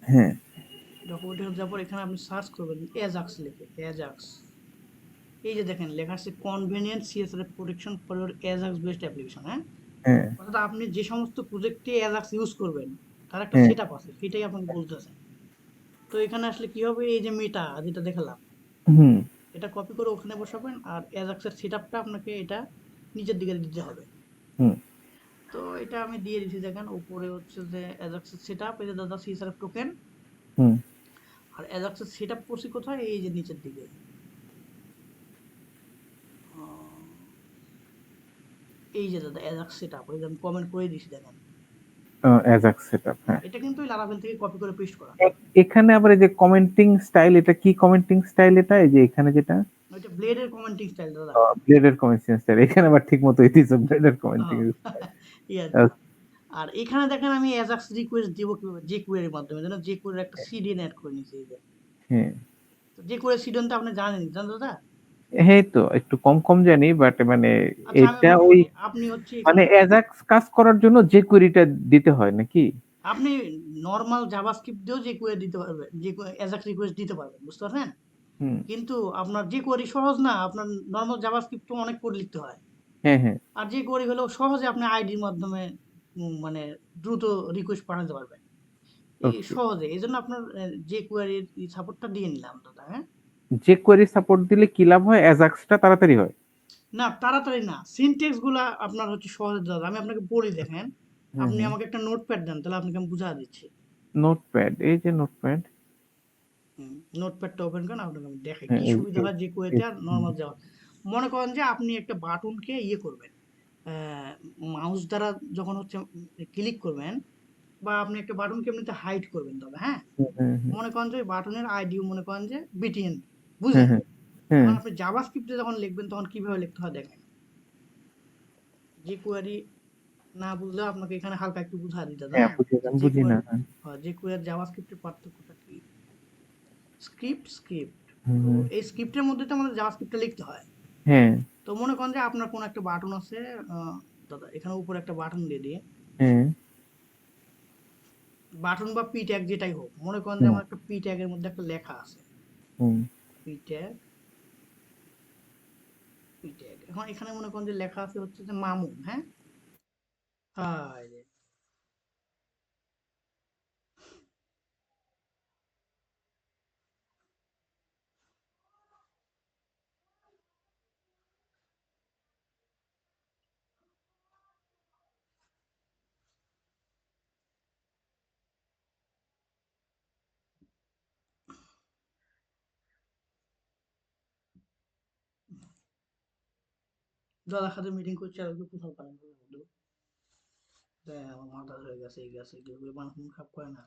S1: হ্যাঁ,
S2: ডকুমেন্টেশন যাওয়ার পর এখানে আপনি সার্চ করবেন এজাক্স লিখে, এজাক্স। এই যে দেখেন লেখা আছে convenient CSRF protection for your AJAX based application, হ্যাঁ।
S1: হ্যাঁ,
S2: অর্থাৎ আপনি যে সমস্ত প্রজেক্টে এজাক্স ইউজ করবেন তার একটা
S1: হ্যাঁ,
S2: সেট আপ আছে, সেটাই আপনাকে বলতেছে। তো এখানে আসলে কি হবে, এই যে মেটা যেটা দেখালাম
S1: হুম,
S2: এটা কপি করে ওখানে বসাবেন, আর এজাক্সের সেট আপটা আপনাকে এটা নিচের দিকে দিতে হবে।
S1: হুম,
S2: তো এটা আমি দিয়ে দিচ্ছি, দেখেন উপরে হচ্ছে যে এজাক্সের সেট আপ, এই যে দাদা সিএসআরএফ টোকেন।
S1: হুম।
S2: আর এজাক্সের সেট আপ করছি কোথায়, এই যে নিচের দিকে। আহ, এই যে দাদা এজাক্স সেট আপ, ওই যে আমি কমেন্ট করে দিয়েছি দেখেন।
S1: অ্যাজাক্স সেটআপ,
S2: হ্যাঁ
S1: হ্যাঁ।
S2: এটা কিন্তু ওই লারাভেল থেকে কপি করে পেস্ট করা।
S1: এখানে আবার এই যে কমেন্টিং স্টাইল, এটা কি কমেন্টিং স্টাইল এটা? এই যে এখানে যেটা
S2: ওইটা ব্লেডের কমেন্টিং স্টাইল দাদা।
S1: ব্লেডের কমেন্টিং স্টাইল, এখানে আবার ঠিক মতো দিয়েছে ব্লেডের কমেন্টিং
S2: হ্যাঁ,
S1: স্টাইল।
S2: এই আর কি। আর এখানে দেখেন আমি অ্যাজাক্স রিকোয়েস্ট দিব কিভাবে, যে কোয়েরির মাধ্যমে, যেন যে কোয়েরির একটা সিডিএন অ্যাড করে নিয়েছি এই যে।
S1: হ্যাঁ,
S2: তো যে কোয়েরির সিডিএন তো আপনি জানেন, জানেন দাদা।
S1: এই তো একটু কম কম জানি বাট মানে
S2: আচ্ছা আমি
S1: এটা
S2: আপনাকে
S1: ওই
S2: বলি, আপনি হচ্ছে
S1: মানে
S2: এখানে
S1: অ্যাজাক্স কাজ করার জন্য যে কোয়েরিটা দিতে হয় নাকি?
S2: আপনি নরমাল জাভাস্ক্রিপ্ট দিয়েও যে কোয়েরি দিতে পারবেন, যে অ্যাজাক্স রিকোয়েস্ট দিতে পারবেন, বুঝতে পারছেন?
S1: হুম,
S2: কিন্তু আপনার যে কোয়েরি সহজ না, আপনার নরমাল জাভাস্ক্রিপ্ট তো অনেক কোড লিখতে হয়।
S1: হ্যাঁ, হ্যাঁ,
S2: আর যে কোয়েরি হলো সহজে আপনি আইডির মাধ্যমে মানে দ্রুত রিকোয়েস্ট পাঠাতে পারবেন এই
S1: ওকে,
S2: সহজে। এই জন্য আপনার যে কোয়ারির সাপোর্টটা দিয়ে নিলাম দাদা, হ্যাঁ।
S1: jQuery সাপোর্ট দিলে কি লাভ হয়? অ্যাজাক্সটা তাড়াতাড়ি হয়।
S2: না তাড়াতাড়ি না, সিনট্যাক্স গুলা আপনার হচ্ছে সহজে দেওয়া যায়। আমি আপনাকে বলি দেখেন,
S1: হুম,
S2: আপনি
S1: হুম।
S2: আমাকে একটা নোটপ্যাড দেন, তাহলে আপনাকে আমি বুঝা দিচ্ছি।
S1: নোটপ্যাড, এই যে নোটপ্যাড।
S2: নোটপ্যাডটা ওপেন করেন, আপনাকে আমি দেখাই
S1: হ্যাঁ,
S2: কি
S1: এই
S2: সুবিধা
S1: এই
S2: হয় যে
S1: এই
S2: কুয়েতে আর
S1: হুম,
S2: নর্মাল যাওয়া। মনে করেন যে আপনি একটা বাটনকে ইয়ে করবেন, মাউস দ্বারা যখন হচ্ছে ক্লিক করবেন, বা আপনি একটা বাটনকে এমনিতে হাইড করবেন, তবে হ্যাঁ,
S1: হুম, হুম,
S2: মনে করেন যে ওই বাটনের আইডি মনে করেন যে বিটিএন,
S1: হুম,
S2: বুঝলেন?
S1: হুম, হুম,
S2: এখন আপনি জাভাস্ক্রিপ্টে যখন লিখবেন তখন কিভাবে লিখতে হয় দেখেন। যে কোয়ারি না বুঝলেও আপনাকে এখানে হালকা একটু বুঝা দিতে
S1: হ্যাঁ,
S2: হ্যাঁ,
S1: বুঝি,
S2: যে
S1: আমি
S2: যে
S1: বুঝি না।
S2: কোয়ারি,
S1: হ্যাঁ,
S2: যে কোয়ারি জাভাস্ক্রিপ্টের পার্থক্যটা কি। স্ক্রিপ্ট
S1: হুম,
S2: তো
S1: হুম,
S2: এই স্ক্রিপ্টের মধ্যে তো আমাদের জাভাস্ক্রিপ্টটা লিখতে হয়।
S1: হ্যাঁ,
S2: তো মনে করেন যে আপনার কোনো একটা বাটন আছে, দাদা এখানে উপরে একটা বাটন দিয়ে দিয়ে,
S1: হ্যাঁ,
S2: বাটন বা পি ট্যাগ যেটাই হোক, মনে করেন যে
S1: হুম,
S2: আমার একটা পি ট্যাগের মধ্যে একটা লেখা আছে,
S1: হুম,
S2: পি ট্যাগ, পি ট্যাগ, এখন এখানে মনে করেন যে লেখা আছে হচ্ছে যে মামুন, হ্যাঁ, হাই রে। দাদার সাথে মিটিং করছি আর ওকে কোথাও পারেন বন্ধু, আমার মাথা হয়ে গেছে এই গেছে এগুলো মানুষ মন খারাপ করে না।